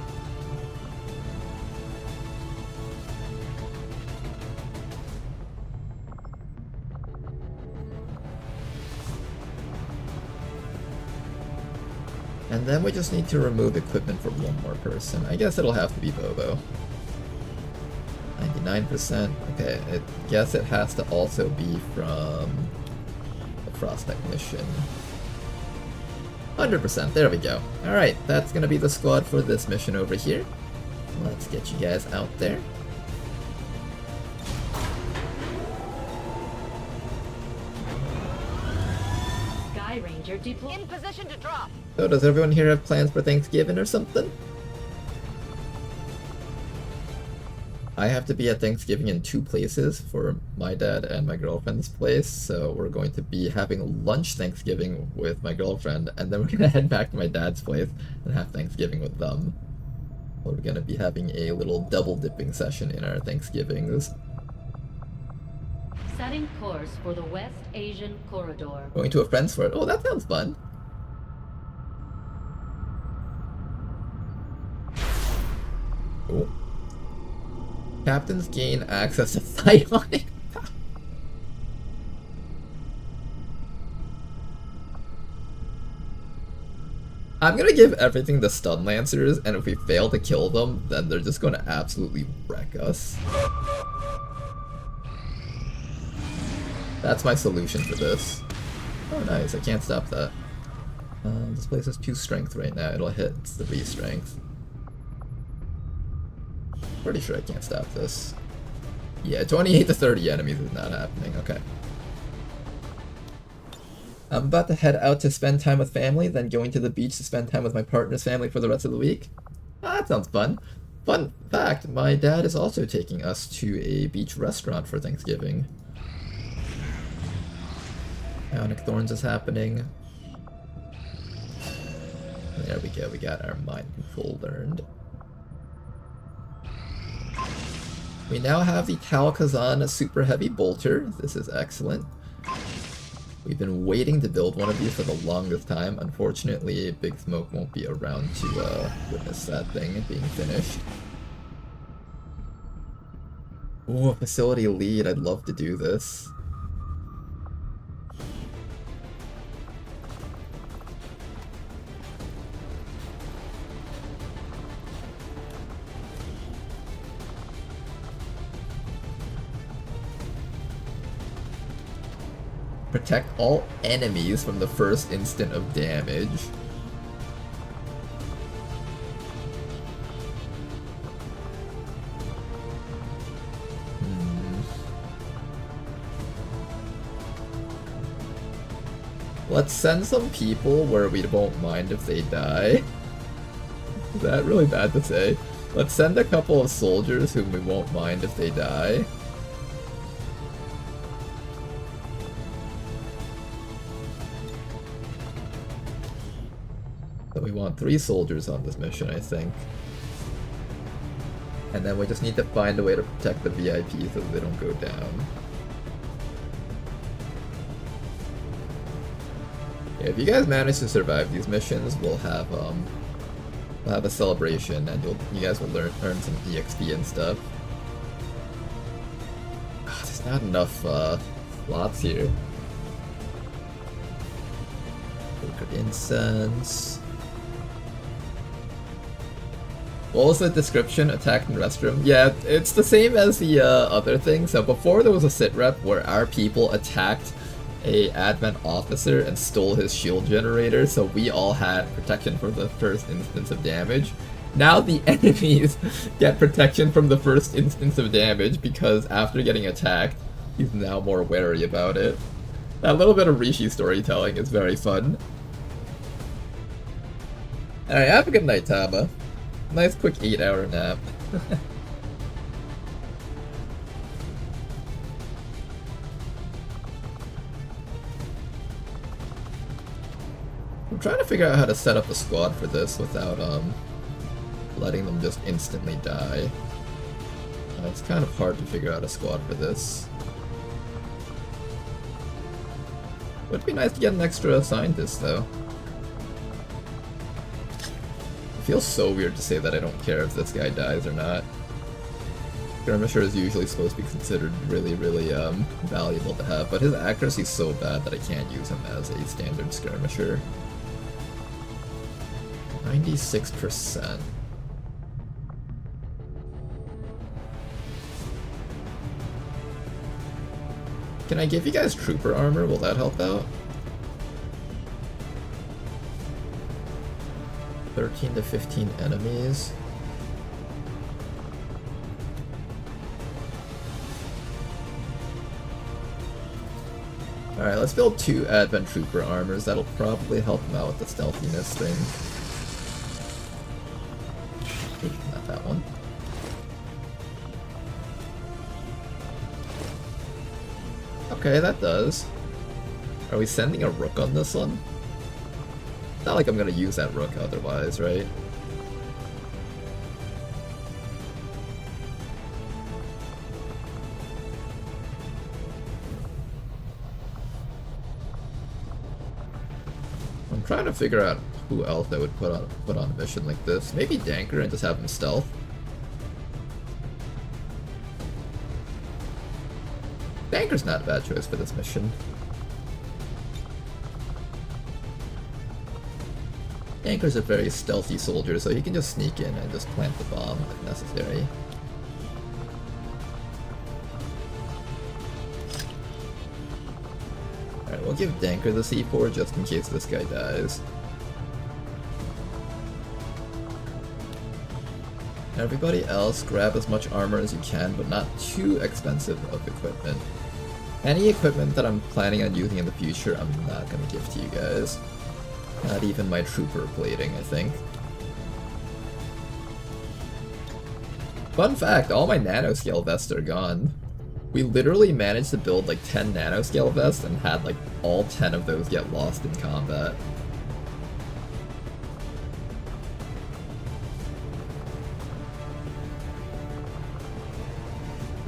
And then we just need to remove equipment from one more person. I guess it'll have to be Bobo. 99%. Okay, I guess it has to also be from the Frost Technician. 100%, there we go. Alright, that's gonna be the squad for this mission over here. Let's get you guys out there. Sky Ranger deployed. In position to drop. So does everyone here have plans for Thanksgiving or something? I have to be at Thanksgiving in 2 places, for my dad and my girlfriend's place, so we're going to be having lunch Thanksgiving with my girlfriend, and then we're going to head back to my dad's place and have Thanksgiving with them. We're going to be having a little double dipping session in our Thanksgivings. Setting course for the West Asian Corridor. Going to a friend's for it. Oh, that sounds fun. Cool. Captains gain access to psionic power. I'm gonna give everything to stun lancers, and if we fail to kill them, then they're just gonna absolutely wreck us. That's my solution for this. Oh nice, I can't stop that. This place has 2 strength right now, it'll hit 3 strength. Pretty sure I can't stop this. Yeah, 28 to 30 enemies is not happening, okay. I'm about to head out to spend time with family, then going to the beach to spend time with my partner's family for the rest of the week. Ah, that sounds fun. Fun fact, my dad is also taking us to a beach restaurant for Thanksgiving. Ionic Thorns is happening. There we go, we got our mind control learned. We now have the Tal Kazan Super Heavy Bolter. This is excellent. We've been waiting to build one of these for the longest time. Unfortunately, Big Smoke won't be around to witness that thing being finished. Ooh, a facility lead. I'd love to do this. Protect all enemies from the first instant of damage. Let's send some people where we won't mind if they die. Is that really bad to say? Let's send a couple of soldiers whom we won't mind if they die. We want 3 soldiers on this mission, I think. And then we just need to find a way to protect the VIPs so they don't go down. Yeah, if you guys manage to survive these missions, we'll have a celebration, and you guys will earn some EXP and stuff. Oh, there's not enough slots here. Sacred incense. What was the description? Attack in restroom? Yeah, it's the same as the other thing. So before there was a sit rep where our people attacked a Advent officer and stole his shield generator, so we all had protection from the first instance of damage. Now the enemies get protection from the first instance of damage because after getting attacked, he's now more wary about it. That little bit of Rishi storytelling is very fun. Alright, have a good night, Taba. Nice quick 8-hour nap. I'm trying to figure out how to set up a squad for this without letting them just instantly die. It's kind of hard to figure out a squad for this. Would be nice to get an extra scientist though. It feels so weird to say that I don't care if this guy dies or not. Skirmisher is usually supposed to be considered really, really valuable to have, but his accuracy is so bad that I can't use him as a standard skirmisher. 96%. Can I give you guys trooper armor? Will that help out? 13 to 15 enemies. Alright, let's build 2 Advent Trooper armors. That'll probably help him out with the stealthiness thing. Ooh, not that one. Okay, that does. Are we sending a rook on this one? Not like I'm gonna use that rook otherwise, right? I'm trying to figure out who else I would put on a mission like this. Maybe Danker and just have him stealth. Danker's not a bad choice for this mission. Danker's a very stealthy soldier, so he can just sneak in and just plant the bomb if necessary. Alright, we'll give Danker the C4 just in case this guy dies. Everybody else, grab as much armor as you can, but not too expensive of equipment. Any equipment that I'm planning on using in the future, I'm not gonna give to you guys. Not even my trooper plating, I think. Fun fact, all my nanoscale vests are gone. We literally managed to build like 10 nanoscale vests and had like all 10 of those get lost in combat.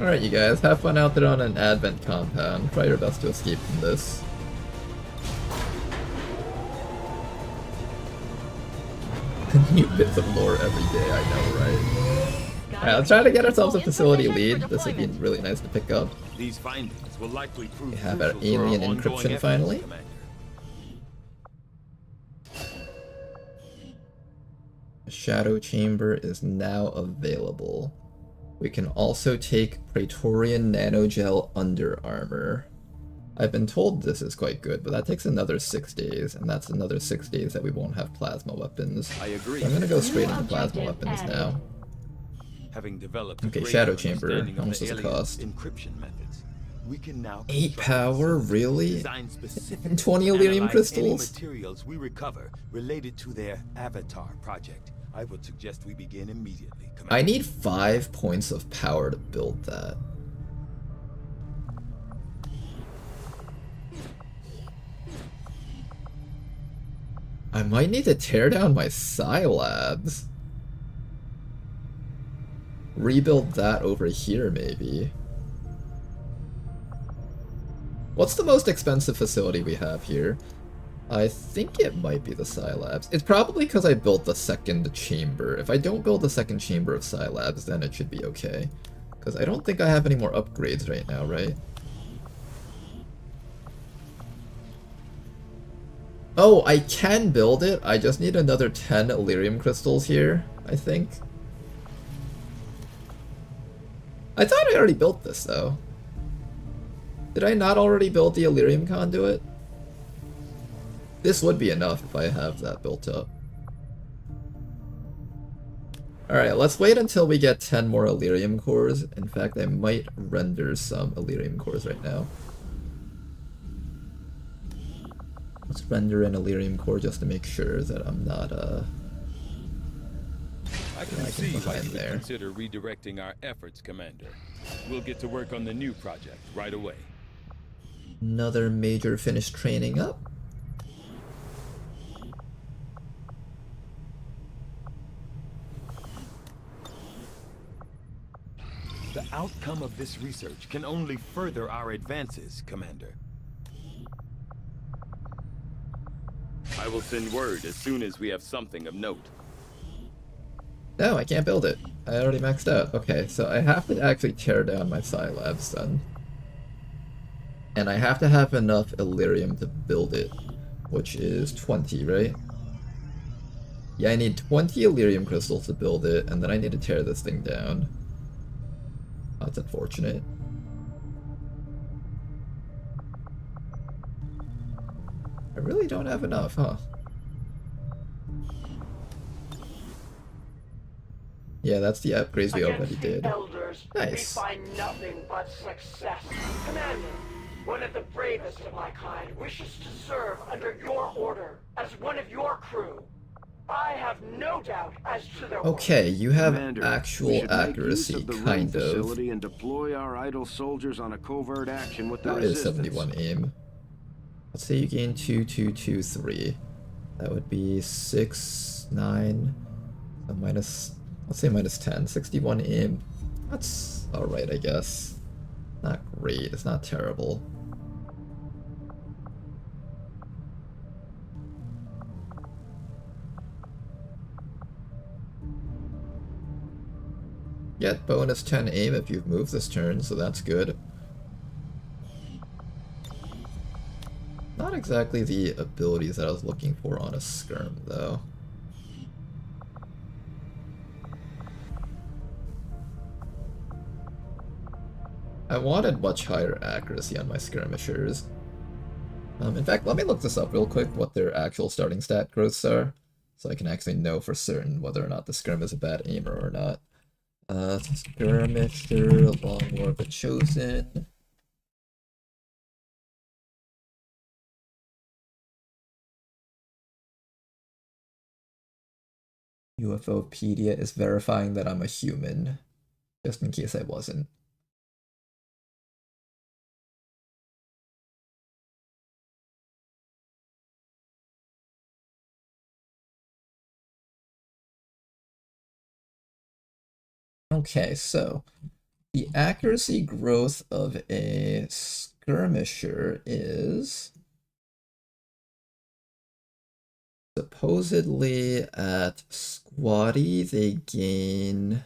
Alright you guys, have fun out there on an Advent compound. Try your best to escape from this. New bits of lore every day, I know, right? Alright, let's try to get ourselves a facility lead. This would be really nice to pick up. These findings will likely prove We have our crucial for alien ongoing encryption efforts, finally. Commander. The Shadow Chamber is now available. We can also take Praetorian Nanogel Under Armor. I've been told this is quite good, but that takes another 6 days, and that's another 6 days that we won't have plasma weapons. I agree. So I'm gonna go straight into plasma weapons now. Having developed Okay, a greater Shadow Chamber. understanding How of much the does it aliens' cost? encryption methods, we can now 8 construct power? systems Really? designed specifically And 20 to Elerium analyze crystals? Any materials we recover related to their Avatar project. I would suggest we begin immediately, Commander. I need 5 points of power to build that. I might need to tear down my Psi Labs. Rebuild that over here, maybe. What's the most expensive facility we have here? I think it might be the Psi Labs. It's probably because I built the second chamber. If I don't build the second chamber of Psi Labs, then it should be okay. Because I don't think I have any more upgrades right now, right? Oh, I can build it. I just need another 10 Elerium crystals here, I think. I thought I already built this, though. Did I not already build the Elerium conduit? This would be enough if I have that built up. Alright, let's wait until we get 10 more Elerium cores. In fact, I might render some Elerium cores right now. Let's render an Illyrium core just to make sure that I'm not I can lagging see why behind you would there. consider redirecting our efforts, Commander. We'll get to work on the new project right away. Another major finished training up. The outcome of this research can only further our advances, Commander. I will send word as soon as we have something of note. No, I can't build it. I already maxed out. Okay, so I have to actually tear down my Scilabs then. And I have to have enough Illyrium to build it, which is 20, right? Yeah, I need 20 Illyrium crystals to build it, and then I need to tear this thing down. That's unfortunate. I really don't have enough, huh? Yeah, that's the upgrades we already did. Elders, Nice. we find nothing but success. Commander, one of the bravest of my kind wishes to serve under your order as one of your crew. I have no doubt as to their Okay, you have Commander, we actual should make accuracy, use of the ring kind of. facility and deploy our idle soldiers on a covert action with the That is resistance. 71 aim. Let's say you gain 2, 2, 2, 3. That would be 6, 9, so minus, let's say minus 10. 61 aim. That's alright, I guess. Not great, it's not terrible. Get bonus 10 aim if you've moved this turn, so that's good. Not exactly the abilities that I was looking for on a skirm, though. I wanted much higher accuracy on my skirmishers. In fact, let me look this up real quick, what their actual starting stat growths are, so I can actually know for certain whether or not the skirm is a bad aimer or not. Skirmisher, Long War of the Chosen. UFOpedia is verifying that I'm a human, just in case I wasn't. Okay, so the accuracy growth of a skirmisher is supposedly at squatty they gain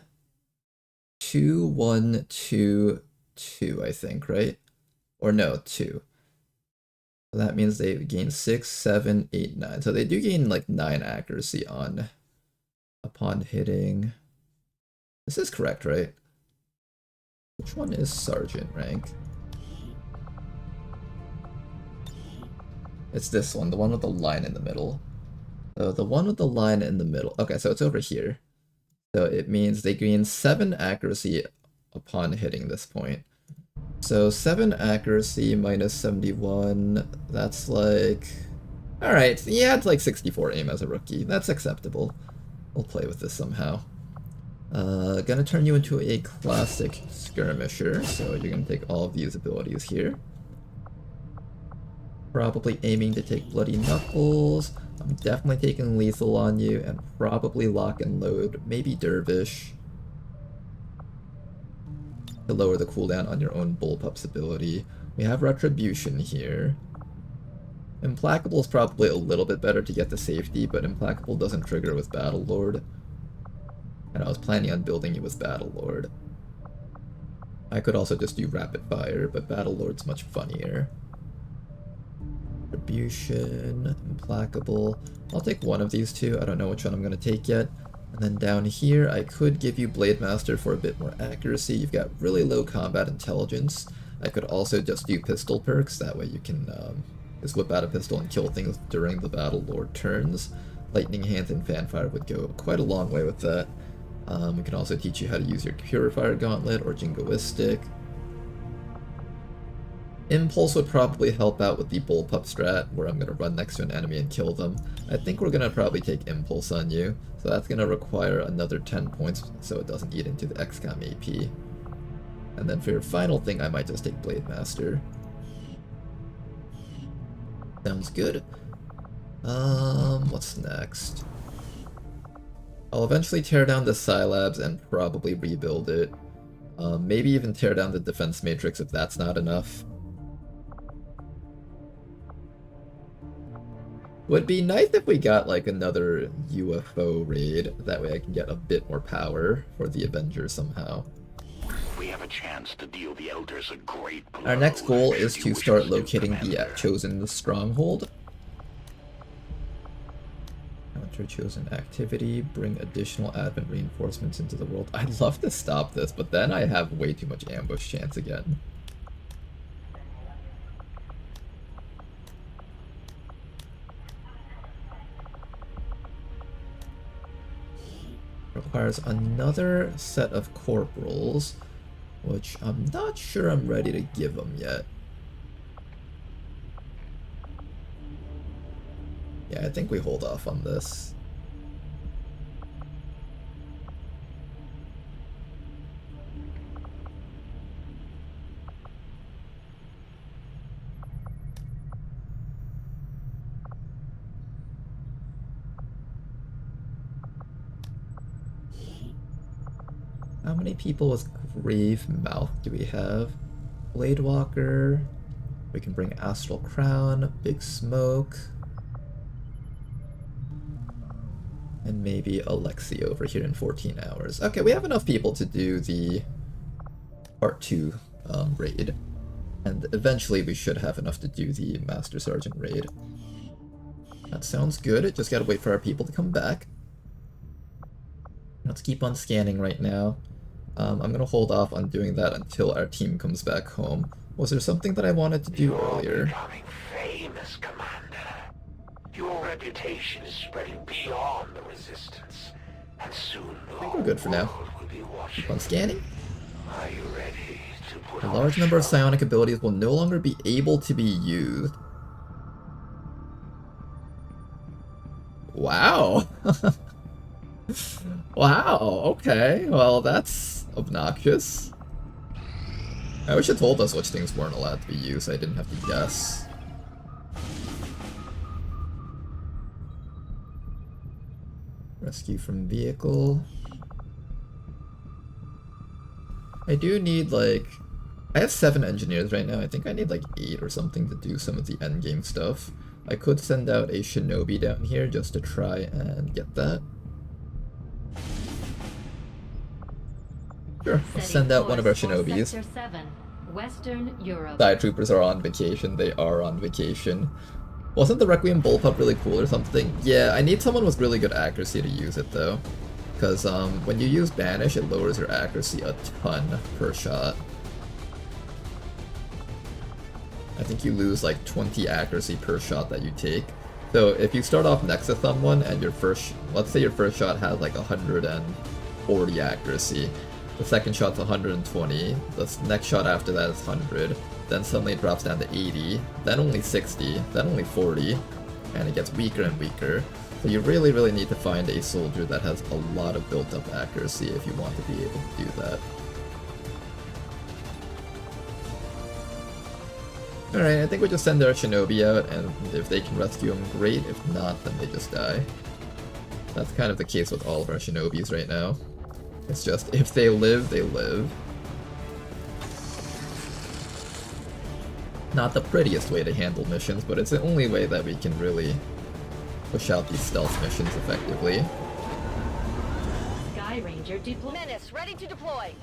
2, 1, 2, 2, I think, right? Or no, 2. So that means they gain 6, 7, 8, 9. So they do gain like 9 accuracy on upon hitting. This is correct, right? Which one is sergeant rank? It's this one, the one with the line in the middle. So the one with the line in the middle. Okay, so it's over here. So it means they gain 7 accuracy upon hitting this point. So 7 accuracy minus 71, that's like... Alright, he had like 64 aim as a rookie. That's acceptable. We'll play with this somehow. Gonna turn you into a classic skirmisher, so you're gonna take all of these abilities here. Probably aiming to take Bloody Knuckles. I'm definitely taking Lethal on you, and probably Lock and Load, maybe Dervish. To lower the cooldown on your own Bullpup's ability. We have Retribution here. Implacable is probably a little bit better to get the safety, but Implacable doesn't trigger with Battle Lord. And I was planning on building you with Battle Lord. I could also just do Rapid Fire, but Battle Lord's much funnier. Retribution, Implacable. I'll take one of these two. I don't know which one I'm going to take yet. And then down here, I could give you Blade Master for a bit more accuracy. You've got really low combat intelligence. I could also just do pistol perks. That way you can just whip out a pistol and kill things during the Battle Lord turns. Lightning Hands and Fanfire would go quite a long way with that. We can also teach you how to use your Purifier Gauntlet or Jingoistic. Impulse would probably help out with the bullpup strat, where I'm going to run next to an enemy and kill them. I think we're going to probably take Impulse on you, so that's going to require another 10 points so it doesn't eat into the XCOM AP. And then for your final thing, I might just take Blade Master. Sounds good. What's next? I'll eventually tear down the Scilabs and probably rebuild it. Maybe even tear down the defense matrix if that's not enough. Would be nice if we got like another UFO raid, that way I can get a bit more power for the Avengers somehow. We have a chance to deal the Elders a great blow. Our next goal is If to you start wish to, locating the Commander. Chosen Stronghold. Counter Chosen activity, bring additional Advent reinforcements into the world. I'd love to stop this, but then I have way too much ambush chance again. Requires another set of corporals, which I'm not sure I'm ready to give them yet. Yeah, I think we hold off on this. How many people with Grave Mouth do we have? Bladewalker. We can bring Astral Crown, Big Smoke. And maybe Alexi over here in 14 hours. Okay, we have enough people to do the Part 2 raid. And eventually we should have enough to do the Master Sergeant raid. That sounds good, just gotta wait for our people to come back. Let's keep on scanning right now. I'm gonna hold off on doing that until our team comes back home. Was there something that I wanted to do earlier? Becoming famous, Commander. Your reputation is spreading beyond the Resistance, and soon I think we're good for now. will be watching. Keep on scanning. Are you ready to put A on large number of show? psionic abilities will no longer be able to be used. Wow. Wow, okay. Well, that's obnoxious. I wish it told us which things weren't allowed to be used. I didn't have to guess. Rescue from vehicle. I do need, like... I have 7 engineers right now. I think I need, like, 8 or something to do some of the endgame stuff. I could send out a shinobi down here just to try and get that. Sure, let's send out one of our shinobis. Sector 7, Western Europe. Side troopers are on vacation. They are on vacation. Wasn't the Requiem bullpup really cool or something? Yeah, I need someone with really good accuracy to use it though. Because when you use Banish, it lowers your accuracy a ton per shot. I think you lose like 20 accuracy per shot that you take. So if you start off next to someone and your first, let's say your first shot has like 140 accuracy, the second shot's 120, the next shot after that is 100, then suddenly it drops down to 80, then only 60, then only 40, and it gets weaker and weaker. So you really, really need to find a soldier that has a lot of built-up accuracy if you want to be able to do that. Alright, I think we just send our shinobi out, and if they can rescue him, great. If not, then they just die. That's kind of the case with all of our shinobis right now. It's just, if they live, they live. Not the prettiest way to handle missions, but it's the only way that we can really push out these stealth missions effectively. Sky Ranger deployed. Menace, ready to deploy.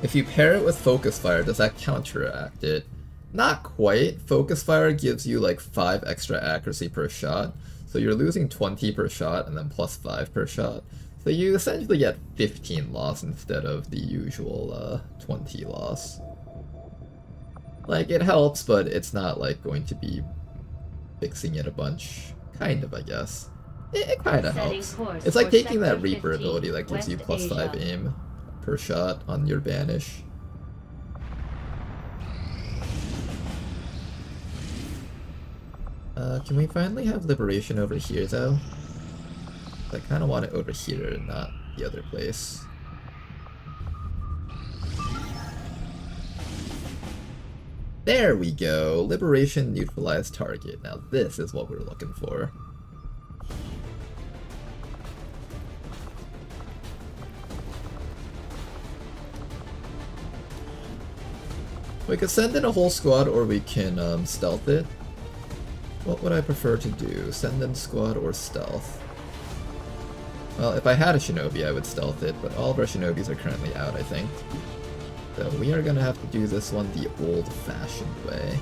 If you pair it with Focus Fire, does that counteract it? Not quite. Focus Fire gives you like 5 extra accuracy per shot, so you're losing 20 per shot and then plus 5 per shot. So you essentially get 15 loss instead of the usual 20 loss. Like, it helps, but it's not like going to be fixing it a bunch. Kind of, I guess. It kind of Setting helps. course It's like for taking that Sector Reaper 15, ability that gives you West plus 5 Asia. aim per shot on your Banish. Can we finally have liberation over here, though? I kind of want it over here, not the other place. There we go! Liberation neutralized target. Now this is what we're looking for. We could send in a whole squad, or we can stealth it. What would I prefer to do? Send in squad or stealth? Well, if I had a shinobi, I would stealth it, but all of our shinobis are currently out, I think. So we are gonna have to do this one the old-fashioned way.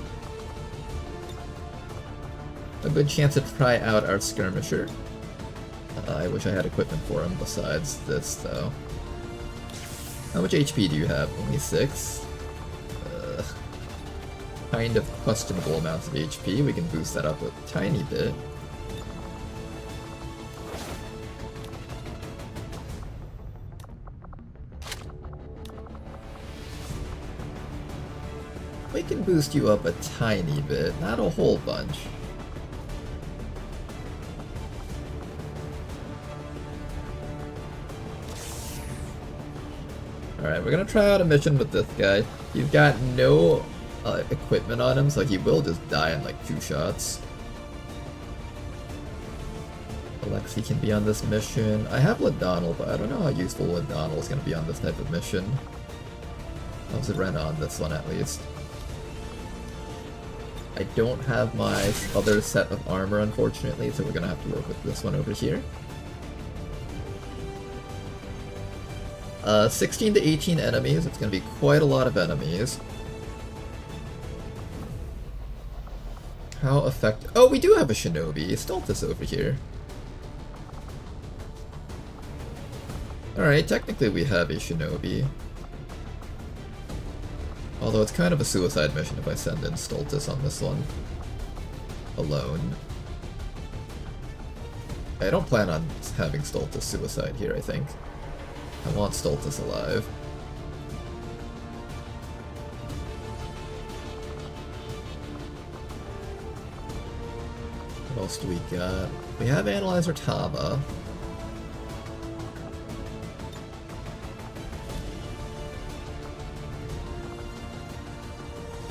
A good chance to try out our skirmisher. I wish I had equipment for him besides this, though. How much HP do you have? Only 6? Kind of questionable amounts of HP. We can boost that up a tiny bit. We can boost you up a tiny bit, not a whole bunch. Alright, we're gonna try out a mission with this guy. He's got no equipment on him, so he will just die in like 2 shots. Alexi can be on this mission. I have Ladonal, but I don't know how useful Ladonal is going to be on this type of mission. How's Rena on this one, at least? I don't have my other set of armor, unfortunately, so we're going to have to work with this one over here. 16 to 18 enemies. It's going to be quite a lot of enemies. How effective? Oh, we do have a shinobi. Stultus over here. Alright, technically we have a shinobi. Although it's kind of a suicide mission if I send in Stultus on this one. Alone. I don't plan on having Stultus suicide here, I think. I want Stultus alive. What else do we got? We have Analyzer Tama.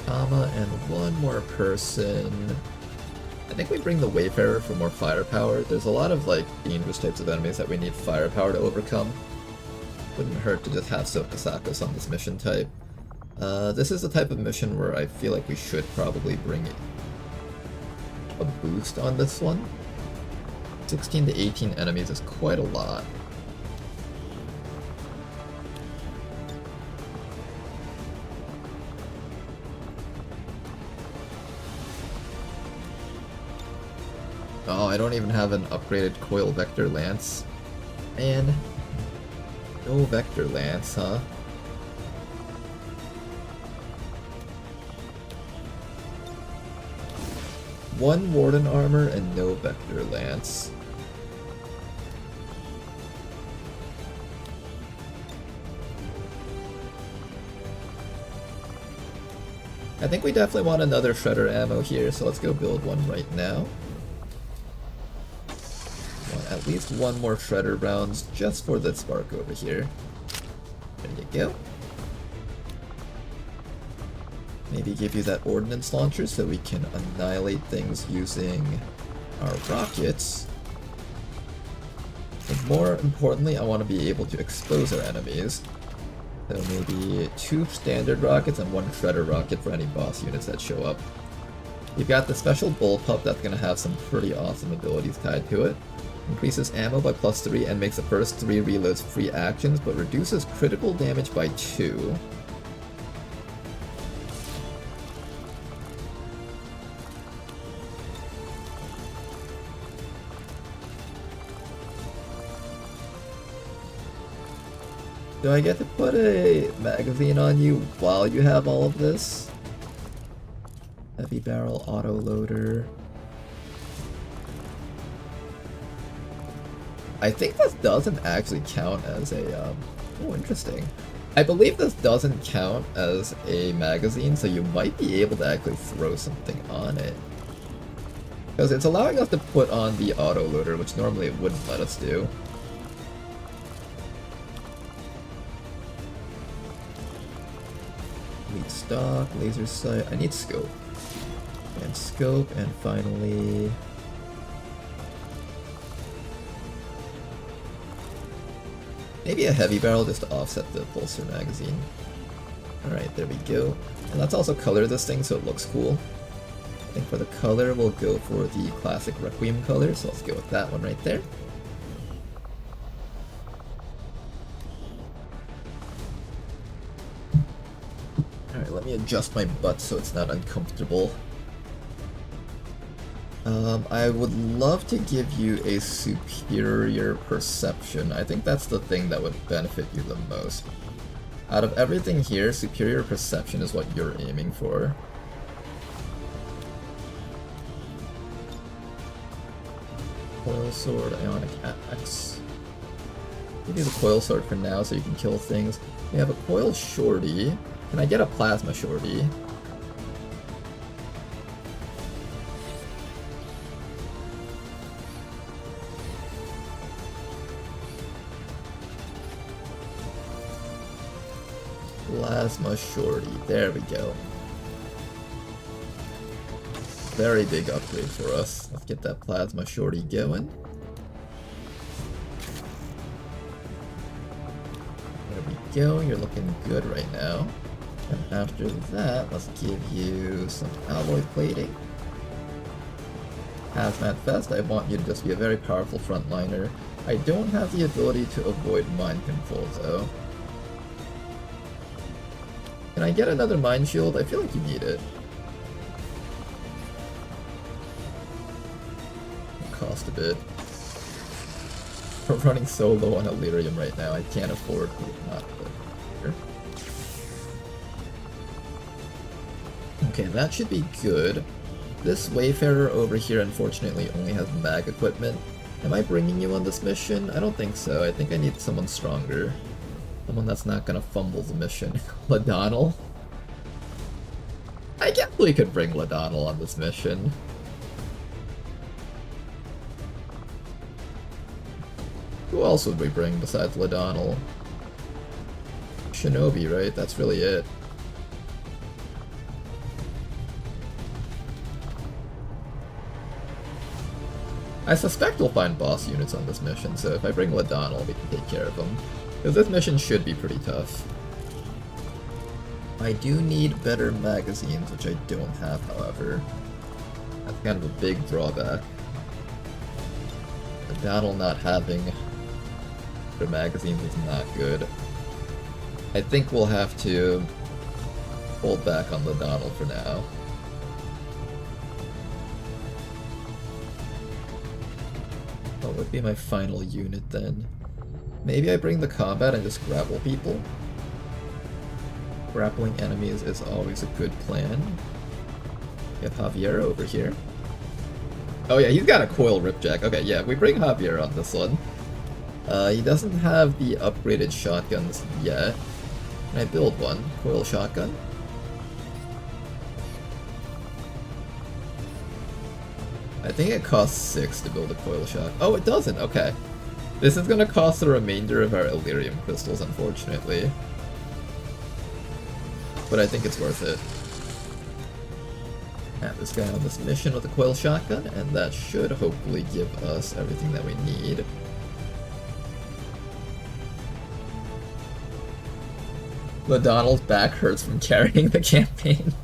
Tama and one more person. I think we bring the Wayfarer for more firepower. There's a lot of like dangerous types of enemies that we need firepower to overcome. Wouldn't hurt to just have Sokasakos on this mission type. This is the type of mission where I feel like we should probably bring a boost on this one. 16 to 18 enemies is quite a lot. Oh, I don't even have an upgraded coil vector lance. Man, no vector lance, huh? One Warden armor and no Vector Lance. I think we definitely want another Shredder ammo here, so let's go build one right now. Want at least one more Shredder rounds just for the spark over here. There you go. Maybe give you that ordnance launcher so we can annihilate things using our rockets. And more importantly, I want to be able to expose our enemies. So maybe 2 standard rockets and 1 shredder rocket for any boss units that show up. You've got the special bullpup that's going to have some pretty awesome abilities tied to it. Increases ammo by +3 and makes the first 3 reloads free actions, but reduces critical damage by 2. Do I get to put a magazine on you while you have all of this? Heavy barrel autoloader. I think this doesn't actually count as a, oh, interesting. I believe this doesn't count as a magazine, so you might be able to actually throw something on it. Because it's allowing us to put on the autoloader, which normally it wouldn't let us do. Lead stock, laser sight. I need scope. And scope, and finally... maybe a heavy barrel just to offset the pulsar magazine. Alright, there we go. And let's also color this thing so it looks cool. I think for the color we'll go for the classic Requiem color, so let's go with that one right there. Alright, let me adjust my butt so it's not uncomfortable. I would love to give you a superior perception. I think that's the thing that would benefit you the most. Out of everything here, superior perception is what you're aiming for. Coil sword, ionic axe. Give you the coil sword for now so you can kill things. We have a coil shorty. Can I get a plasma shorty? Plasma shorty, there we go. Very big upgrade for us. Let's get that plasma shorty going. There we go, you're looking good right now. And after that, let's give you some alloy plating. Hazmat vest, I want you to just be a very powerful frontliner. I don't have the ability to avoid mind control though. Can I get another mind shield? I feel like you need it. It'll cost a bit. We're running so low on Illyrium right now, I can't afford to not put here. Okay, that should be good. This Wayfarer over here unfortunately only has mag equipment. Am I bringing you on this mission? I don't think so. I think I need someone stronger. Someone that's not gonna fumble the mission. Ladonnell? I guess we could bring Ladonnell on this mission. Who else would we bring besides Ladonnell? Shinobi, right? That's really it. I suspect we'll find boss units on this mission, so if I bring Ladonnell, we can take care of them. Because this mission should be pretty tough. I do need better magazines, which I don't have, however. That's kind of a big drawback. Ladonnell not having better magazines is not good. I think we'll have to hold back on Ladonnell for now. What would be my final unit then? Maybe I bring the combat and just grapple people? Grappling enemies is always a good plan. We have Javier over here. Oh yeah, he's got a coil ripjack. Okay, yeah, we bring Javier on this one. He doesn't have the upgraded shotguns yet. Can I build one? Coil shotgun? I think it costs 6 to build a coil shot. Oh, it doesn't! Okay. This is gonna cost the remainder of our Illyrium crystals, unfortunately. But I think it's worth it. Have this guy on this mission with a coil shotgun, and that should hopefully give us everything that we need. Ladonnell's back hurts from carrying the campaign.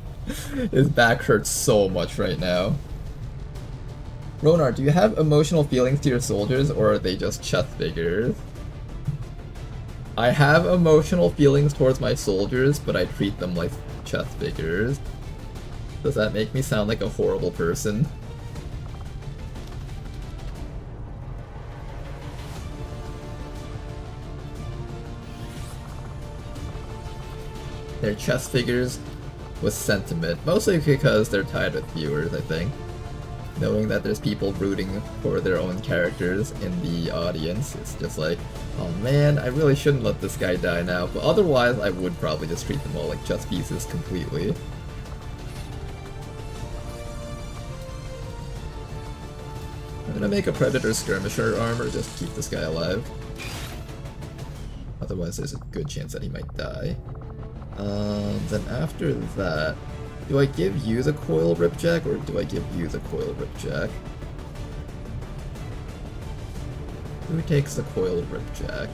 His back hurts so much right now. Ronar, do you have emotional feelings to your soldiers, or are they just chest figures? I have emotional feelings towards my soldiers, but I treat them like chest figures. Does that make me sound like a horrible person? They're chess figures with sentiment, mostly because they're tied with viewers, I think. Knowing that there's people rooting for their own characters in the audience, it's just like, oh man, I really shouldn't let this guy die now, but otherwise I would probably just treat them all like chess pieces completely. I'm gonna make a Predator Skirmisher armor just to keep this guy alive. Otherwise there's a good chance that he might die. Then after that, do I give you the Coil Ripjack or do I give you the Coil Ripjack? Who takes the Coil Ripjack?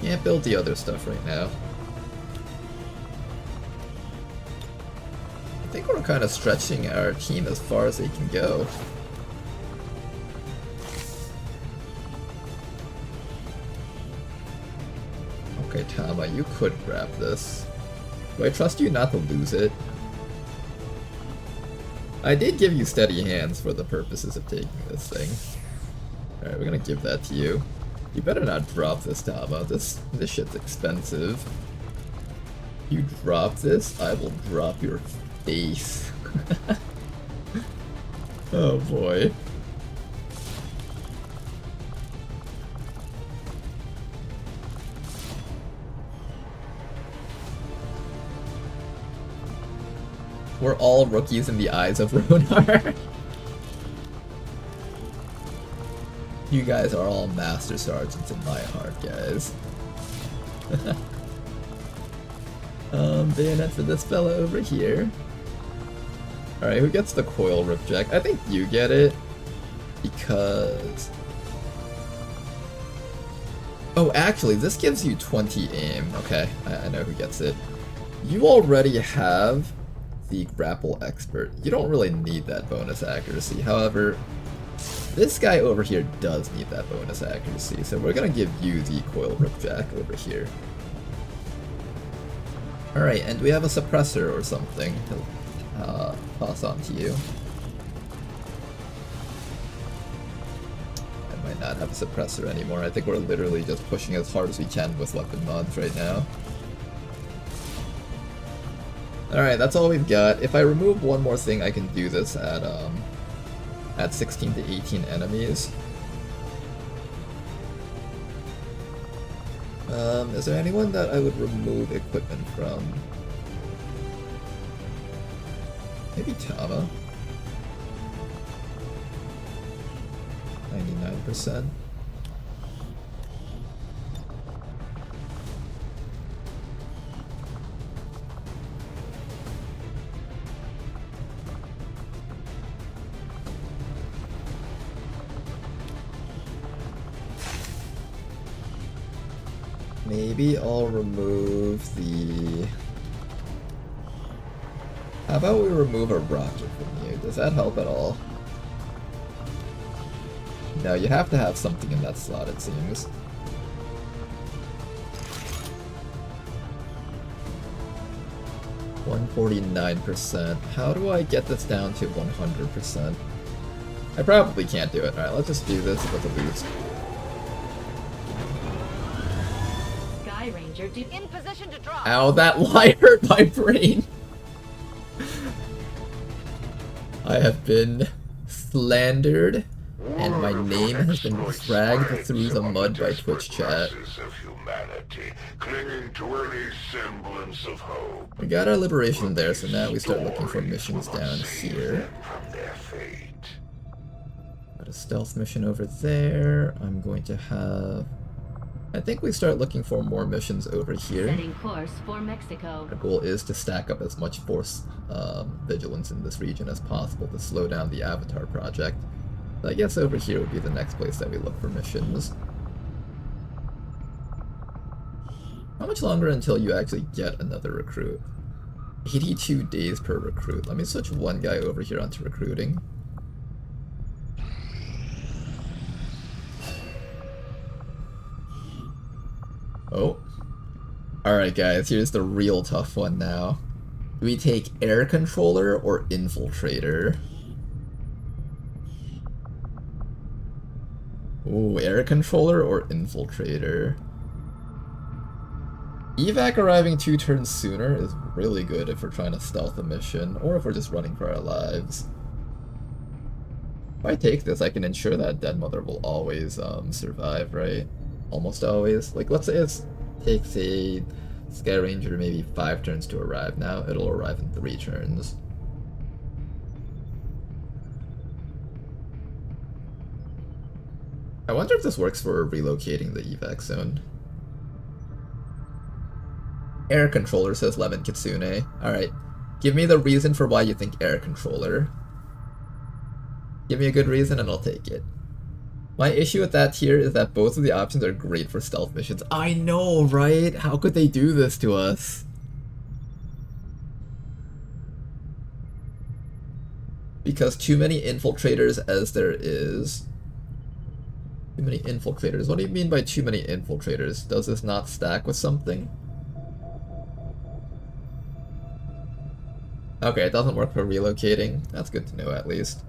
Can't build the other stuff right now. I think we're kind of stretching our team as far as they can go. Okay, Tama, you could grab this. Do I trust you not to lose it? I did give you steady hands for the purposes of taking this thing. Alright, we're gonna give that to you. You better not drop this, Tama. This shit's expensive. You drop this, I will drop your face. Oh boy. We're all rookies in the eyes of Ronar. You guys are all Master Sergeants in my heart, guys. Bayonet for this fella over here. Alright, who gets the Coil Ripjack? I think you get it. Because... oh, actually, this gives you 20 aim. Okay, I know who gets it. You already have the Grapple Expert. You don't really need that bonus accuracy. However, this guy over here does need that bonus accuracy, so we're gonna give you the Coil Ripjack over here. Alright, and we have a suppressor or something to pass on to you. I might not have a suppressor anymore. I think we're literally just pushing as hard as we can with weapon mods right now. Alright, that's all we've got. If I remove one more thing, I can do this at 16 to 18 enemies. Is there anyone that I would remove equipment from? Maybe Tama. 99%. Maybe I'll remove the... how about we remove a rocket from you? Does that help at all? No, you have to have something in that slot, it seems. %149%. How do I get this down to 100%? I probably can't do it. Alright, let's just do this with a boost. In position to drop. Ow, that lie hurt my brain. I have been slandered, and my name has been dragged through the mud by Twitch chat. We got our liberation there, so now we start looking for missions down here. Got a stealth mission over there. I'm going to have... I think we start looking for more missions over here. Setting course for Mexico. Our goal is to stack up as much force vigilance in this region as possible to slow down the Avatar project. So I guess over here would be the next place that we look for missions. How much longer until you actually get another recruit? 82 days per recruit. Let me switch one guy over here onto recruiting. Oh. Alright guys, here's the real tough one now. Do we take Air Controller or Infiltrator? Ooh, Air Controller or Infiltrator? Evac arriving 2 turns sooner is really good if we're trying to stealth a mission, or if we're just running for our lives. If I take this, I can ensure that Dead Mother will always survive, right? Almost always. Like, let's say it takes a Sky Ranger maybe 5 turns to arrive. Now it'll arrive in 3 turns. I wonder if this works for relocating the evac zone. Air controller, says Lemon Kitsune. Alright. Give me the reason for why you think air controller. Give me a good reason and I'll take it. My issue with that tier is that both of the options are great for stealth missions. I know, right? How could they do this to us? Because too many infiltrators as there is. Too many infiltrators. What do you mean by too many infiltrators? Does this not stack with something? Okay, it doesn't work for relocating. That's good to know at least.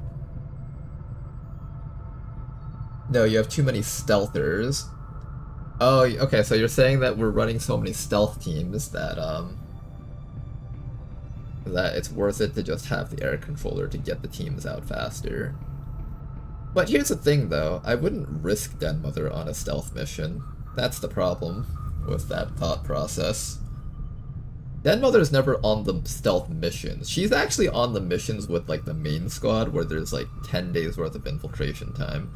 No, you have too many stealthers. Oh, okay, so you're saying that we're running so many stealth teams that it's worth it to just have the air controller to get the teams out faster. But here's the thing though, I wouldn't risk Den Mother on a stealth mission. That's the problem with that thought process. Den Mother's never on the stealth missions. She's actually on the missions with like the main squad where there's like 10 days worth of infiltration time.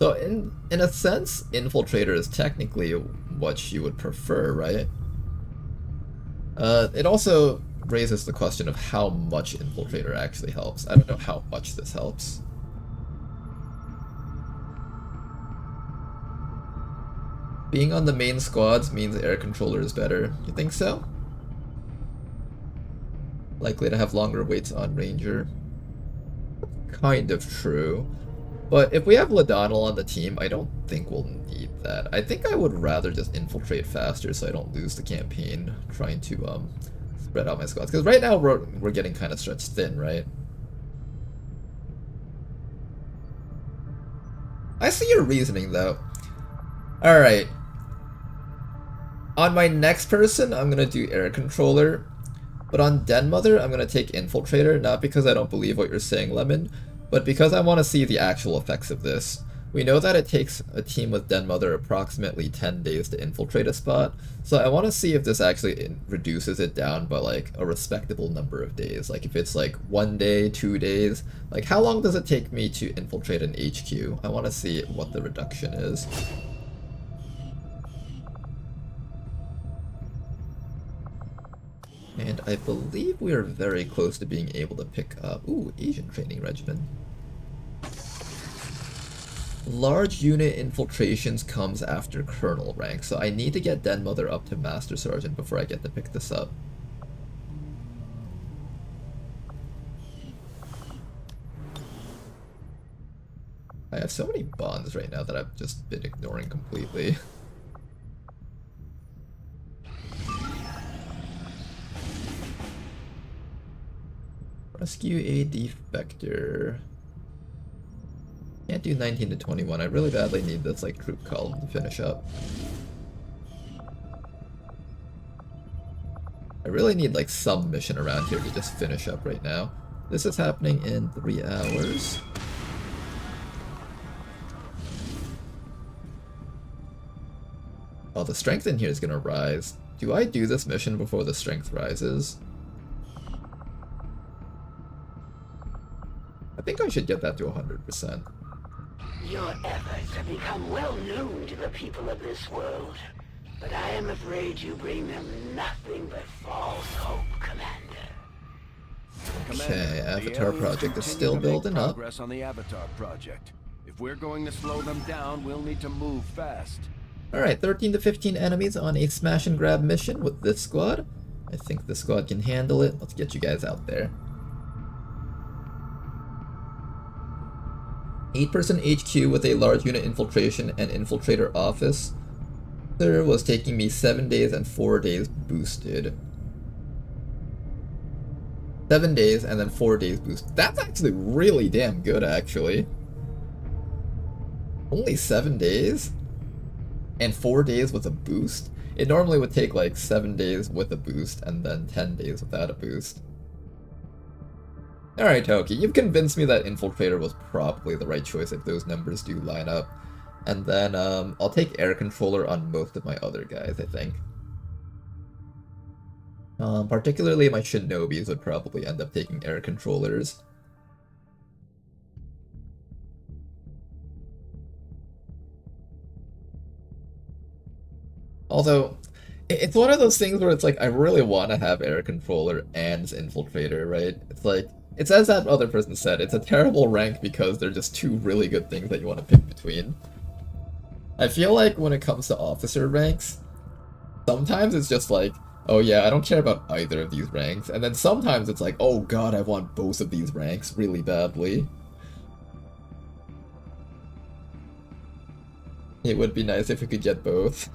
So in a sense, Infiltrator is technically what she would prefer, right? It also raises the question of how much Infiltrator actually helps. I don't know how much this helps. Being on the main squads means air controller is better. You think so? Likely to have longer waits on Ranger. Kind of true. But if we have Ladonnell on the team, I don't think we'll need that. I think I would rather just infiltrate faster so I don't lose the campaign trying to spread out my squads. Because right now we're getting kind of stretched thin, right? I see your reasoning though. Alright. On my next person, I'm gonna do air controller. But on Den Mother, I'm gonna take Infiltrator, not because I don't believe what you're saying, Lemon, but because I want to see the actual effects of this. We know that it takes a team with Den Mother approximately 10 days to infiltrate a spot, so I want to see if this actually reduces it down by like a respectable number of days. Like if it's like 1 day, 2 days, like how long does it take me to infiltrate an HQ? I want to see what the reduction is. And I believe we are very close to being able to pick up... Ooh, Asian Training Regimen. Large unit infiltrations comes after Colonel rank, so I need to get Den Mother up to Master Sergeant before I get to pick this up. I have so many bonds right now that I've just been ignoring completely. Rescue a defector. Can't do 19 to 21. I really badly need this like troop column to finish up. I really need like some mission around here to just finish up right now. This is happening in 3 hours. Oh, the strength in here is gonna rise. Do I do this mission before the strength rises? I think I should get that to 100%. Your efforts have become well known to the people of this world, but I am afraid you bring them nothing but false hope, Commander. Okay, Avatar project is still building up. Progress on the Avatar project. If we're going to slow them down, we'll need to move fast. Alright, 13 to 15 enemies on a smash and grab mission with this squad. I think this squad can handle it. Let's get you guys out there. 8-person HQ with a large unit infiltration and infiltrator office. There was taking me 7 days and 4 days boosted. 7 days and then 4 days boosted. That's actually really damn good, actually. Only 7 days? And 4 days with a boost? It normally would take like 7 days with a boost and then 10 days without a boost. Alright, Toki, you've convinced me that Infiltrator was probably the right choice if those numbers do line up. And then, I'll take Air Controller on most of my other guys, I think. Particularly my Shinobis would probably end up taking Air Controllers. Although, it's one of those things where it's like, I really want to have Air Controller and Infiltrator, right? It's like, it's as that other person said, it's a terrible rank because they're just two really good things that you want to pick between. I feel like when it comes to officer ranks, sometimes it's just like, oh yeah, I don't care about either of these ranks, and then sometimes it's like, oh god, I want both of these ranks really badly. It would be nice if we could get both.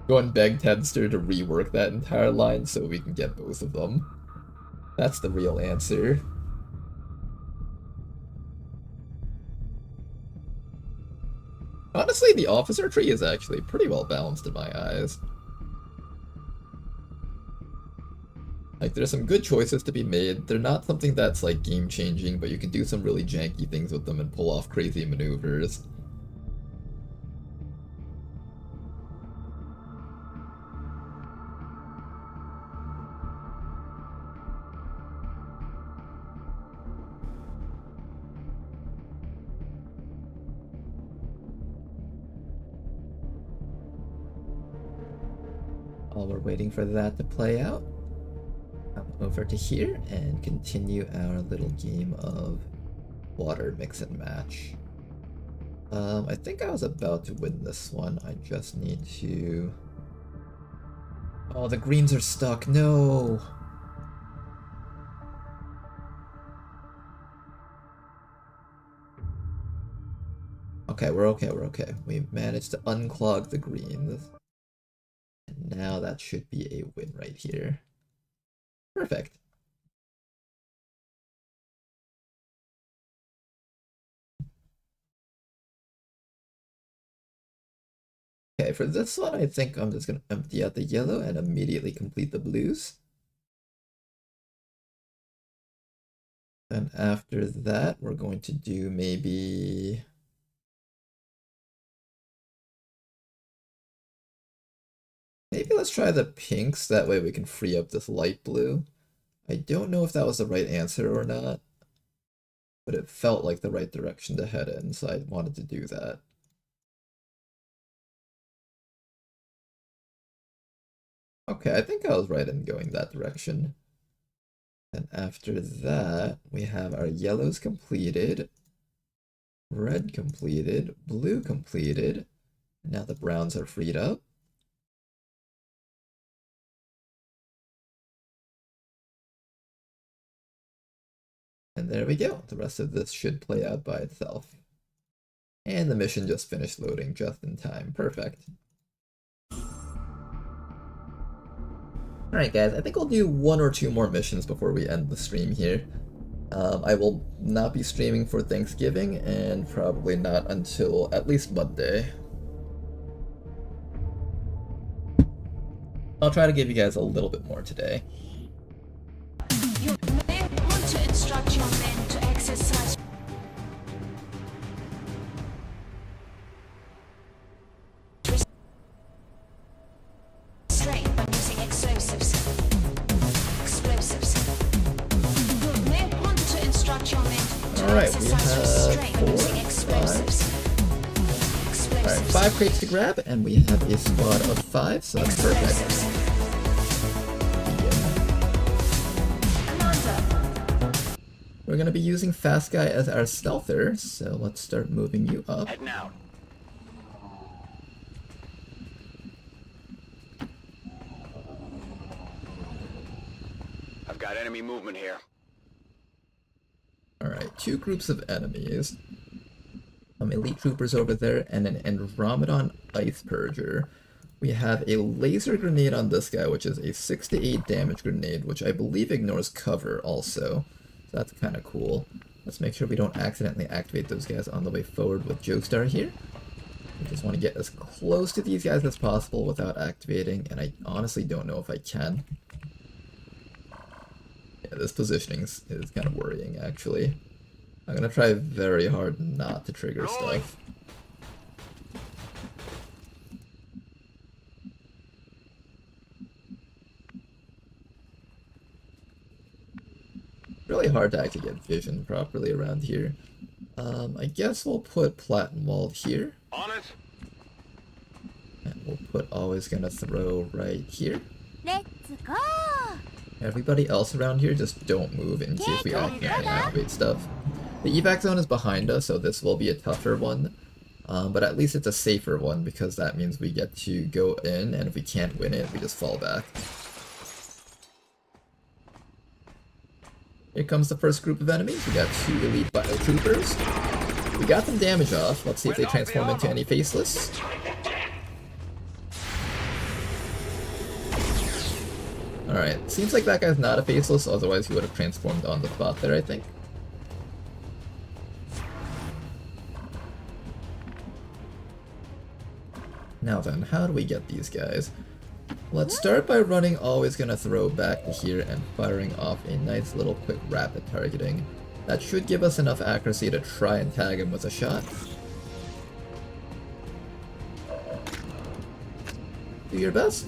Go and beg Tedster to rework that entire line so we can get both of them. That's the real answer. Honestly, the officer tree is actually pretty well balanced in my eyes. Like, there's some good choices to be made. They're not something that's, like, game-changing, but you can do some really janky things with them and pull off crazy maneuvers. While we're waiting for that to play out, come over to here and continue our little game of water mix and match. I think I was about to win this one. I just need to... Oh, the greens are stuck. No! Okay, we're okay, we're okay. We managed to unclog the greens. And now that should be a win right here. Perfect. Okay, for this one, I think I'm just going to empty out the yellow and immediately complete the blues. And after that, we're going to do maybe... Maybe let's try the pinks, that way we can free up this light blue. I don't know if that was the right answer or not, but it felt like the right direction to head in, so I wanted to do that. Okay, I think I was right in going that direction. And after that, we have our yellows completed, red completed, blue completed. Now the browns are freed up. And there we go. The rest of this should play out by itself. And the mission just finished loading just in time. Perfect. Alright guys, I think we'll do one or two more missions before we end the stream here. I will not be streaming for Thanksgiving, and probably not until at least Monday. I'll try to give you guys a little bit more today. You may want to instruct your men to exercise restraint when using explosives. You may want to instruct your men to exercise restraint when using explosives. Alright, 5 crates to grab, and we have a squad of 5, so that's perfect. We're going to be using Fast Guy as our stealther, so let's start moving you up. Heading out. I've got enemy movement here. Alright, 2 groups of enemies. Some elite troopers over there, and an Andromedon Ice Purger. We have a laser grenade on this guy, which is a 6 to 8 damage grenade, which I believe ignores cover also. So that's kind of cool. Let's make sure we don't accidentally activate those guys on the way forward with Joestar here. We just want to get as close to these guys as possible without activating, and I honestly don't know if I can. Yeah, This positioning is kind of worrying, actually. I'm gonna try very hard not to trigger stuff. Really hard to actually get vision properly around here. I guess we'll put Platinum Wall here. On it. And we'll put Always Gonna Throw right here. Let's go! Everybody else around here just don't move in case we accidentally activate stuff. The evac zone is behind us, so this will be a tougher one. But at least it's a safer one because that means we get to go in, and if we can't win it, we just fall back. Here comes the first group of enemies. We got 2 elite biotroopers. We got them damage off. Let's see if they transform into any faceless. Alright, seems like that guy's not a faceless, otherwise he would have transformed on the spot there, I think. Now then, how do we get these guys? Let's start by running Always Gonna Throw back to here and firing off a nice little quick rapid targeting. That should give us enough accuracy to try and tag him with a shot. Do your best.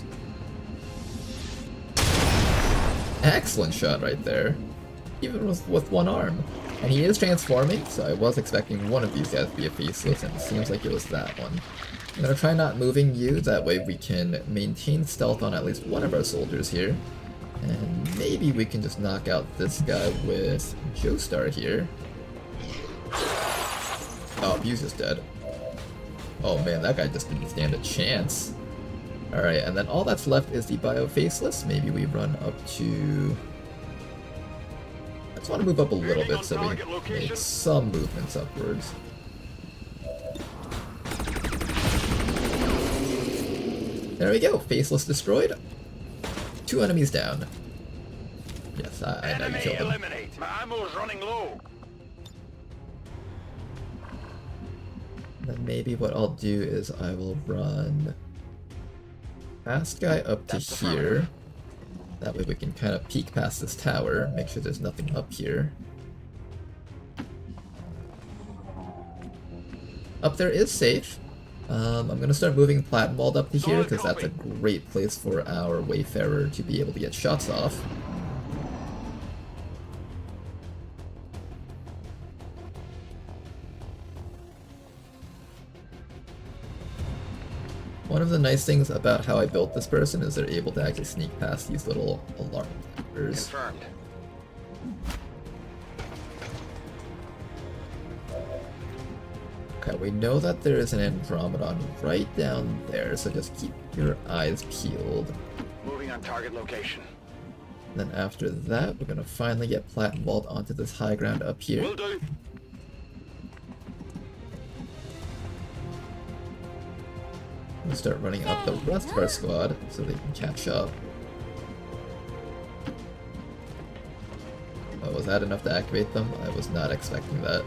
Excellent shot right there. Even with one arm. And he is transforming, so I was expecting one of these guys to be a faceless, and it seems like it was that one. I'm gonna try not moving you, that way we can maintain stealth on at least one of our soldiers here. And maybe we can just knock out this guy with Joestar here. Oh, he's just dead. Oh man, that guy just didn't stand a chance. Alright, and then all that's left is the Bio Faceless. Maybe we run up to... I just want to move up a little bit so we make some movements upwards. There we go, Faceless destroyed. 2 enemies down. Yes, I know you killed them. My ammo's running low. Then maybe what I'll do is I will run Fast Guy up to here. That way we can kind of peek past this tower, make sure there's nothing up here. Up there is safe. I'm going to start moving Platinum Walled up to here because that's a great place for our Wayfarer to be able to get shots off. One of the nice things about how I built this person is they're able to actually sneak past these little alarm detectors. Confirmed. Okay, we know that there is an Andromedon right down there, so just keep your eyes peeled. Moving on target location. Then after that, we're gonna finally get Platinum Vault onto this high ground up here. Will do. We'll start running up the rest of our squad so they can catch up. Oh, was that enough to activate them? I was not expecting that.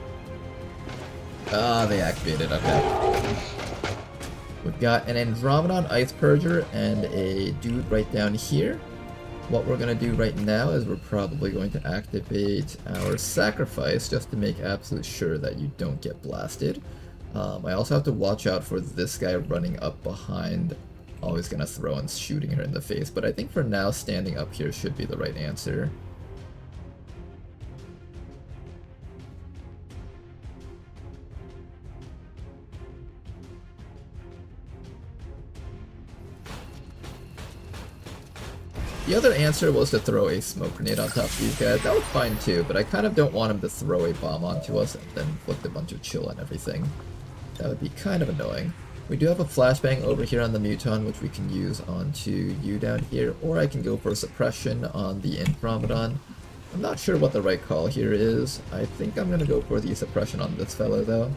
Ah, they activated, okay. We've got an Andromedon Ice Purger and a dude right down here. What we're going to do right now is we're probably going to activate our Sacrifice just to make absolute sure that you don't get blasted. I also have to watch out for this guy running up behind. Always going to throw and shooting her in the face, but I think for now standing up here should be the right answer. The other answer was to throw a smoke grenade on top of these guys. That was fine too, but I kind of don't want him to throw a bomb onto us and then inflict a bunch of chill and everything. That would be kind of annoying. We do have a flashbang over here on the Muton, which we can use onto you down here, or I can go for suppression on the Andromedon. I'm not sure what the right call here is. I think I'm going to go for the suppression on this fellow though.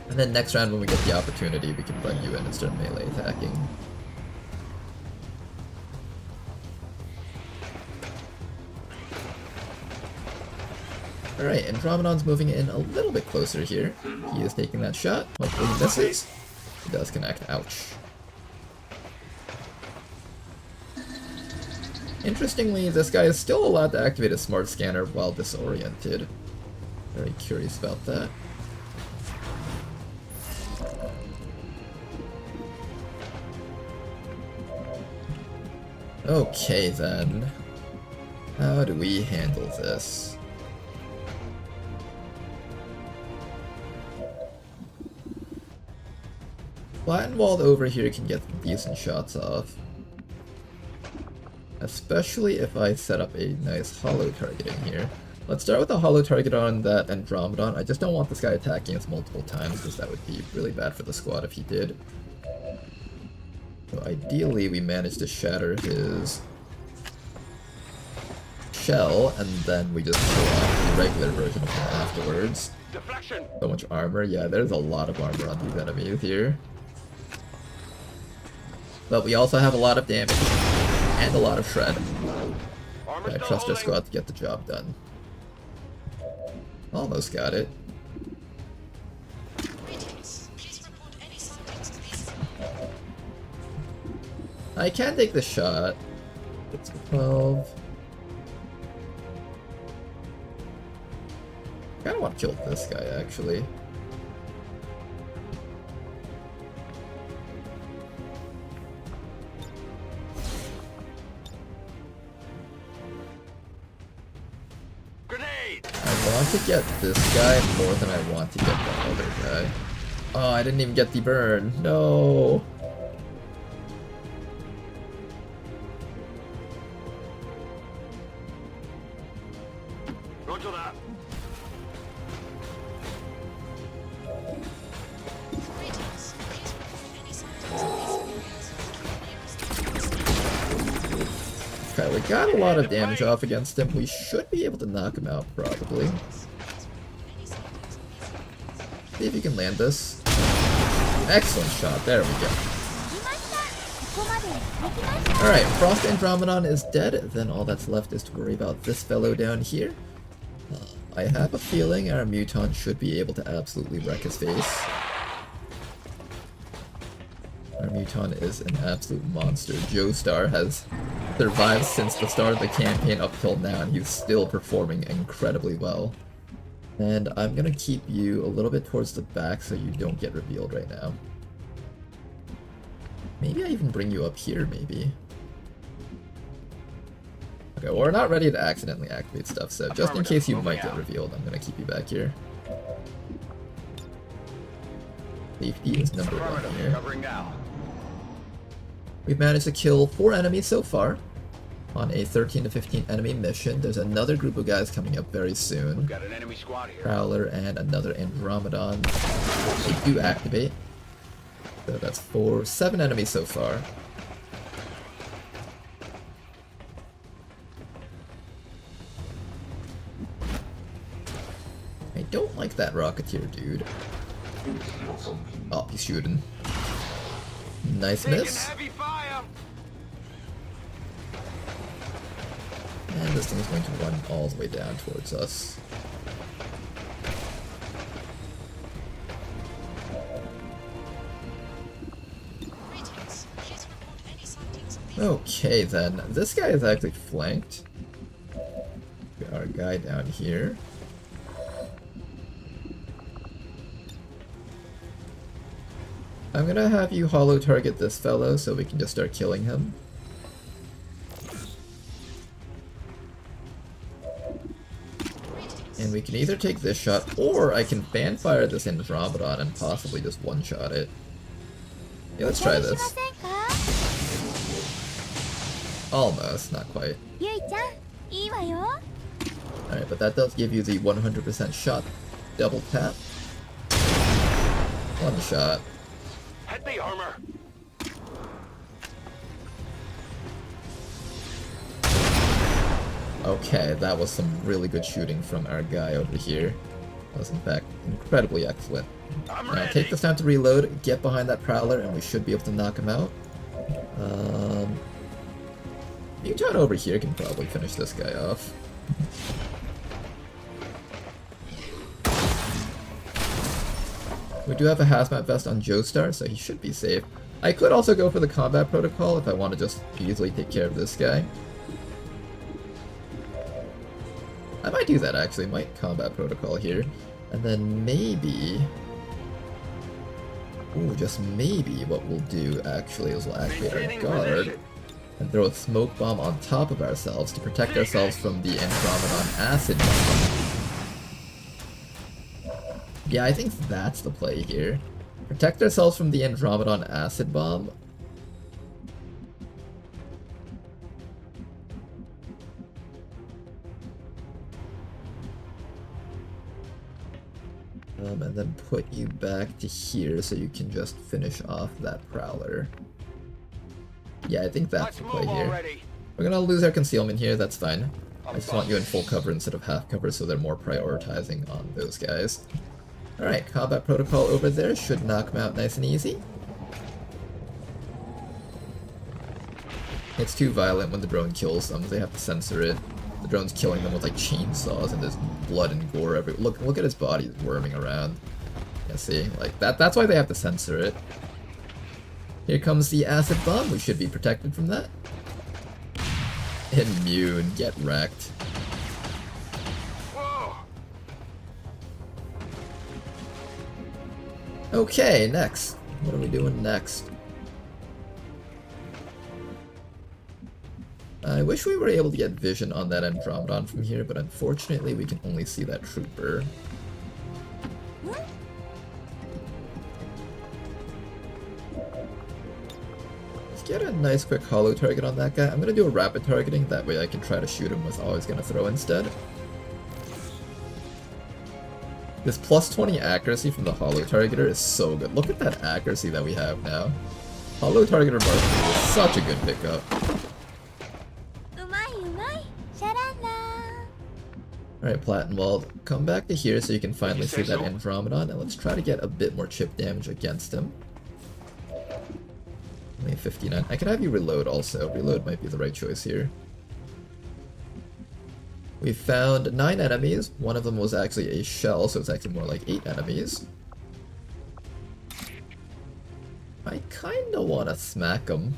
And then next round when we get the opportunity, we can run you in and start melee attacking. Alright, Andromedon's moving in a little bit closer here. He is taking that shot. Hopefully he misses. He does connect. Ouch. Interestingly, this guy is still allowed to activate a smart scanner while disoriented. Very curious about that. Okay then. How do we handle this? Flattenwald over here can get some decent shots off. Especially if I set up a nice hollow targeting here. Let's start with a hollow target on that Andromedon. I just don't want this guy attacking us multiple times because that would be really bad for the squad if he did. So ideally we manage to shatter his shell and then we just pull off the regular version of him afterwards. Deflection. So much armor. Yeah, there's a lot of armor on these enemies here. But we also have a lot of damage and a lot of shred. I trust our squad to get the job done. Almost got it. I can take the shot. It's 12. I kinda want to kill this guy actually. I want to get this guy more than I want to get that other guy. Oh, I didn't even get the burn. No. Roger that. Okay, we got a lot of damage off against him. We should be able to knock him out, probably. See if you can land this. Excellent shot. There we go. Alright, Frost Andromedon is dead. Then all that's left is to worry about this fellow down here. I have a feeling our Muton should be able to absolutely wreck his face. Our Muton is an absolute monster. Joestar has survived since the start of the campaign up till now, and he's still performing incredibly well. And I'm gonna keep you a little bit towards the back so you don't get revealed right now. Maybe I even bring you up here, maybe. Okay, well, we're not ready to accidentally activate stuff, so just in case you might get revealed, I'm gonna keep you back here. Safety is number one here. We've managed to kill 4 enemies so far on a 13 to 15 enemy mission. There's another group of guys coming up very soon. Got an enemy squad here. Prowler and another Andromedon. They do activate. So that's 7 enemies so far. I don't like that Rocketeer dude. Oh, he's shooting. Nice miss. And this thing is going to run all the way down towards us. Okay then, this guy is actually flanked. We got our guy down here. I'm gonna have you hollow target this fellow so we can just start killing him. And we can either take this shot, or I can fan fire this Andromedon and possibly just one-shot it. Yeah, let's try this. Almost, not quite. Alright, but that does give you the 100% shot. Double tap. One shot. Head the armor. Okay, that was some really good shooting from our guy over here. That was in fact incredibly excellent. Now take this time to reload, get behind that Prowler, and we should be able to knock him out. Muton over here can probably finish this guy off. We do have a hazmat vest on Joestar, so he should be safe. I could also go for the combat protocol if I want to just easily take care of this guy. I might do that actually, might combat protocol here. And then maybe... Ooh, just maybe what we'll do actually is we'll activate our guard and throw a smoke bomb on top of ourselves to protect ourselves from the Andromedon acid bomb. Yeah, I think that's the play here. Protect ourselves from the Andromedon acid bomb. And then put you back to here so you can just finish off that Prowler. Yeah, I think that's the play here. We're gonna lose our concealment here, that's fine. I just want you in full cover instead of half cover so they're more prioritizing on those guys. Alright, combat protocol over there should knock them out nice and easy. It's too violent when the drone kills them, they have to censor it. The drone's killing them with like chainsaws and there's blood and gore everywhere. Look at his body worming around. Yeah, see? Like that's why they have to censor it. Here comes the acid bomb, we should be protected from that. Immune, get wrecked. Okay, next. What are we doing next? I wish we were able to get vision on that Andromedon from here, but unfortunately we can only see that trooper. Let's get a nice quick hollow target on that guy. I'm gonna do a rapid targeting, that way I can try to shoot him with all he's gonna throw instead. This plus 20 accuracy from the hollow targeter is so good. Look at that accuracy that we have now. Hollow targeter marksman is such a good pickup. Alright, Platinwald, come back to here so you can finally see that Andromedon, and let's try to get a bit more chip damage against him. Only 59. I can have you reload also. Reload might be the right choice here. We found 9 enemies. One of them was actually a shell, so it's actually more like 8 enemies. I kinda wanna smack them.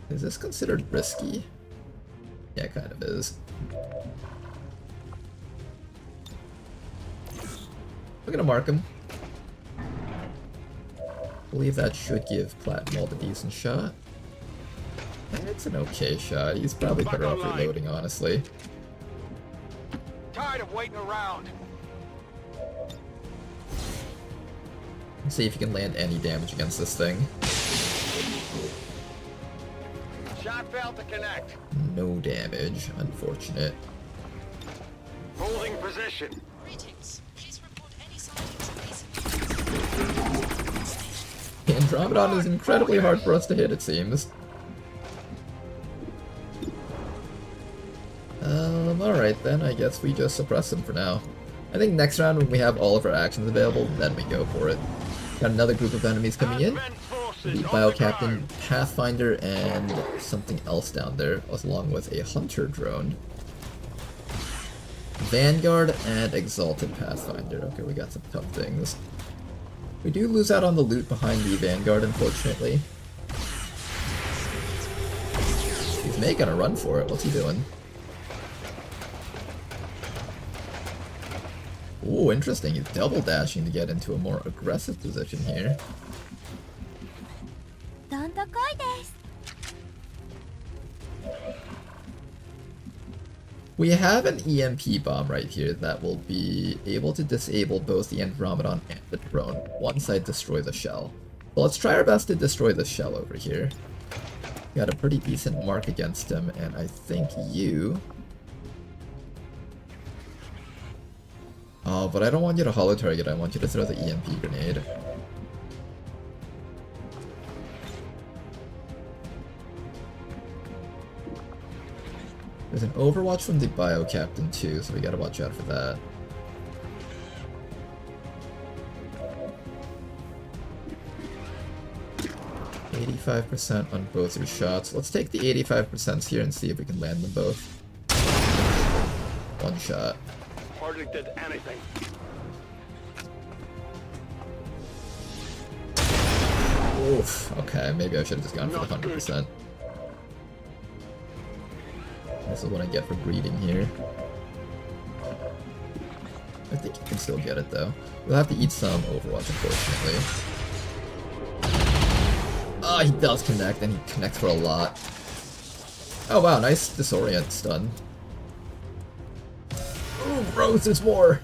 Is this considered risky? Yeah, it kind of is. We're gonna mark him. Believe that should give Platinwald a decent shot. And it's an okay shot. He's probably better off reloading, honestly. Tired of waiting around. Let's see if you can land any damage against this thing. Shot failed to connect. No damage, unfortunate. Holding position. Greetings. Please report any sightings. The Andromedon is incredibly hard for us to hit, it seems. Alright then, I guess we just suppress him for now. I think next round when we have all of our actions available, then we go for it. Got another group of enemies coming in. The Bio Captain, Pathfinder, and something else down there, along with a Hunter drone. Vanguard and Exalted Pathfinder. Okay, we got some tough things. We do lose out on the loot behind the Vanguard, unfortunately. He's making a run for it. What's he doing? Ooh, interesting. He's double dashing to get into a more aggressive position here. We have an EMP bomb right here that will be able to disable both the Andromedon and the drone once I destroy the shell. So let's try our best to destroy the shell over here. Got a pretty decent mark against him, and I think you... Oh, but I don't want you to holo target, I want you to throw the EMP grenade. There's an overwatch from the Bio Captain too, so we gotta watch out for that. %85% on both your shots. Let's take the 85% here and see if we can land them both. One shot. Hardly did anything. Oof. Okay, maybe I should have just gone for the 100%. This is what I get for greeting here. I think you can still get it though. You'll have to eat some Overwatch, unfortunately. Ah, he does connect, and he connects for a lot. Oh wow, nice disorient stun. Ooh, Rose, there's more!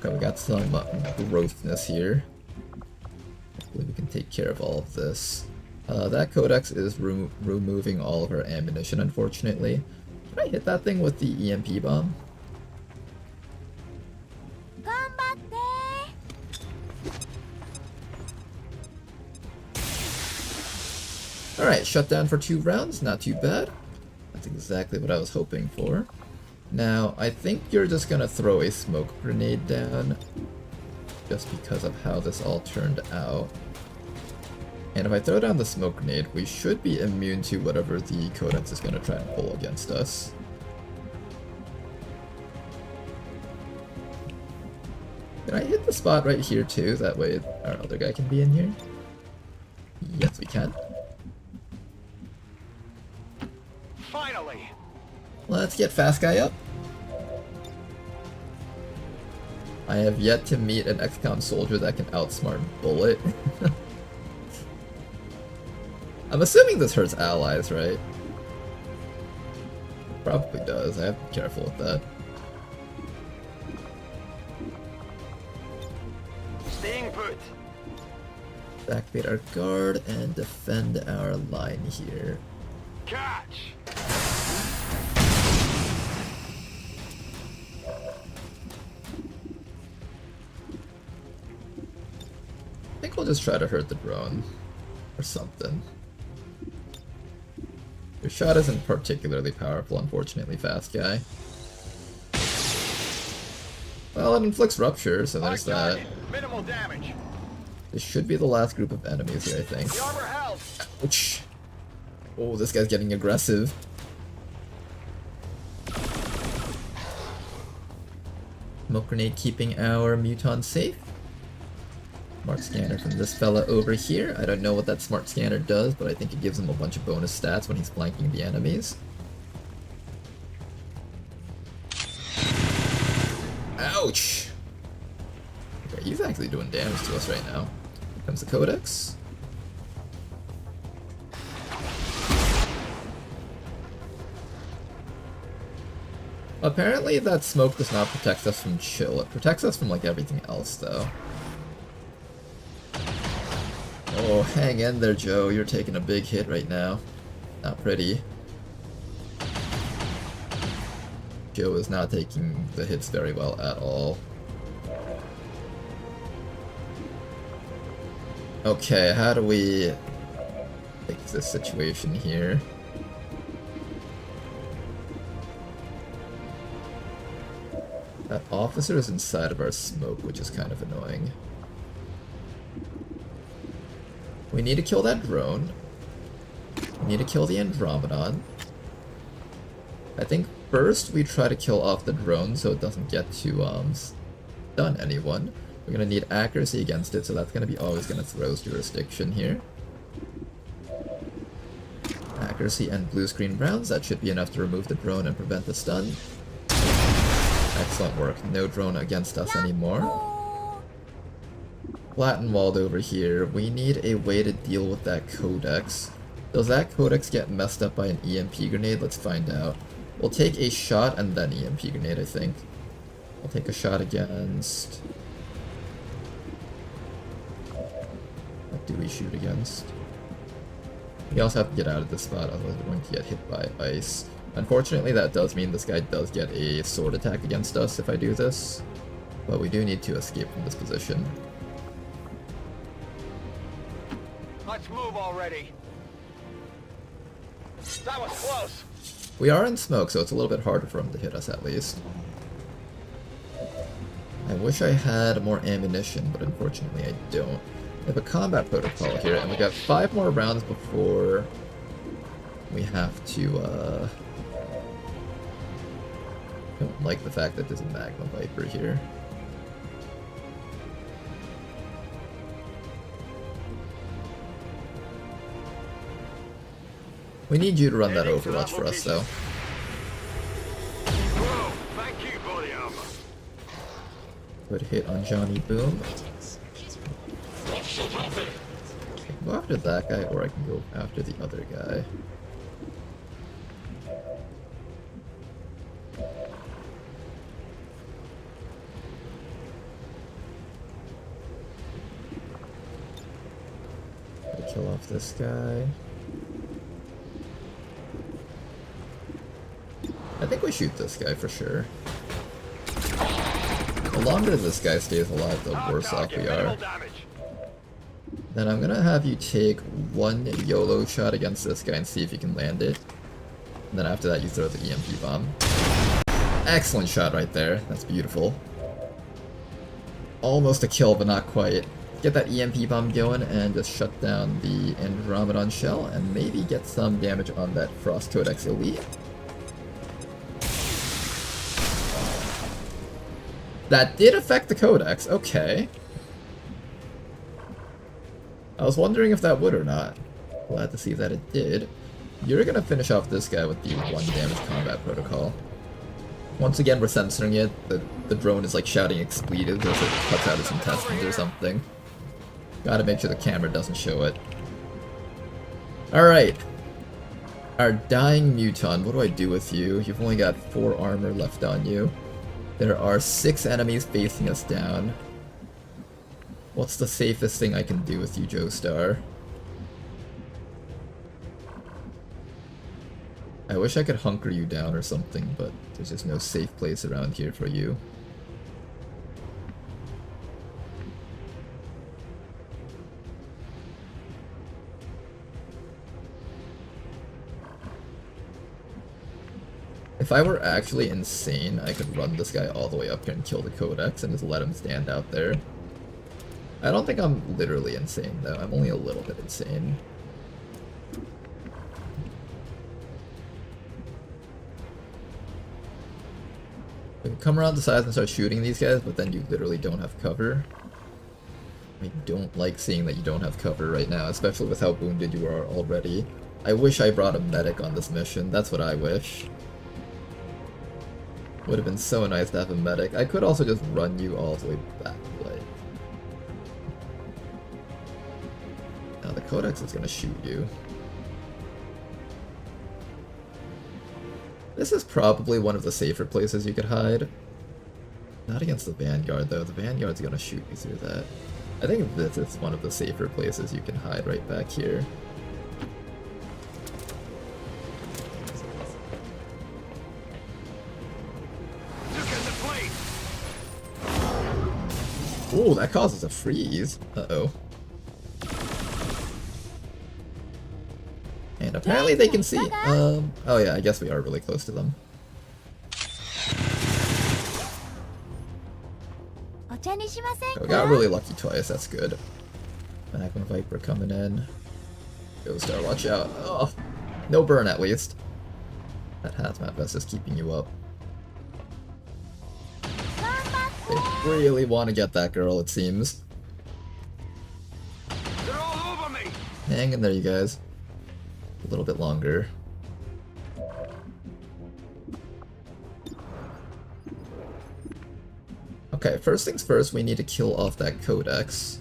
Okay, we got some growthness here. Hopefully we can take care of all of this. That codex is removing all of our ammunition, unfortunately. Did I hit that thing with the EMP bomb? Alright, shut down for 2 rounds, not too bad. That's exactly what I was hoping for. Now, I think you're just gonna throw a smoke grenade down, just because of how this all turned out. And if I throw down the smoke grenade, we should be immune to whatever the codex is gonna try and pull against us. Can I hit the spot right here too? That way our other guy can be in here? Yes, we can. Finally! Let's get Fast Guy up. I have yet to meet an XCOM soldier that can outsmart Bullet. I'm assuming this hurts allies, right? Probably does. I have to be careful with that. Staying put. Activate our guard and defend our line here. Catch! I think we'll just try to hurt the drone. Or something. Your shot isn't particularly powerful, unfortunately, Fast Guy. Well, it inflicts rupture, so there's that. Minimal damage. This should be the last group of enemies here, I think. The armor held. Ouch! Oh, this guy's getting aggressive. Smoke grenade keeping our muton safe. Smart scanner from this fella over here. I don't know what that smart scanner does, but I think it gives him a bunch of bonus stats when he's flanking the enemies. Ouch! Okay, he's actually doing damage to us right now. Here comes the codex. Apparently that smoke does not protect us from chill. It protects us from like everything else though. Oh, hang in there, Joe. You're taking a big hit right now. Not pretty. Joe is not taking the hits very well at all. Okay, how do we fix this situation here? That officer is inside of our smoke, which is kind of annoying. We need to kill that drone. We need to kill the Andromedon. I think first we try to kill off the drone so it doesn't get to stun anyone. We're gonna need accuracy against it, so that's gonna be always gonna throws jurisdiction here. Accuracy and blue screen browns, that should be enough to remove the drone and prevent the stun. Excellent work. No drone against us anymore. Flattenwald over here. We need a way to deal with that codex. Does that codex get messed up by an EMP grenade? Let's find out. We'll take a shot and then EMP grenade, I think. I'll take a shot against... What do we shoot against? We also have to get out of this spot, otherwise we're going to get hit by ice. Unfortunately, that does mean this guy does get a sword attack against us if I do this. But we do need to escape from this position. Let's move already. That was close. We are in smoke, so it's a little bit harder for him to hit us at least. I wish I had more ammunition, but unfortunately I don't. We have a combat protocol here, and we got 5 more rounds before we have to Don't like the fact that there's a Magma Viper here. We need you to run that Overwatch for us, though. Good hit on Johnny Boom. I can go after that guy, or I can go after the other guy. Kill off this guy. I think we shoot this guy for sure. The longer this guy stays alive, the worse off we are. Then I'm gonna have you take one YOLO shot against this guy and see if you can land it. And then after that you throw the EMP bomb. Excellent shot right there. That's beautiful. Almost a kill, but not quite. Get that EMP bomb going and just shut down the Andromedon shell and maybe get some damage on that Frost Codex Elite. That did affect the Codex, okay. I was wondering if that would or not. Glad to see that it did. You're gonna finish off this guy with the 1 damage combat protocol. Once again, we're censoring it. The drone is like shouting expletives as it cuts out its intestines or something. Gotta make sure the camera doesn't show it. Alright. Our dying Muton, what do I do with you? You've only got 4 armor left on you. There are 6 enemies facing us down. What's the safest thing I can do with you, Joestar? I wish I could hunker you down or something, but there's just no safe place around here for you. If I were actually insane, I could run this guy all the way up here and kill the Codex and just let him stand out there. I don't think I'm literally insane, though. I'm only a little bit insane. We can come around the sides and start shooting these guys, but then you literally don't have cover. I don't like seeing that you don't have cover right now, especially with how wounded you are already. I wish I brought a medic on this mission. That's what I wish. Would have been so nice to have a medic. I could also just run you all the way back, like. Now the Codex is gonna shoot you. This is probably one of the safer places you could hide. Not against the Vanguard though, the Vanguard's gonna shoot you through that. I think this is one of the safer places you can hide right back here. Ooh, that causes a freeze. Uh-oh. And apparently they can see. Oh yeah, I guess we are really close to them. Oh, got really lucky twice, that's good. Magma Viper coming in. Joestar, watch out. Oh, no burn at least. That hazmat vest is keeping you up. They really want to get that girl, it seems. They're all over me. Hang in there, you guys. A little bit longer. Okay, first things first, we need to kill off that Codex.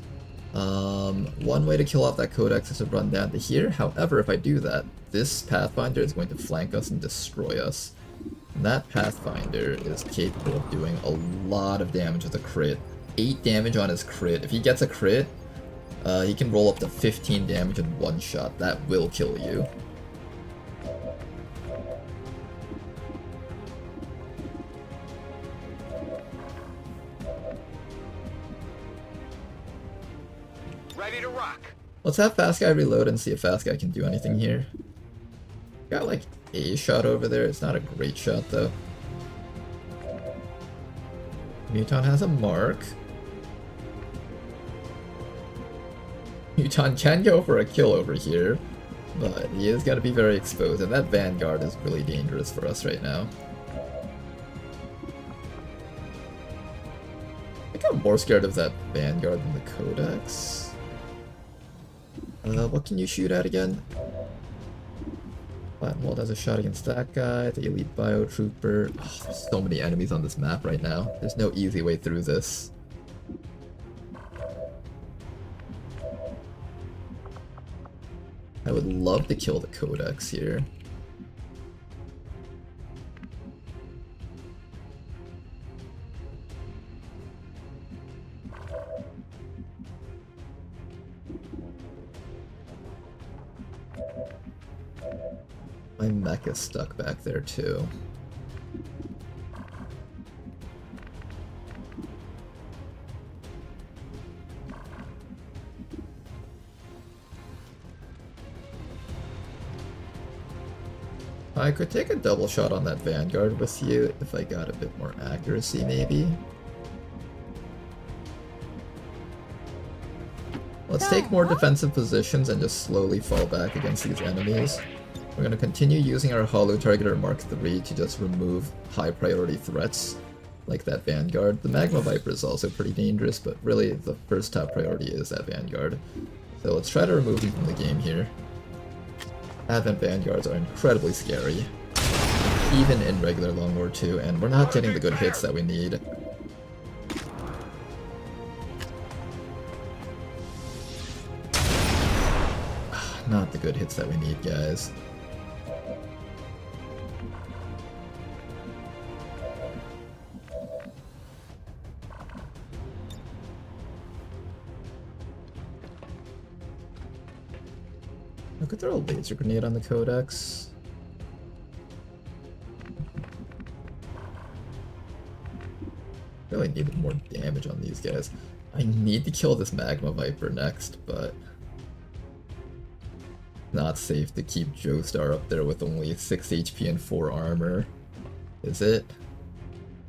One way to kill off that Codex is to run down to here. However, if I do that, this Pathfinder is going to flank us and destroy us. And that Pathfinder is capable of doing a lot of damage with a crit. 8 damage on his crit. If he gets a crit, he can roll up to 15 damage in one shot. That will kill you. Ready to rock. Let's have Fast Guy reload and see if Fast Guy can do anything here. Got like a shot over there. It's not a great shot though. Muton has a mark. Muton can go for a kill over here, but he is going to be very exposed, and that Vanguard is really dangerous for us right now. more scared of that Vanguard than the Codex. What can you shoot at again? Flattenwald has a shot against that guy, the Elite Biotrooper. Oh, there's so many enemies on this map right now. There's no easy way through this. I would love to kill the Codex here. My mecha's stuck back there too. I could take a double shot on that Vanguard with you if I got a bit more accuracy, maybe. Let's take more defensive positions and just slowly fall back against these enemies. We're going to continue using our Holo Targeter Mark III to just remove high priority threats like that Vanguard. The Magma Viper is also pretty dangerous, but really the first top priority is that Vanguard. So let's try to remove him from the game here. Advent Vanguards are incredibly scary, even in regular Long War 2, and we're not getting the good hits that we need. Not the good hits that we need, guys. I could throw a laser grenade on the Codex. Really needed more damage on these guys. I need to kill this Magma Viper next, but not safe to keep Joestar up there with only 6 HP and 4 armor. Is it?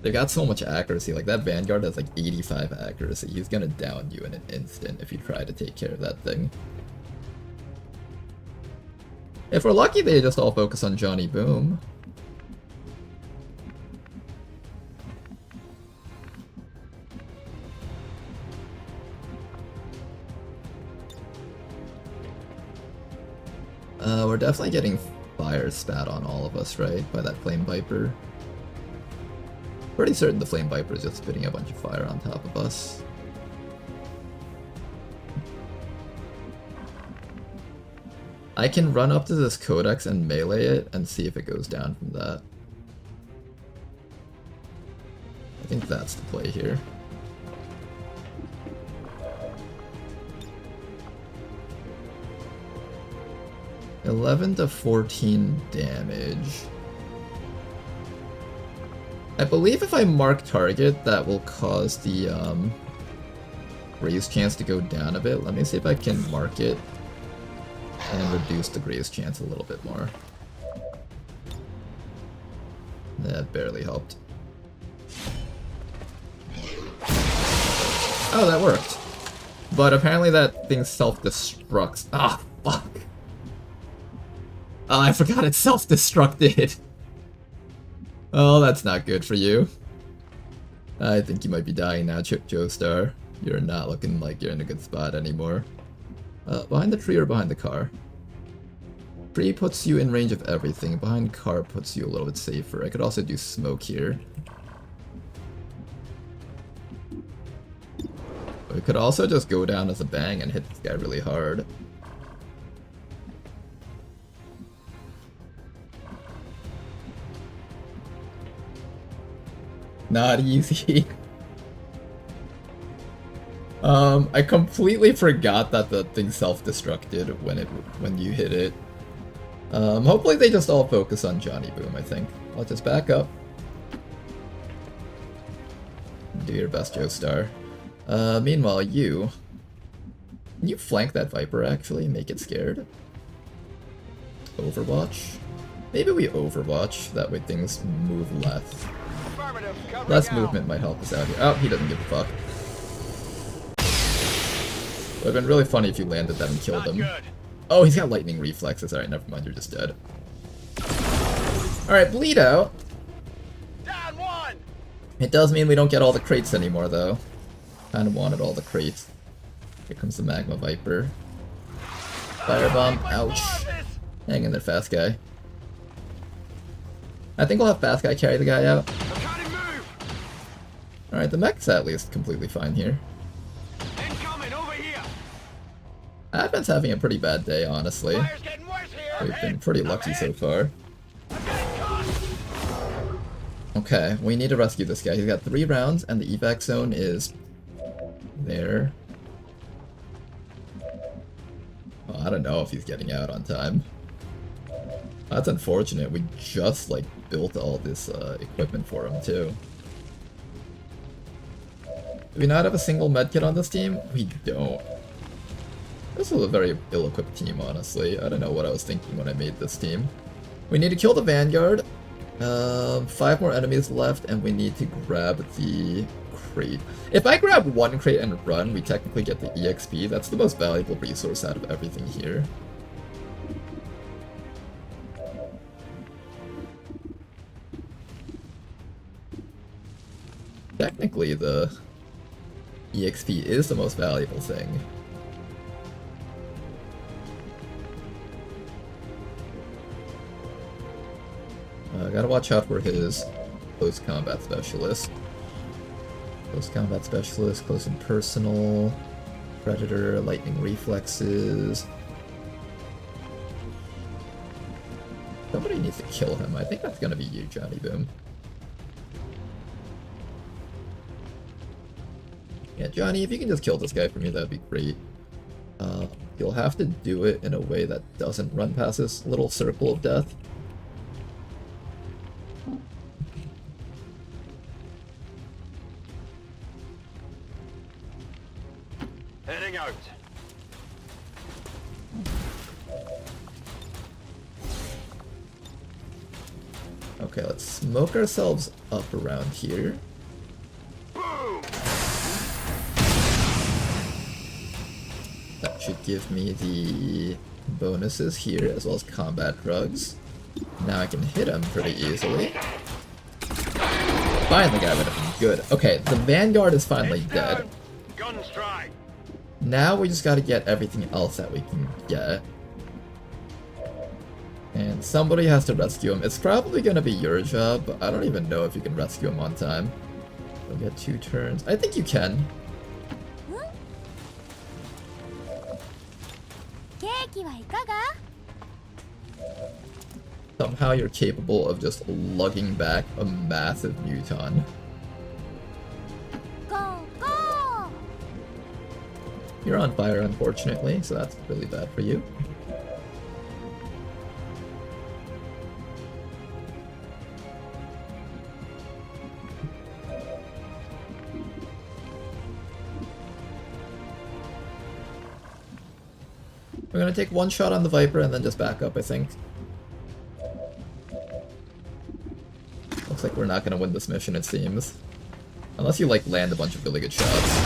They got so much accuracy, like that Vanguard has like 85 accuracy. He's gonna down you in an instant if you try to take care of that thing. If we're lucky, they just all focus on Johnny Boom. We're definitely getting fire spat on all of us, right? By that Flame Viper. Pretty certain the Flame Viper is just spitting a bunch of fire on top of us. I can run up to this Codex and melee it and see if it goes down from that. I think that's the play here. $11 to 14 damage. I believe if I mark target, that will cause the graze chance to go down a bit. Let me see if I can mark it and reduce the graze chance a little bit more. That barely helped. Oh, that worked. But apparently that thing self-destructs. Ah, fuck. Oh, I forgot it self-destructed. Oh, that's not good for you. I think you might be dying now, Chip Joestar. You're not looking like you're in a good spot anymore. Behind the tree or behind the car? Tree puts you in range of everything. Behind car puts you a little bit safer. I could also do smoke here. We could also just go down as a bang and hit this guy really hard. Not easy. I completely forgot that the thing self-destructed when you hit it. Hopefully they just all focus on Johnny Boom, I think. I'll just back up. Do your best, Joestar. Meanwhile, can you flank that Viper actually? Make it scared? Overwatch? Maybe we overwatch, that way things move less. Less movement might help us out here. Oh, he doesn't give a fuck. It would have been really funny if you landed that and killed him. Oh, he's got lightning reflexes. Alright, never mind, you're just dead. Alright, bleed out. It does mean we don't get all the crates anymore, though. Kind of wanted all the crates. Here comes the Magma Viper. Firebomb, ouch. Hang in there, fast guy. I think we'll have fast guy carry the guy out. Alright, the mech's at least completely fine here. Advent's having a pretty bad day, honestly. We've been pretty lucky so far. Okay, we need to rescue this guy. He's got 3 rounds, and the evac zone is there. Oh, I don't know if he's getting out on time. That's unfortunate. We just, like, built all this equipment for him, too. Do we not have a single medkit on this team? We don't. This is a very ill-equipped team, honestly. I don't know what I was thinking when I made this team. We need to kill the Vanguard. 5 more enemies left, and we need to grab the crate. If I grab 1 crate and run, we technically get the EXP. That's the most valuable resource out of everything here. Technically, the EXP is the most valuable thing. Gotta watch out for his close combat specialist. Close combat specialist, close and personal, predator, lightning reflexes. Somebody needs to kill him. I think that's gonna be you, Johnny Boom. Yeah, Johnny, if you can just kill this guy for me, that'd be great. You'll have to do it in a way that doesn't run past this little circle of death. Heading out. Okay, let's smoke ourselves up around here. That should give me the bonuses here, as well as combat drugs. Now I can hit him pretty easily. Finally got rid of him. Good. Okay, the Vanguard is finally dead. Now we just gotta get everything else that we can get. And somebody has to rescue him. It's probably gonna be your job, but I don't even know if you can rescue him on time. We'll get 2 turns. I think you can. Somehow you're capable of just lugging back a massive muton. You're on fire, unfortunately, so that's really bad for you. We're gonna take 1 shot on the Viper and then just back up, I think. Looks like we're not gonna win this mission, it seems. Unless you, like, land a bunch of really good shots.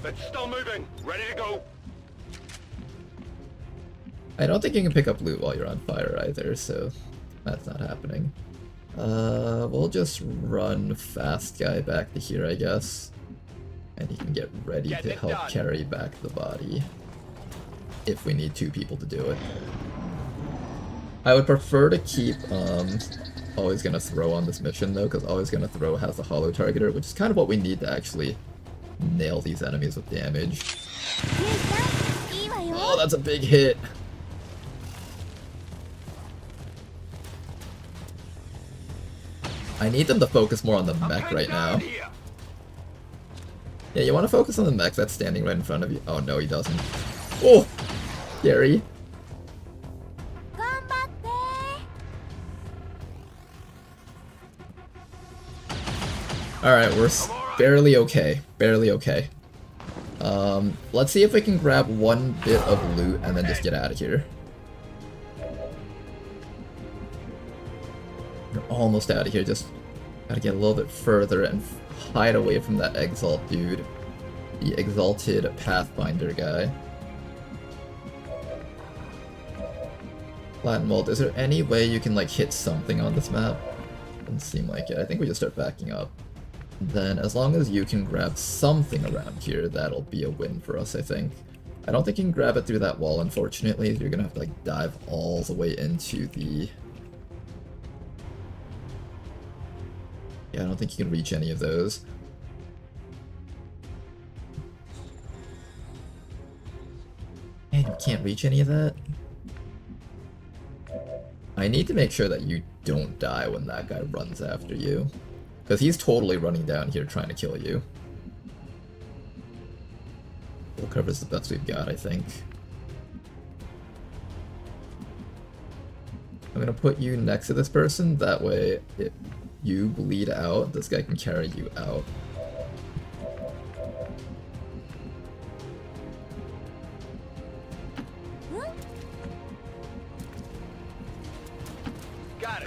It's still moving. Ready to go. I don't think you can pick up loot while you're on fire either, so that's not happening. We'll just run fast guy back to here, I guess. And he can get ready to help carry back the body. If we need 2 people to do it. I would prefer to keep Always Gonna Throw on this mission though, because Always Gonna Throw has a holo targeter, which is kind of what we need to actually nail these enemies with damage. Oh, that's a big hit. I need them to focus more on the mech right now. Yeah, you want to focus on the mech that's standing right in front of you. Oh no, he doesn't. Oh! Scary. Alright, we're barely okay. Barely okay. Let's see if we can grab 1 bit of loot and then just get out of here. We're almost out of here, just gotta get a little bit further and hide away from that Exalt dude. The Exalted Pathfinder guy. Latin Mold, is there any way you can, like, hit something on this map? Doesn't seem like it. I think we just start backing up. then as long as you can grab something around here, that'll be a win for us, I think. I don't think you can grab it through that wall, unfortunately. You're gonna have to like dive all the way into the... Yeah, I don't think you can reach any of those. Man, you can't reach any of that? I need to make sure that you don't die when that guy runs after you. Because he's totally running down here trying to kill you. Full cover is the best we've got, I think. I'm gonna put you next to this person, that way if you bleed out, this guy can carry you out.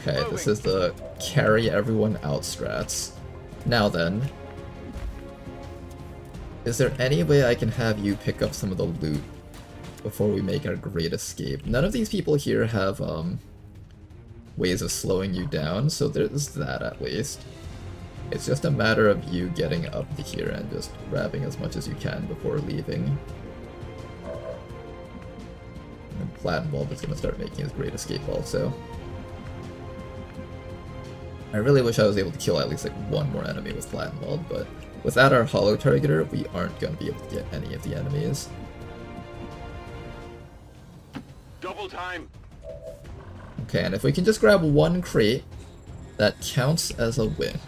Okay, this is the carry everyone out strats. Now then, is there any way I can have you pick up some of the loot before we make our great escape? None of these people here have ways of slowing you down, so there's that at least. It's just a matter of you getting up to here and just grabbing as much as you can before leaving. And Platinum Bulb is going to start making his great escape also. I really wish I was able to kill at least like one more enemy with Platinum Bulb, but without our Hollow Targeter, we aren't going to be able to get any of the enemies. Double time. Okay, and if we can just grab one crate, that counts as a win.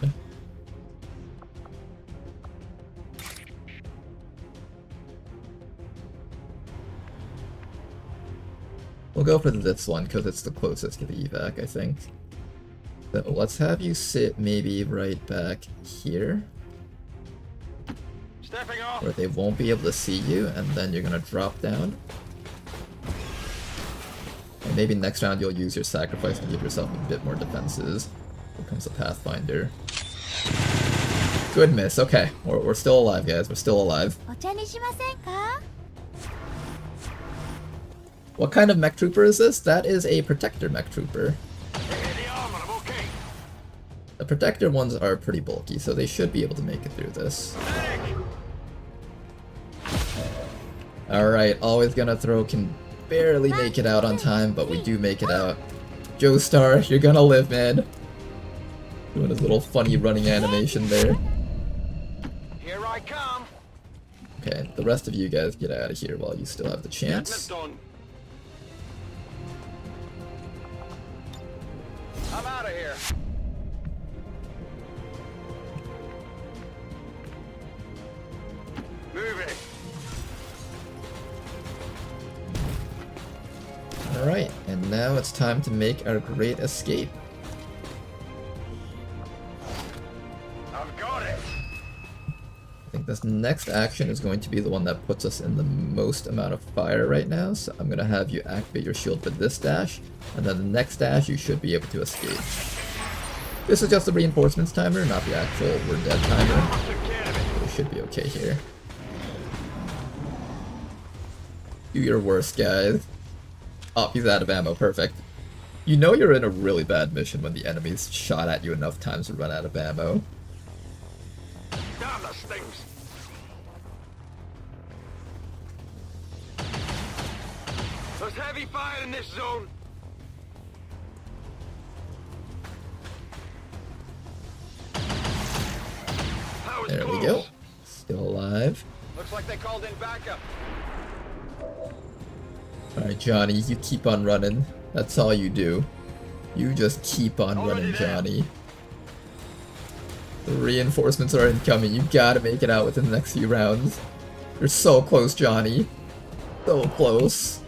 We'll go for this one because it's the closest to the evac, I think. So let's have you sit maybe right back here, Stepping off. where they won't be able to see you, and then you're gonna drop down. And maybe next round you'll use your sacrifice to give yourself a bit more defenses. Here comes the Pathfinder. Good miss. Okay, we're still alive, guys. We're still alive. What kind of mech trooper is this? That is a protector mech trooper. The protector ones are pretty bulky, so they should be able to make it through this. Alright, always gonna throw, can barely make it out on time, but we do make it out. Joestar, you're gonna live, man. Doing his little funny running animation there. Here I come. Okay, the rest of you guys get out of here while you still have the chance. I'm out of here. Moving. Alright, and now it's time to make our great escape. I've got it. I think this next action is going to be the one that puts us in the most amount of fire right now, so I'm going to have you activate your shield for this dash, and then the next dash you should be able to escape. This is just the reinforcements timer, not the actual we're dead timer. So we should be okay here. Do your worst, guys. Oh, he's out of ammo, perfect. You know you're in a really bad mission when the enemy's shot at you enough times to run out of ammo. Damn, that stings. There's heavy fire in this zone. There we go. Still alive. Looks like they called in backup. Alright, Johnny, you keep on running. That's all you do. You just keep on running, Johnny. The reinforcements are incoming. You gotta make it out within the next few rounds. You're so close, Johnny. So close.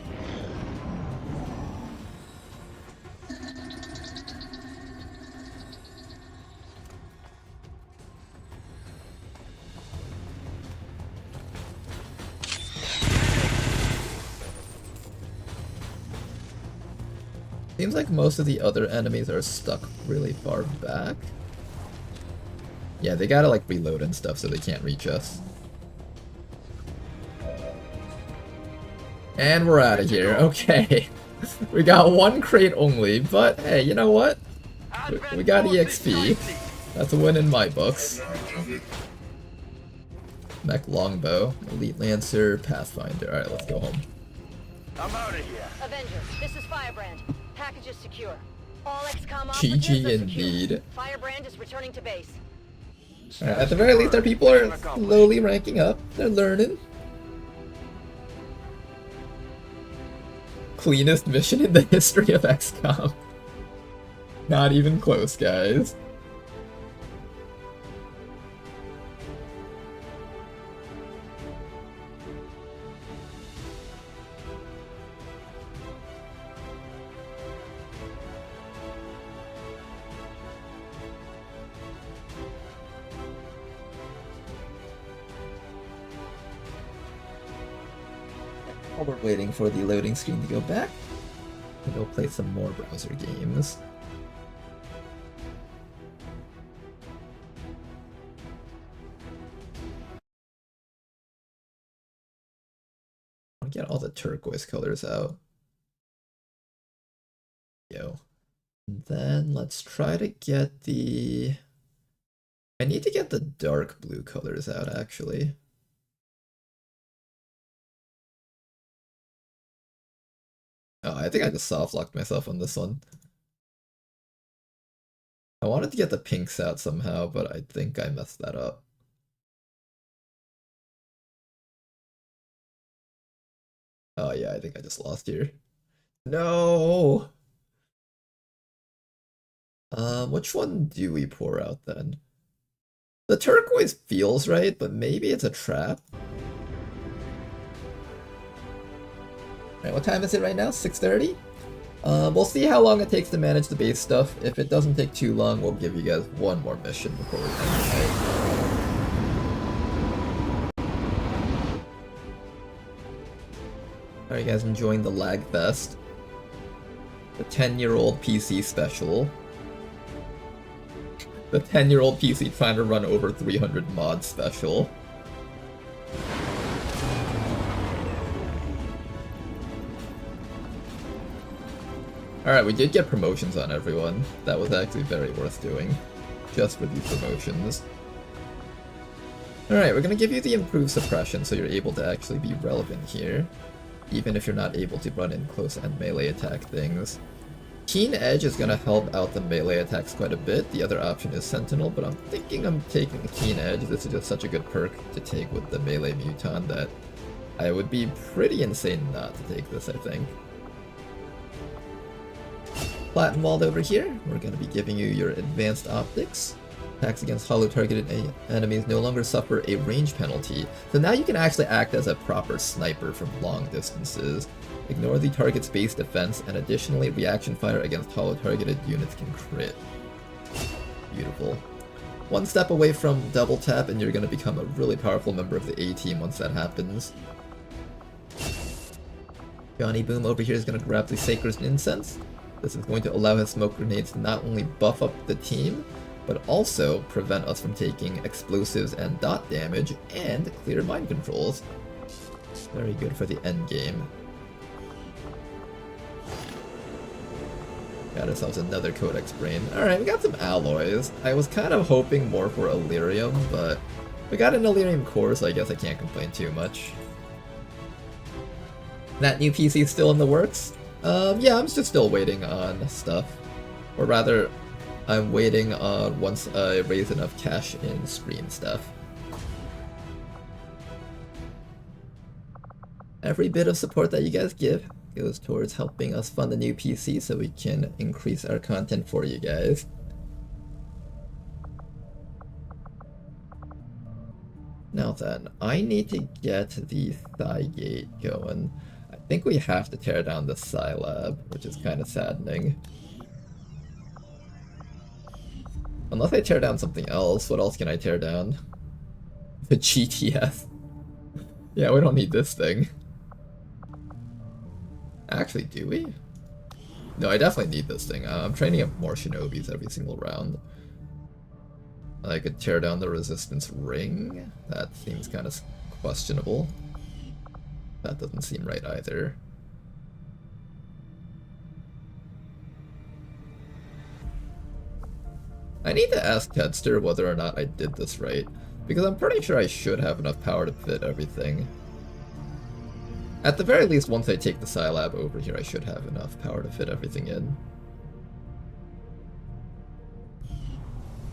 Seems like most of the other enemies are stuck really far back. Yeah, they gotta like reload and stuff so they can't reach us. And we're out of here. Okay. We got one crate only, but hey, you know what? We got EXP. That's a win in my books. Mech Longbow, Elite Lancer, Pathfinder. Alright, let's go home. I'm out of here. Avenger, this is Firebrand. Package is secure. All XCOM GG operatives are secure. indeed. Firebrand is returning to base. Alright, at the very least, our people are slowly ranking up. They're learning. Cleanest mission in the history of XCOM. Not even close, guys. While we're waiting for the loading screen to go back, we'll go play some more browser games. I'll get all the turquoise colors out. Yo. And then let's try to get the... I need to get the dark blue colors out, actually. Oh, I think I just soft-locked myself on this one. I wanted to get the pinks out somehow, but I think I messed that up. Oh yeah, I think I just lost here. No! Which one do we pour out then? The turquoise feels right, but maybe it's a trap. Alright, what time is it right now? 6:30? We'll see how long it takes to manage the base stuff. If it doesn't take too long, we'll give you guys one more mission before we end the night. Are you guys enjoying the lag fest? The 10-year-old PC special. The 10-year-old PC trying to run over 300 mods special. Alright, we did get promotions on everyone. That was actually very worth doing. Just for these promotions. Alright, we're gonna give you the improved suppression so you're able to actually be relevant here. Even if you're not able to run in close and melee attack things. Keen Edge is gonna help out the melee attacks quite a bit. The other option is Sentinel, but I'm thinking I'm taking Keen Edge. This is just such a good perk to take with the melee Muton that I would be pretty insane not to take this, I think. Platinum Walled over here, we're going to be giving you your advanced optics. Attacks against hollow targeted enemies no longer suffer a range penalty, so now you can actually act as a proper sniper from long distances. Ignore the target's base defense, and additionally, reaction fire against hollow targeted units can crit. Beautiful. One step away from double tap, and you're going to become a really powerful member of the A-team once that happens. Johnny Boom over here is going to grab the Sacred Incense. This is going to allow his smoke grenades to not only buff up the team, but also prevent us from taking explosives and dot damage, and clear mind controls. Very good for the end game. Got ourselves another Codex Brain. Alright, we got some alloys. I was kind of hoping more for Illyrium, but we got an Illyrium core, so I guess I can't complain too much. That new PC is still in the works? Yeah, I'm just still waiting on stuff. Or rather, I'm waiting on once I raise enough cash in stream stuff. Every bit of support that you guys give goes towards helping us fund the new PC so we can increase our content for you guys. Now then, I need to get the Thigh Gate going. I think we have to tear down the Scilab, which is kind of saddening. Unless I tear down something else, what else can I tear down? The GTS. Yeah, we don't need this thing. Actually, do we? No, I definitely need this thing. I'm training up more Shinobis every single round. I could tear down the Resistance Ring. That seems kind of questionable. That doesn't seem right either. I need to ask Tedster whether or not I did this right, because I'm pretty sure I should have enough power to fit everything. At the very least, once I take the Scilab over here, I should have enough power to fit everything in.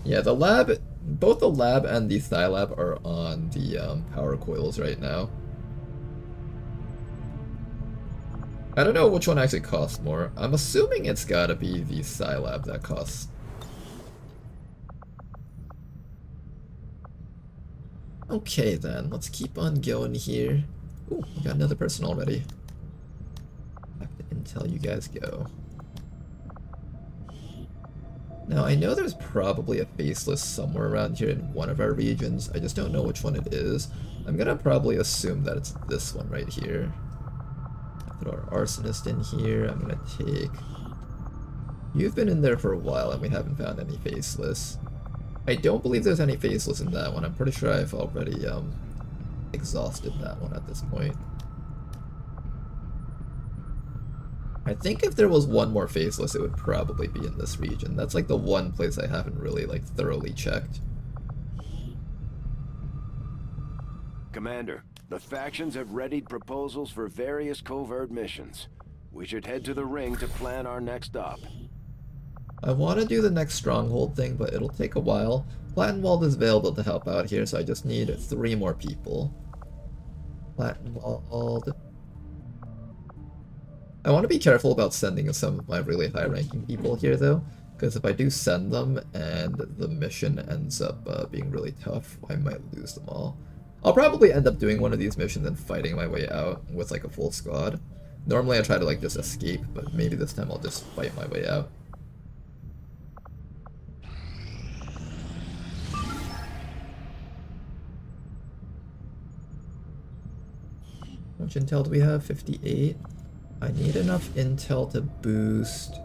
Yeah, the lab, both the lab and the Scilab are on the power coils right now. I don't know which one actually costs more. I'm assuming it's gotta be the Scilab that costs. Okay then, let's keep on going here. Ooh, we got another person already. Back to Intel you guys go. Now, I know there's probably a faceless somewhere around here in one of our regions. I just don't know which one it is. I'm gonna probably assume that it's this one right here. Throw our arsonist in here. I'm gonna take... You've been in there for a while and we haven't found any faceless. I don't believe there's any faceless in that one. I'm pretty sure I've already exhausted that one at this point. I think if there was one more faceless, it would probably be in this region. That's like the one place I haven't really like thoroughly checked. Commander, the factions have readied proposals for various covert missions. We should head to the ring to plan our next op. I want to do the next stronghold thing, but it'll take a while. Plattenwald is available to help out here, so I just need 3 more people. Plattenwald. I want to be careful about sending some of my really high-ranking people here, though, because if I do send them and the mission ends up being really tough, I might lose them all. I'll probably end up doing one of these missions and fighting my way out with like a full squad. Normally I try to like just escape, but maybe this time I'll just fight my way out. How much intel do we have? 58. I need enough intel to boost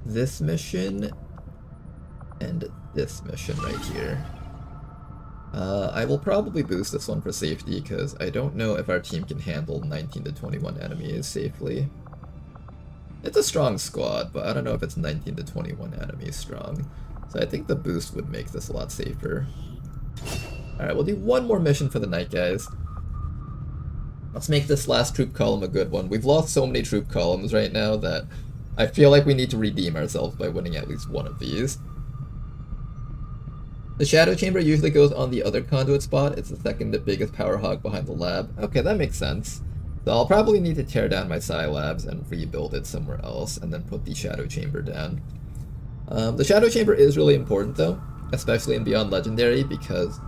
this mission and this mission right here. I will probably boost this one for safety because I don't know if our team can handle 19 to 21 enemies safely. It's a strong squad, but I don't know if it's 19 to 21 enemies strong. So I think the boost would make this a lot safer. Alright, we'll do one more mission for the night, guys. Let's make this last troop column a good one. We've lost so many troop columns right now that I feel like we need to redeem ourselves by winning at least one of these. The Shadow Chamber usually goes on the other conduit spot. It's the second biggest power hog behind the lab. Okay, that makes sense. So I'll probably need to tear down my Scilabs and rebuild it somewhere else and then put the Shadow Chamber down. The Shadow Chamber is really important though, especially in Beyond Legendary, because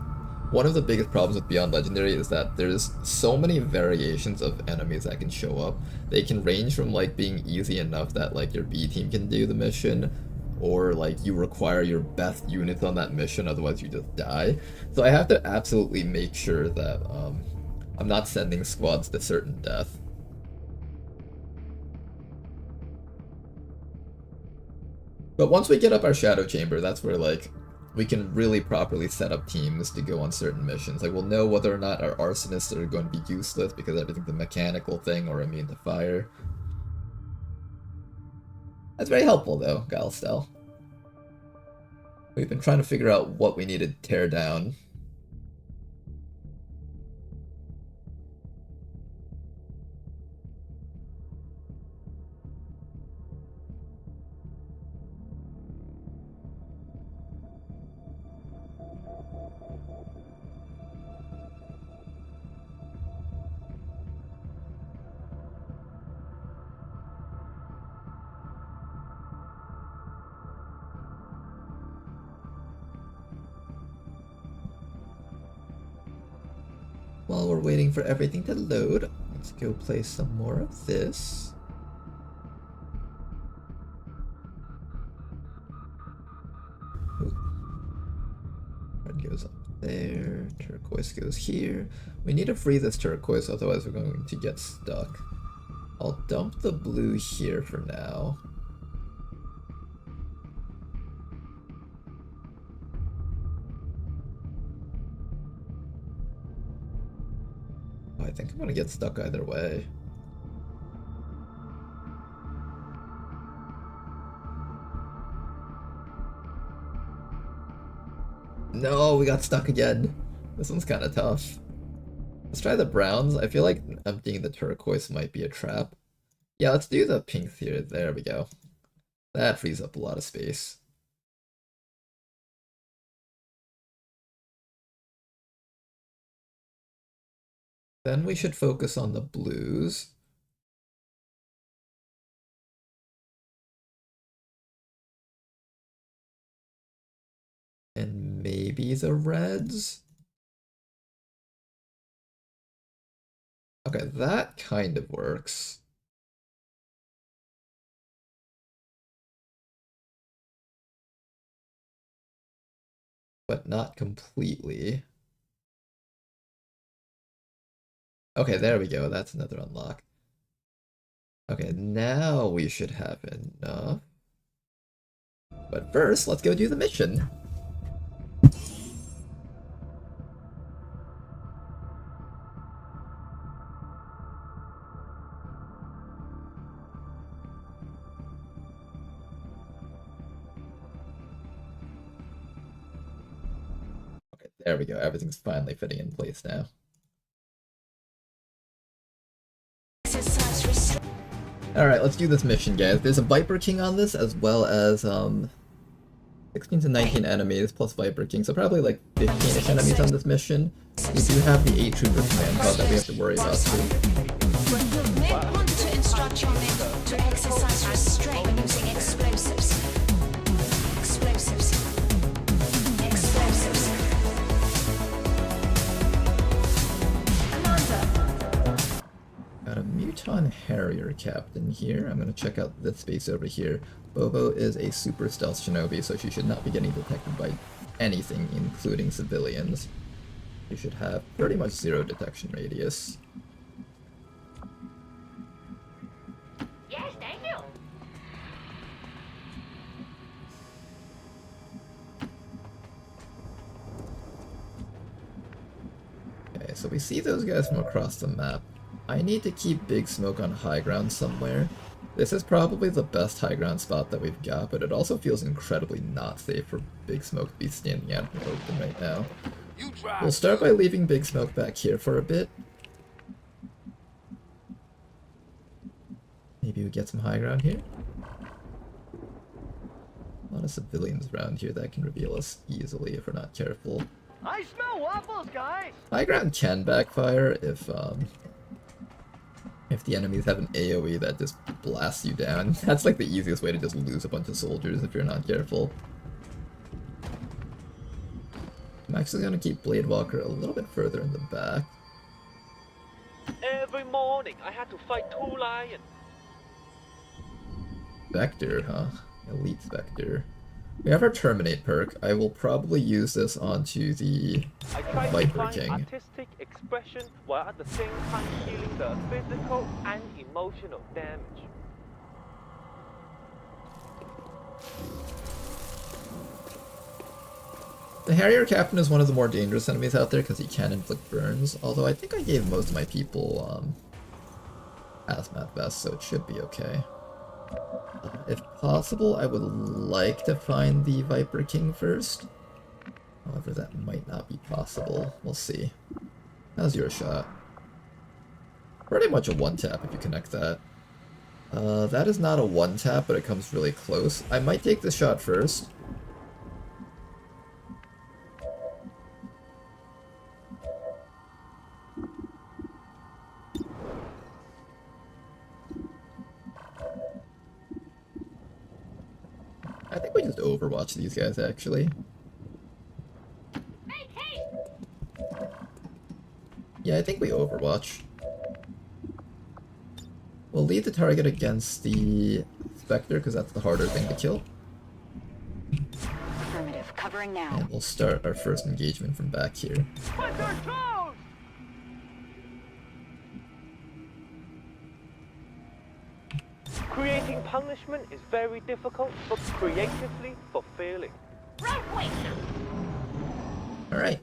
one of the biggest problems with Beyond Legendary is that there's so many variations of enemies that can show up. They can range from like being easy enough that like your B team can do the mission, or like you require your best units on that mission, otherwise you just die. So I have to absolutely make sure that I'm not sending squads to certain death. But once we get up our Shadow Chamber, that's where like we can really properly set up teams to go on certain missions. Like we'll know whether or not our arsonists are going to be useless because everything's a mechanical thing or immune to fire. That's very helpful though, Galstel. We've been trying to figure out what we need to tear down. While we're waiting for everything to load, let's go play some more of this. Ooh. Red goes up there, turquoise goes here. We need to free this turquoise, otherwise we're going to get stuck. I'll dump the blue here for now. I think I'm gonna get stuck either way. No, we got stuck again. This one's kind of tough. Let's try the browns. I feel like emptying the turquoise might be a trap. Yeah, let's do the pink here. There we go. That frees up a lot of space. Then we should focus on the blues. And maybe the reds? Okay, that kind of works. But not completely. Okay, there we go. That's another unlock. Okay, now we should have enough. But first, let's go do the mission. Okay, there we go. Everything's finally fitting in place now. Alright, let's do this mission, guys. There's a Viper King on this, as well as 16 to 19 enemies plus Viper King, so probably like 15-ish enemies on this mission. We do have the 8 Trooper command pod that we have to worry about too. You may want to instruct your men to exercise restraint using explosives. Explosives. Explosives. Got a Muton Harrier captain here. I'm gonna check out this base over here. Bobo is a super stealth shinobi, so she should not be getting detected by anything, including civilians. She should have pretty much 0 detection radius. Yes, thank you. Okay, so we see those guys from across the map. I need to keep Big Smoke on high ground somewhere. This is probably the best high ground spot that we've got, but it also feels incredibly not safe for Big Smoke to be standing out in the open right now. We'll start by leaving Big Smoke back here for a bit. Maybe we get some high ground here. A lot of civilians around here that can reveal us easily if we're not careful. I smell waffles, guys! High ground can backfire if the enemies have an AoE that just blasts you down. That's like the easiest way to just lose a bunch of soldiers if you're not careful. I'm actually going to keep Blade Walker a little bit further in the back. Every morning I had to fight 2 lions. Spectre, huh? Elite Spectre. We have our Terminate perk. I will probably use this onto the I tried to Viper find King. artistic expression while at the same time healing the physical and emotional damage. The Harrier Captain is one of the more dangerous enemies out there because he can inflict burns, although I think I gave most of my people hazmat vests, so it should be okay. If possible, I would like to find the Viper King first. However, that might not be possible. We'll see. How's your shot? Pretty much a one-tap if you connect that. That is not a one-tap, but it comes really close. I might take this shot first. I think we just overwatch these guys, actually. Yeah, I think we overwatch. We'll lead the target against the Spectre, because that's the harder thing to kill. Affirmative. Covering now. And we'll start our first engagement from back here. Put their toes! Creating punishment is very difficult, but creatively fulfilling. Alright.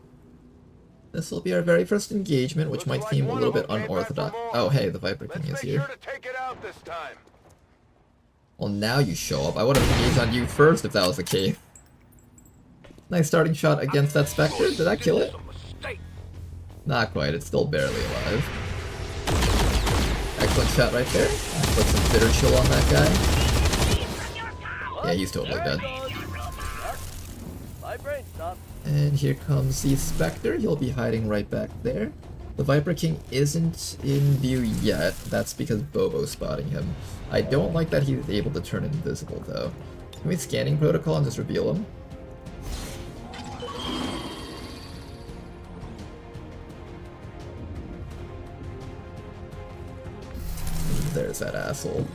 This will be our very first engagement, which might seem a little bit unorthodox. Oh, hey, the Viper King is here. Well, now you show up. I would have engaged on you first if that was the case. Nice starting shot against that Spectre. Did that kill it? Not quite, it's still barely alive. Excellent shot right there. Put some bitter chill on that guy. Yeah, he's totally dead. And here comes the Spectre. He'll be hiding right back there. The Viper King isn't in view yet. That's because Bobo's spotting him. I don't like that he's able to turn invisible though. Can we scanning protocol and just reveal him? There's that asshole.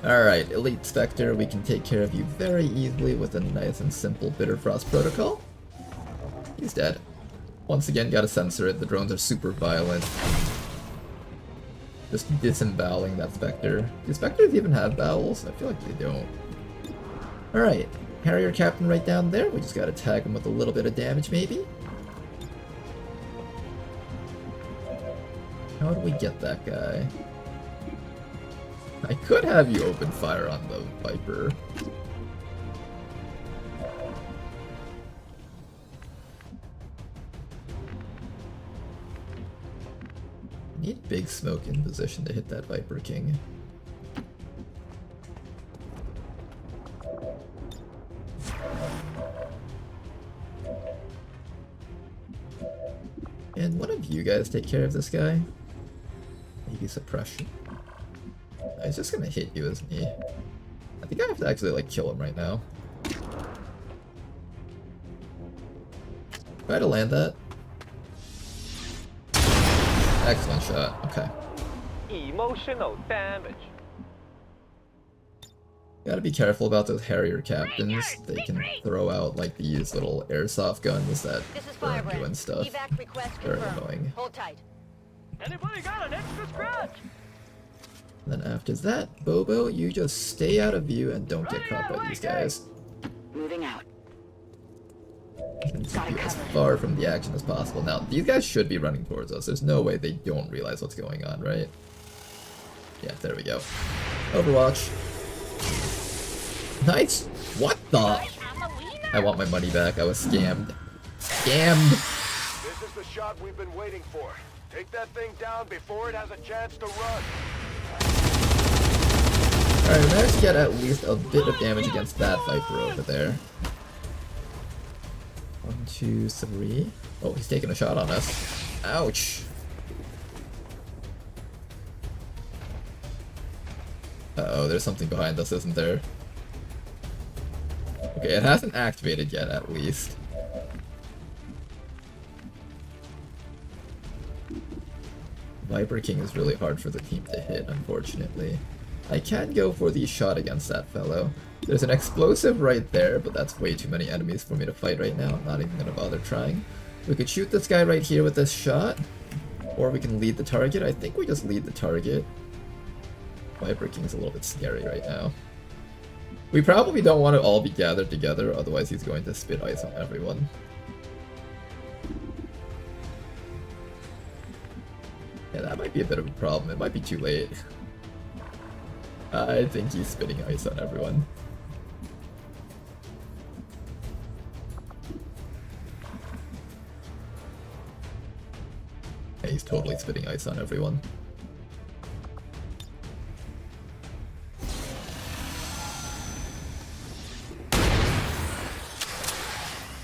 Alright, Elite Spectre, we can take care of you very easily with a nice and simple Bitterfrost protocol. He's dead. Once again, gotta censor it, the drones are super violent. Just disemboweling that Spectre. Do Spectres even have bowels? I feel like they don't. Alright, Harrier Captain right down there, we just gotta tag him with a little bit of damage maybe. How do we get that guy? I could have you open fire on the Viper. Need big smoke in position to hit that Viper King. And one of you guys take care of this guy. Maybe suppression. He's just gonna hit you, isn't he? I think I have to actually like kill him right now. Try to land that. Excellent shot. Okay. Emotional damage. Gotta be careful about those Harrier Captains. They can throw out like these little airsoft guns that burn you and stuff. Very annoying. Hold tight. Anybody got an extra scratch? And then after that, Bobo, you just stay out of view and don't get caught by these guys. Moving out. And keep you as far from the action as possible. Now, these guys should be running towards us. There's no way they don't realize what's going on, right? Yeah, there we go. Overwatch. Nice! What the? I want my money back. I was scammed. Scammed! This is the shot we've been waiting for. Take that thing down before it has a chance to run. Alright, we managed to get at least a bit of damage against that Viper over there. 1, 2, 3. Oh, he's taking a shot on us. Ouch! Uh-oh, there's something behind us, isn't there? Okay, it hasn't activated yet, at least. Viper King is really hard for the team to hit, unfortunately. I can go for the shot against that fellow. There's an explosive right there, but that's way too many enemies for me to fight right now. I'm not even gonna bother trying. We could shoot this guy right here with this shot, or we can lead the target. I think we just lead the target. Viper King's a little bit scary right now. We probably don't want to all be gathered together, otherwise he's going to spit ice on everyone. Yeah, that might be a bit of a problem. It might be too late. I think he's spitting ice on everyone. Yeah, he's totally spitting ice on everyone.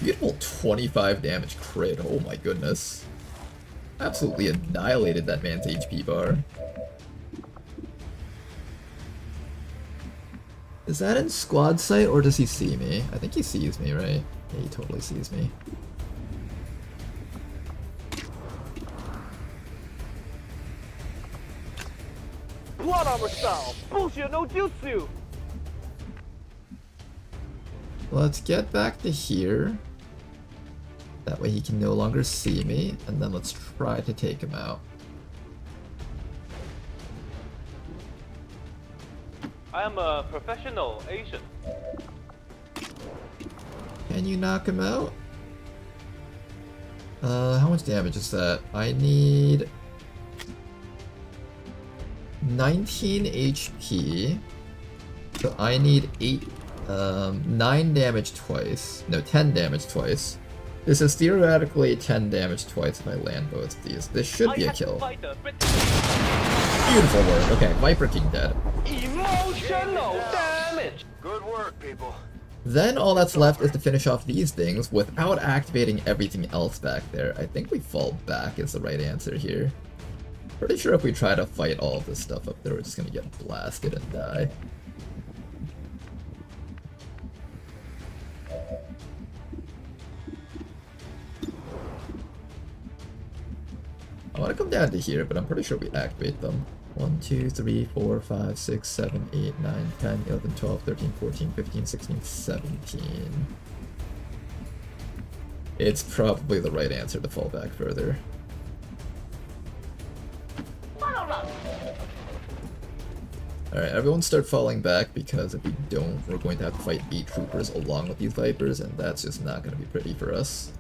Beautiful 25 damage crit, oh my goodness. Absolutely annihilated that man's HP bar. Is that in squad sight or does he see me? I think he sees me, right? Yeah, he totally sees me. Blood armor style! Bullshit no jutsu! Let's get back to here. That way he can no longer see me, and then let's try to take him out. I am a professional Asian. Can you knock him out? How much damage is that? I need 19 HP. So I need 8 9 damage twice. No, 10 damage twice. This is theoretically 10 damage twice if I land both of these. This should be a kill. Beautiful work. Okay, Viper King dead. Emotional damage. Good work, people. Then all that's left is to finish off these things without activating everything else back there. I think we fall back is the right answer here. Pretty sure if we try to fight all of this stuff up there, we're just gonna get blasted and die. I want to come down to here, but I'm pretty sure we activate them. 1, 2, 3, 4, 5, 6, 7, 8, 9, 10, 11, 12, 13, 14, 15, 16, 17. It's probably the right answer to fall back further. Alright, everyone start falling back, because if we don't, we're going to have to fight 8 troopers along with these Vipers, and that's just not going to be pretty for us.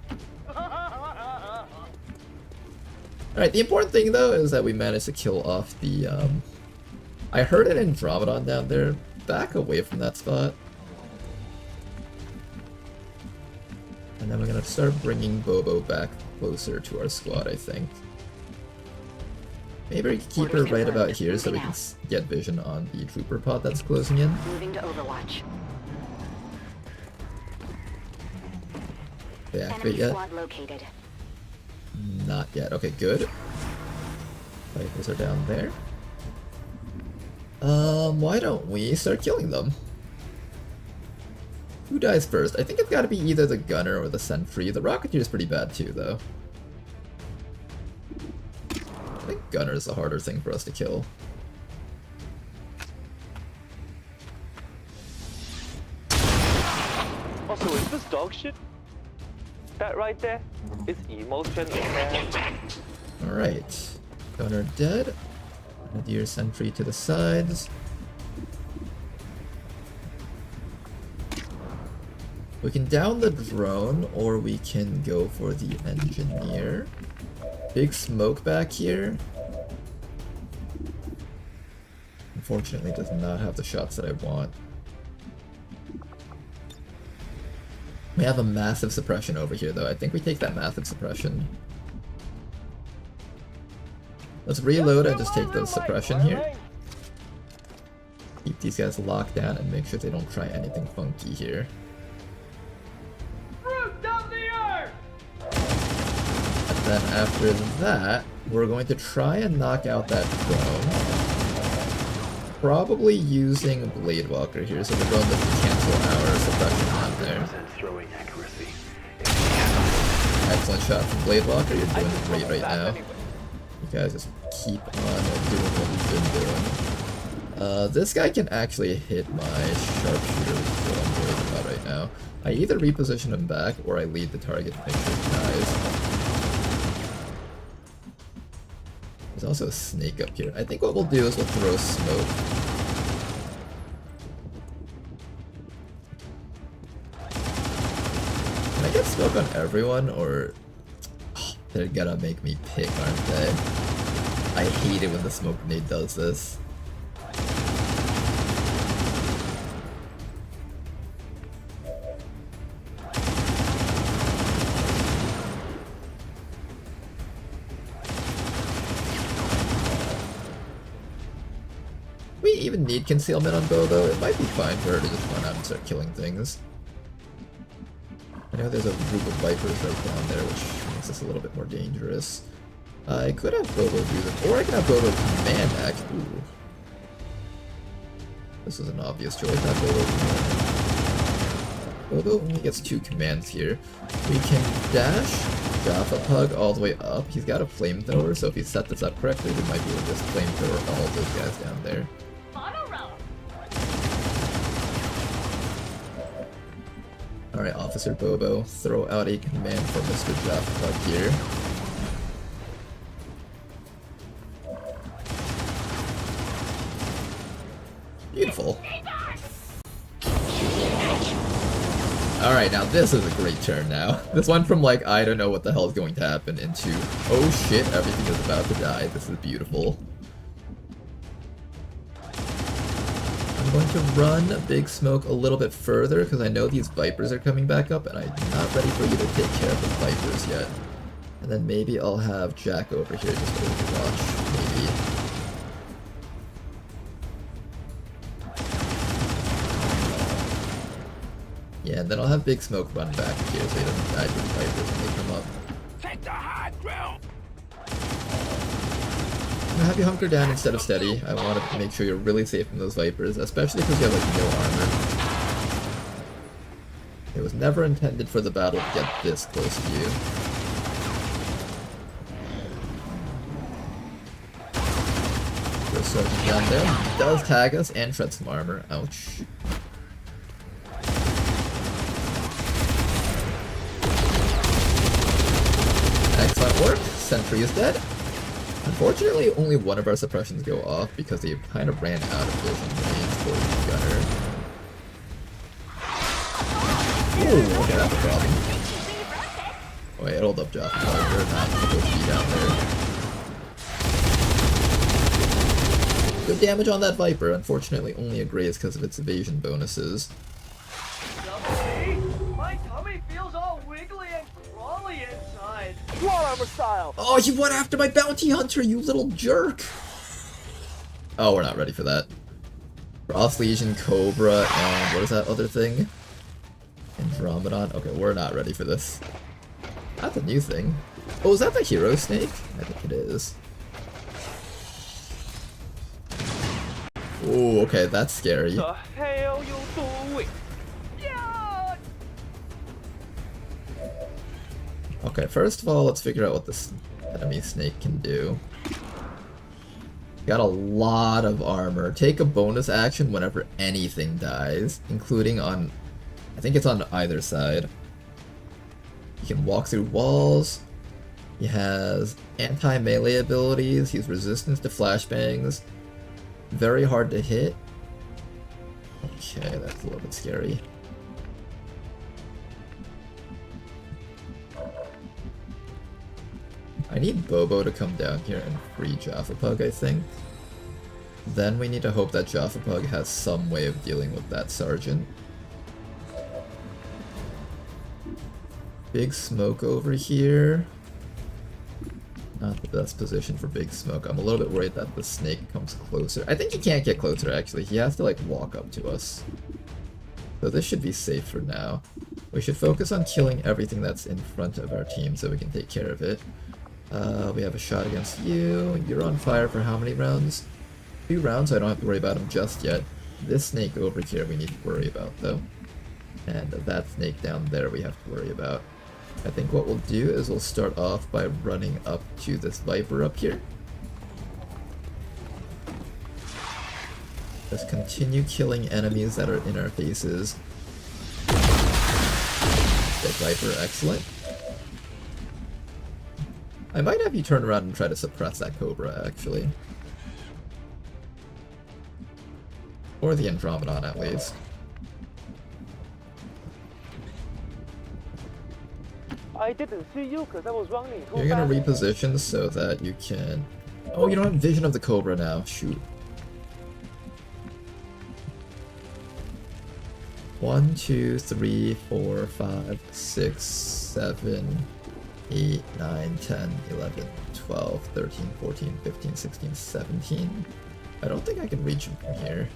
Alright, the important thing though is that we managed to kill off the, I heard an Andromedon down there. Back away from that spot. And then we're gonna start bringing Bobo back closer to our squad, I think. Maybe we can keep her right about here so we can get vision on the trooper pod that's closing in. Moving to Overwatch. They activate yet? Squad located. Not yet. Okay, good. Vipers are down there. Why don't we start killing them? Who dies first? I think it's gotta be either the gunner or the sentry. The rocketeer is pretty bad too, though. I think gunner is the harder thing for us to kill. Also, is this dog shit? That right there is emotional damage. Alright. Gunner dead. Grenadier sentry to the sides. We can down the drone, or we can go for the engineer. Big smoke back here. Unfortunately, does not have the shots that I want. We have a massive suppression over here, though. I think we take that massive suppression. Let's reload and just take the suppression here. Keep these guys locked down and make sure they don't try anything funky here. And then after that, we're going to try and knock out that drone. Probably using Blade Walker here, so the drone doesn't cancel our suppression on there. Excellent shot from Blade Walker, you're doing great right now. You guys just keep on doing what we've been doing. This guy can actually hit my sharpshooter, which is what I'm worried about right now. I either reposition him back, or I lead the target to make sure he dies. There's also a snake up here. I think what we'll do is we'll throw smoke. Can I get smoke on everyone, or... Oh, they're gonna make me pick, aren't they? I hate it when the smoke grenade does this. We even need concealment on Bo, though. It might be fine for her to just run out and start killing things. I know there's a group of Vipers right down there, which makes this a little bit more dangerous. I could have Bobo do this, or I could have Bobo command act. Ooh. This is an obvious choice. Have Bobo command. Bobo only gets 2 commands here. We can dash Jaffa Pug all the way up. He's got a flamethrower, so if he set this up correctly, we might be able to just flamethrower all those guys down there. Alright, Officer Bobo, throw out a command for Mr. Jaffa Pug here. Beautiful. Alright, now this is a great turn now. This went from like, I don't know what the hell is going to happen, into, oh shit, everything is about to die. This is beautiful. I'm going to run Big Smoke a little bit further because I know these Vipers are coming back up and I'm not ready for you to take care of the Vipers yet. And then maybe I'll have Jack over here just overwatch, maybe. Yeah, and then I'll have Big Smoke run back here so he doesn't die to the Vipers when they come up. Take the high ground. I'm gonna have you hunker down instead of steady. I want to make sure you're really safe from those Vipers, especially because you have like no armor. It was never intended for the battle to get this close to you. First sergeant down there. He does tag us and shred some armor. Ouch. Excellent work. Sentry is dead. Unfortunately, only one of our suppressions go off because they kind of ran out of vision range for the gunner. Ooh, okay, that's a problem. Wait, hold up, Joff. You're not supposed to be down there. Good damage on that Viper. Unfortunately, only a graze because of its evasion bonuses. My tummy feels all wiggly and crawly inside. Claw armor style! Oh, you went after my bounty hunter, you little jerk! Oh, we're not ready for that. Frost Legion, Cobra, and what is that other thing? Andromedon? Okay, we're not ready for this. That's a new thing. Oh, is that the hero snake? I think it is. Oh, okay, that's scary. The hell you doing? Yeah! Okay, first of all, let's figure out what this enemy snake can do. Got a lot of armor. Take a bonus action whenever anything dies, including on... I think it's on either side. He can walk through walls. He has anti-melee abilities. He's resistant to flashbangs. Very hard to hit. Okay, that's a little bit scary. I need Bobo to come down here and free Jaffapug, I think. Then we need to hope that Jaffapug has some way of dealing with that sergeant. Big Smoke over here. Not the best position for Big Smoke. I'm a little bit worried that the snake comes closer. I think he can't get closer, actually. He has to, like, walk up to us. So this should be safe for now. We should focus on killing everything that's in front of our team so we can take care of it. We have a shot against you. You're on fire for how many rounds? 2 rounds, so I don't have to worry about him just yet. This snake over here we need to worry about, though. And that snake down there we have to worry about. I think what we'll do is we'll start off by running up to this Viper up here. Just continue killing enemies that are in our faces. That Viper, excellent. I might have you turn around and try to suppress that Cobra, actually. Or the Andromedon, at least. I didn't see you because I was running too You're gonna fast. reposition so that you can... Oh, you don't have vision of the Cobra now. Shoot. 1, 2, 3, 4, 5, 6, 7, 8, 9, 10, 11, 12, 13, 14, 15, 16, 17. I don't think I can reach him from here.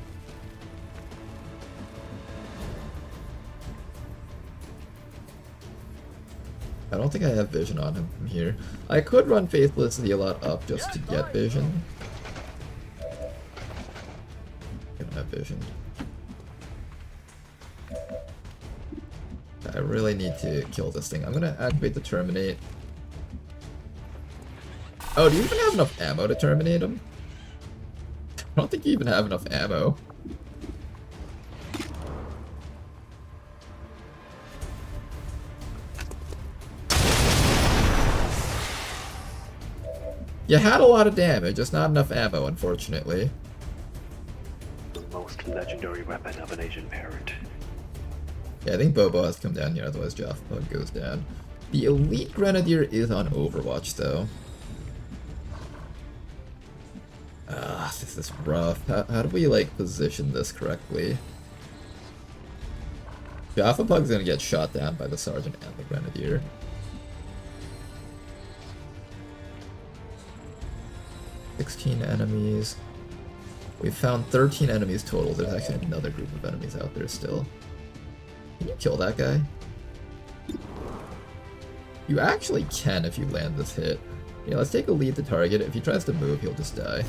I don't think I have vision on him from here. I could run Faithless Zealot up just to get vision. I don't have vision. I really need to kill this thing. I'm gonna activate the Terminate. Oh, do you even have enough ammo to terminate him? I don't think you even have enough ammo. You had a lot of damage, just not enough ammo, unfortunately. The most legendary weapon of an Asian parent. Yeah, I think Bobo has to come down here, otherwise Jaffapug goes down. The Elite Grenadier is on Overwatch, though. This is rough. How do we, like, position this correctly? Jaffa Pug's gonna get shot down by the Sergeant and the Grenadier. "16 enemies. We found 13 enemies total. There's actually another group of enemies out there still. Can you kill that guy? You actually can if you land this hit. Yeah, let's take a lead to target. If he tries to move, he'll just die.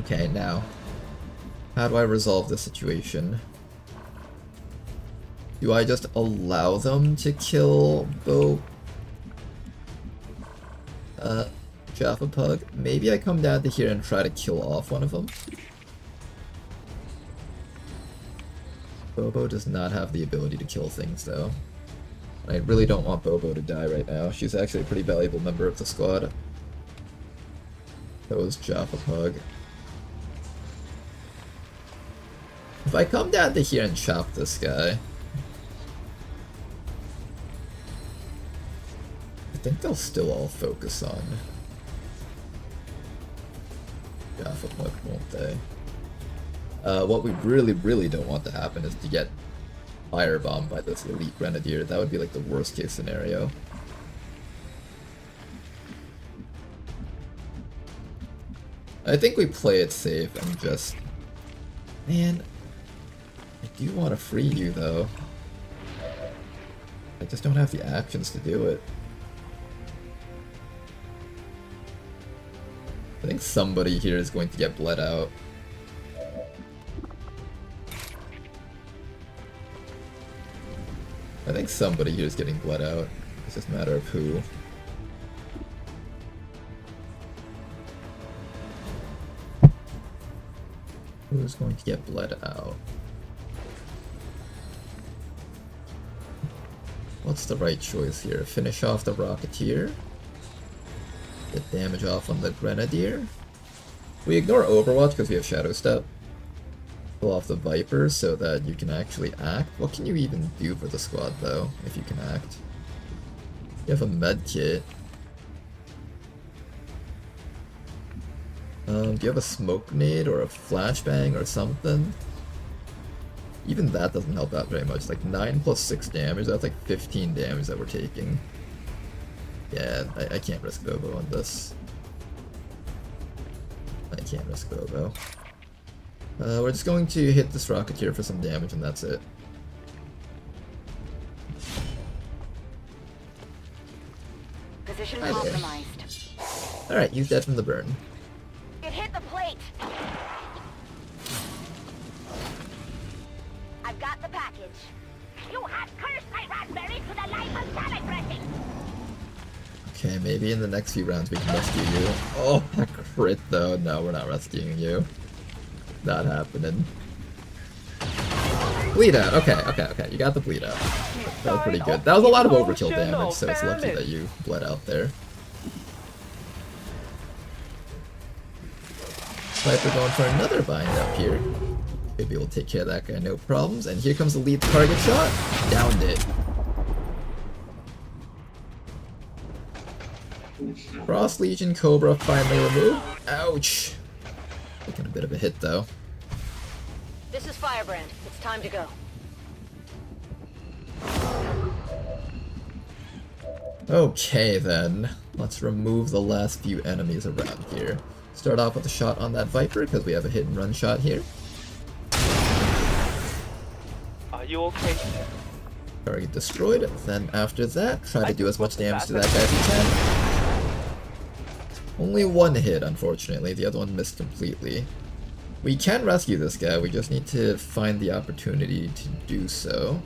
Okay, now. How do I resolve this situation? Do I just allow them to kill Jaffa Pug? Maybe I come down to here and try to kill off one of them. Bobo does not have the ability to kill things, though. I really don't want Bobo to die right now. She's actually a pretty valuable member of the squad. That was Jaffa Pug. If I come down to here and chop this guy, I think they'll still all focus on Jaffa Pug, won't they? What we really don't want to happen is to get firebombed by this elite Grenadier. That would be like the worst case scenario. I think we play it safe and just... Man, I do want to free you though. I just don't have the actions to do it. I think somebody here is going to get bled out. I think somebody here is getting bled out. It's just a matter of who. Who's going to get bled out? What's the right choice here? Finish off the Rocketeer? Get damage off on the Grenadier? We ignore Overwatch because we have Shadow Step. Pull off the Viper so that you can actually act. What can you even do for the squad though, if you can act? You have a med kit. Do you have a smoke grenade or a flashbang or something? Even that doesn't help out very much. Like 9 plus 6 damage, that's like 15 damage that we're taking. Yeah, I can't risk Bobo on this. I can't risk Bobo. We're just going to hit this Rocketeer for some damage and that's it. Position compromised. Alright, he's dead from the burn. It hit the plate. I've got the package. You have cursed my raspberry to the life of salad dressing. Okay, maybe in the next few rounds we can rescue you. Oh, that crit though. No, we're not rescuing you. Not happening. Bleed out. Okay. You got the bleed out. That was pretty good. That was a lot of overkill damage, so it's lucky that you bled out there. Viper going for another bind up here. Maybe we'll take care of that guy, no problems. And here comes the lead target shot. Downed it. Frost Legion Cobra finally removed. Ouch. Taking a bit of a hit though. This is Firebrand. It's time to go. Okay then. Let's remove the last few enemies around here. Start off with a shot on that Viper because we have a hit and run shot here. Are you okay? Target destroyed. Then after that, try to do as much damage to that guy as you can. Only one hit, unfortunately. The other one missed completely. We can rescue this guy. We just need to find the opportunity to do so.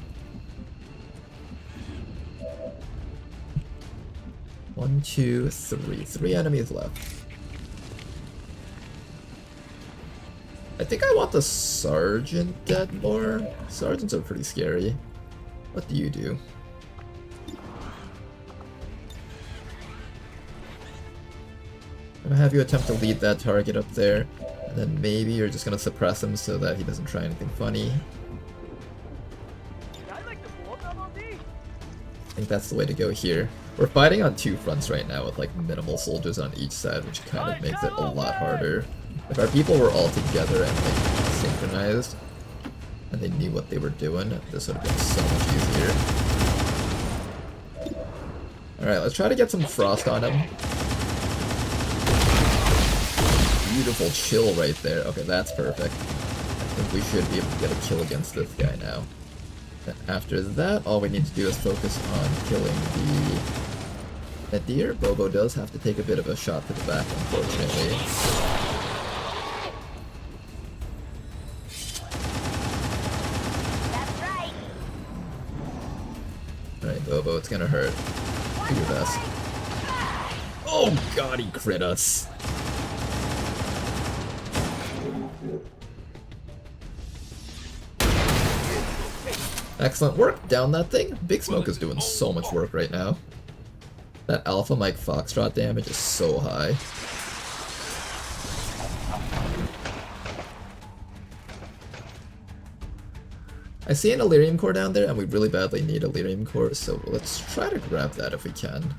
1, 2, 3. 3 enemies left. I think I want the Sergeant dead more. Sergeants are pretty scary. What do you do? I'm gonna have you attempt to lead that target up there, and then maybe you're just gonna suppress him so that he doesn't try anything funny. think that's the way to go here. We're fighting on two fronts right now with like minimal soldiers on each side, which kind of makes it a lot harder. If our people were all together and like synchronized, and they knew what they were doing, this would have been so much easier. Alright, let's try to get some frost on him. Beautiful chill right there. Okay, that's perfect. I think we should be able to get a kill against this guy now. And after that, all we need to do is focus on killing the deer. Bobo does have to take a bit of a shot to the back, unfortunately. Alright, Bobo, it's gonna hurt. Do your best. Oh god, he crit us. Excellent work. Down that thing. Big Smoke is doing so much work right now. That Alpha Mike Foxtrot damage is so high. I see an Elerium core down there, and we really badly need Elerium core, so let's try to grab that if we can.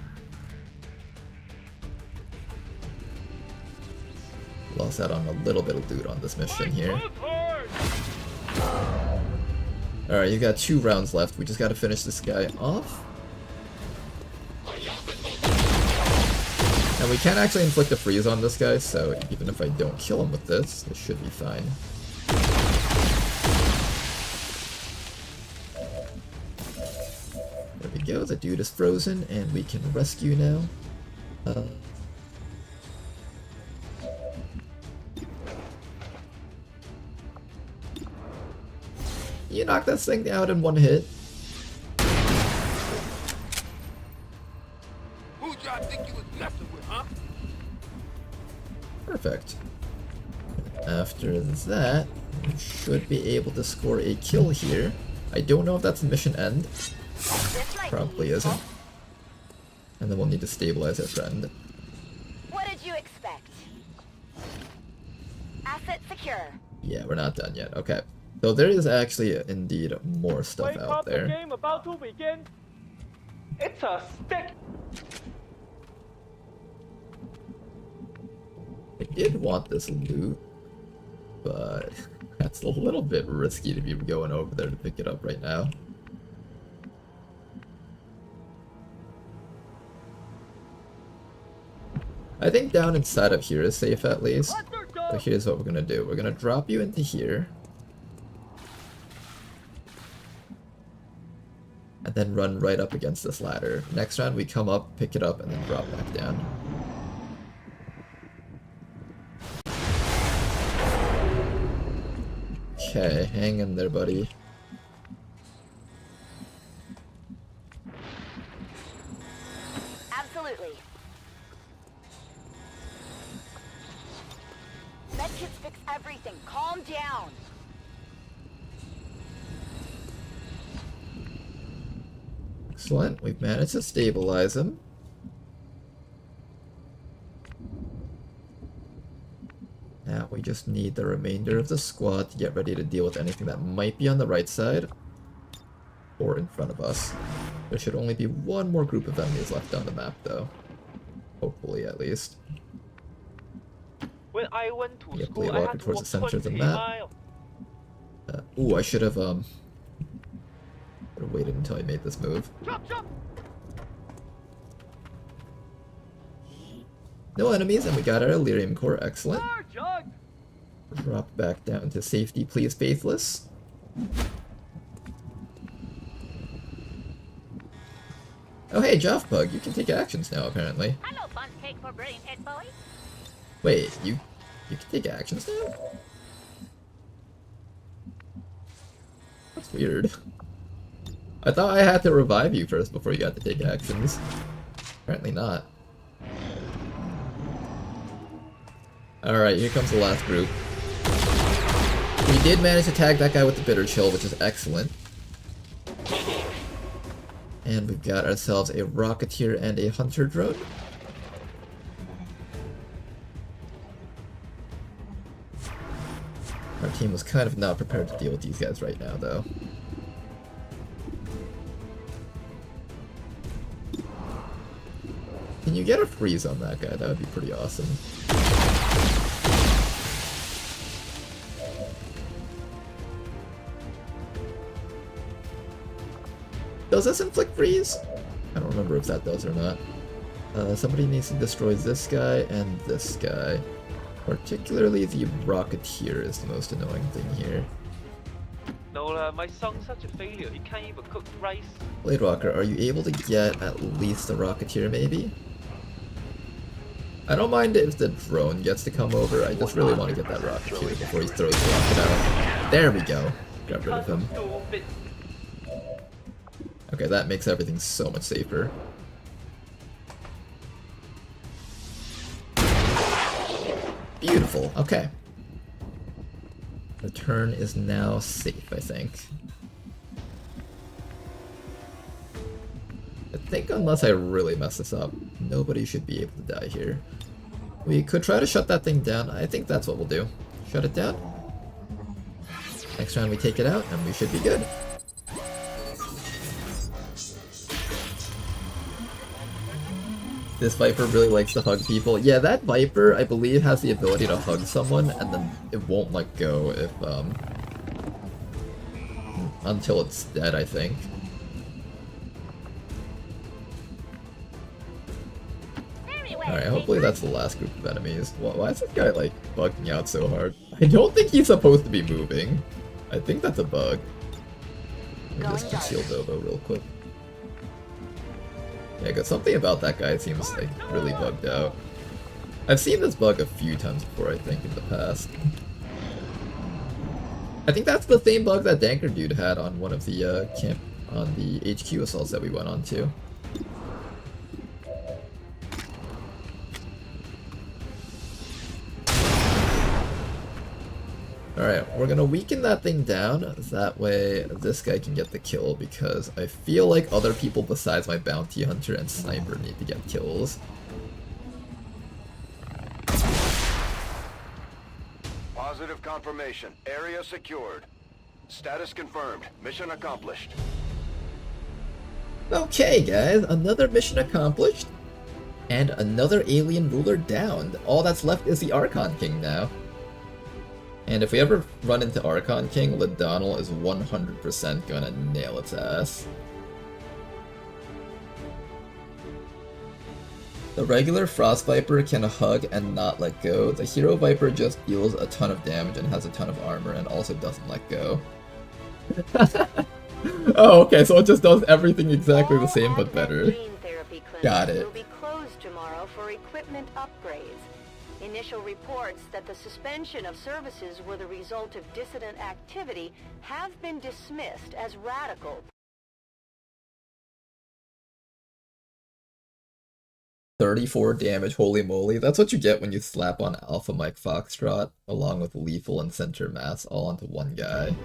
Lost out on a little bit of loot on this mission here. Alright, you've got 2 rounds left. We just gotta finish this guy off. And we can actually inflict a freeze on this guy, so even if I don't kill him with this, it should be fine. There we go, the dude is frozen, and we can rescue now. You knock this thing out in 1 hit. Who y'all think you was messing with, huh? Perfect. After that, we should be able to score a kill here. I don't know if that's a mission end. Probably isn't. And then we'll need to stabilize our friend. What did you expect? Asset secure. Yeah, we're not done yet. Okay. So there is actually indeed more stuff out there. The game about to begin. It's a stick. I did want this loot, but that's a little bit risky to be going over there to pick it up right now. I think down inside of here is safe at least. So here's what we're gonna do. We're gonna drop you into here. And then run right up against this ladder. Next round we come up, pick it up, and then drop back down. Okay, hang in there, buddy. Absolutely. Medkits fix everything. Calm down. Excellent, we've managed to stabilize him. Now we just need the remainder of the squad to get ready to deal with anything that might be on the right side or in front of us. There should only be 1 more group of enemies left on the map though. Hopefully at least. When I went to Yeah, school, play I walking had to towards walk the center of the 20 map. miles. Ooh, I should have waited until I made this move. Jump, jump. No enemies, and we got our Elerium core. Excellent. Jug. Drop back down to safety, please, Faithless. Oh hey, Joffbug, you can take actions now, apparently. Hello, fun cake for brain head boy. Wait, you can take actions now? That's weird. I thought I had to revive you first before you got to take actions. Apparently not. Alright, here comes the last group. We did manage to tag that guy with the Bitter Chill, which is excellent. And we've got ourselves a Rocketeer and a Hunter drone. Our team was kind of not prepared to deal with these guys right now, though. Can you get a freeze on that guy? That would be pretty awesome. Does this inflict freeze? I don't remember if that does or not. Somebody needs to destroy this guy and this guy. Particularly the Rocketeer is the most annoying thing here. No, my son's such a failure, he can't even cook rice. Blade Walker, are you able to get at least the Rocketeer maybe? I don't mind if the drone gets to come over, I just really want to get that Rocketeer before he throws the rocket out. There we go. Got rid of him. Okay, that makes everything so much safer. Beautiful, okay. The turn is now safe, I think. I think unless I really mess this up, nobody should be able to die here. We could try to shut that thing down. I think that's what we'll do. Shut it down. Next round we take it out, and we should be good. This Viper really likes to hug people. Yeah, that Viper, I believe, has the ability to hug someone, and then it won't let go if, until it's dead, I think. Alright, hopefully that's the last group of enemies. Why is this guy, like, bugging out so hard? I don't think he's supposed to be moving. I think that's a bug. Let me just conceal Dovo real quick. Yeah, because something about that guy seems, like, really bugged out. I've seen this bug a few times before, I think, in the past. I think that's the same bug that Danker Dude had on one of the, on the HQ assaults that we went on to. Alright, we're gonna weaken that thing down, that way this guy can get the kill, because I feel like other people besides my bounty hunter and sniper need to get kills. Positive confirmation. Area secured. Status confirmed. Mission accomplished. Okay guys, another mission accomplished, and another alien ruler downed. All that's left is the Archon King now. And if we ever run into Archon King, Ladonal is 100% gonna nail its ass. The regular Frost Viper can hug and not let go. The Hero Viper just deals a ton of damage and has a ton of armor and also doesn't let go. Oh, okay, so it just does everything exactly the same but better. Got it. Will be closed tomorrow for equipment upgrades. Initial reports that the suspension of services were the result of dissident activity have been dismissed as radical. 34 damage, holy moly. That's what you get when you slap on Alpha Mike Foxtrot along with Lethal and Center Mass all onto one guy.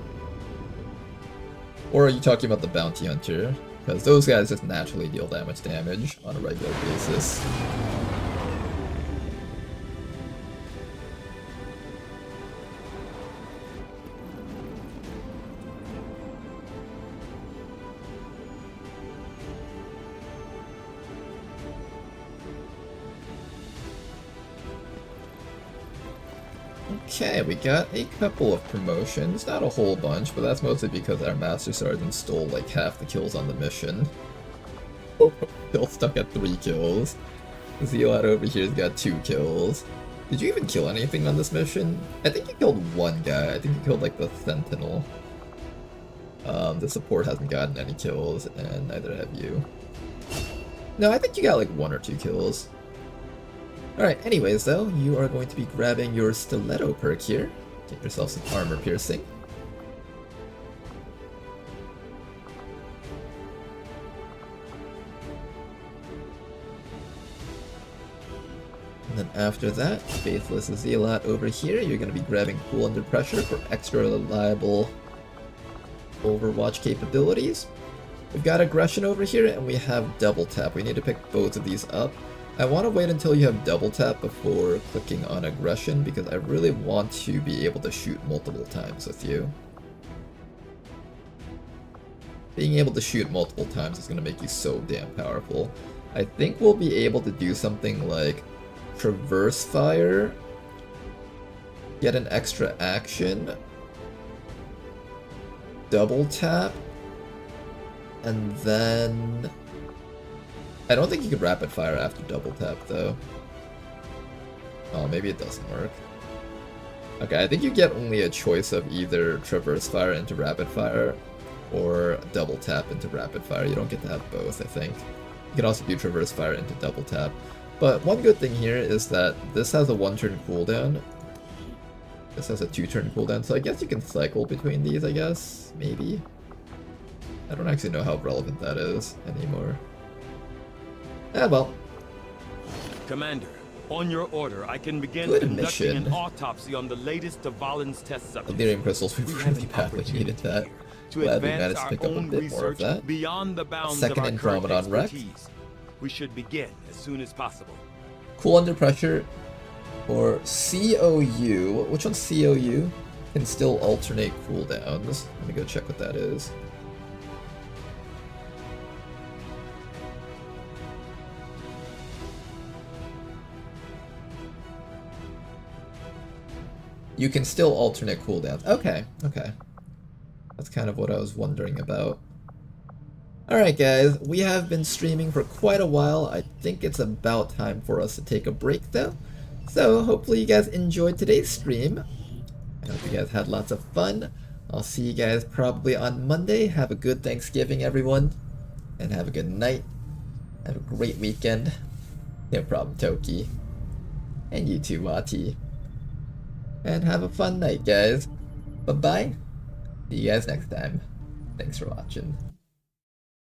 Or are you talking about the Bounty Hunter? Because those guys just naturally deal that much damage on a regular basis. Okay, we got a couple of promotions, not a whole bunch, but that's mostly because our Master Sergeant stole like half the kills on the mission. Still stuck at 3 kills. Zealot over here's got 2 kills. Did you even kill anything on this mission? I think you killed one guy, I think you killed like the Sentinel. The support hasn't gotten any kills, and neither have you. No, I think you got like 1 or 2 kills. Alright, anyways though, you are going to be grabbing your Stiletto perk here. Get yourself some armor piercing. And then after that, Faithless Zealot over here, you're going to be grabbing Cool Under Pressure for extra reliable Overwatch capabilities. We've got Aggression over here, and we have Double Tap. We need to pick both of these up. I want to wait until you have Double Tap before clicking on Aggression, because I really want to be able to shoot multiple times with you. Being able to shoot multiple times is going to make you so damn powerful. I think we'll be able to do something like traverse fire, get an extra action, double tap, and then I don't think you could rapid fire after double tap though. Oh, maybe it doesn't work. Okay, I think you get only a choice of either traverse fire into rapid fire or double tap into rapid fire. You don't get to have both, I think. You can also do traverse fire into double tap. But one good thing here is that this has a 1-turn cooldown. This has a 2-turn cooldown, so I guess you can cycle between these, I guess? Maybe? I don't actually know how relevant that is anymore. Ah, well. Commander, on your order, I can begin Good conducting mission. an autopsy on the latest of Valen's test subjects. Delirium crystals, we really badly needed that. To Glad we advance managed to our pick up a own bit more of research that. beyond the bounds Second of our current Andromedon wreck. expertise. We should begin as soon as possible. Cool under pressure, or COU. Which one's COU? Can still alternate cooldowns. Let me go check what that is. You can still alternate cooldowns. Okay, okay. That's kind of what I was wondering about. Alright guys, we have been streaming for quite a while. I think it's about time for us to take a break though. So hopefully you guys enjoyed today's stream. I hope you guys had lots of fun. I'll see you guys probably on Monday. Have a good Thanksgiving everyone. And have a good night. Have a great weekend. No problem, Toki. And you too, Wati. And have a fun night guys. Bye bye. See you guys next time. Thanks for watching.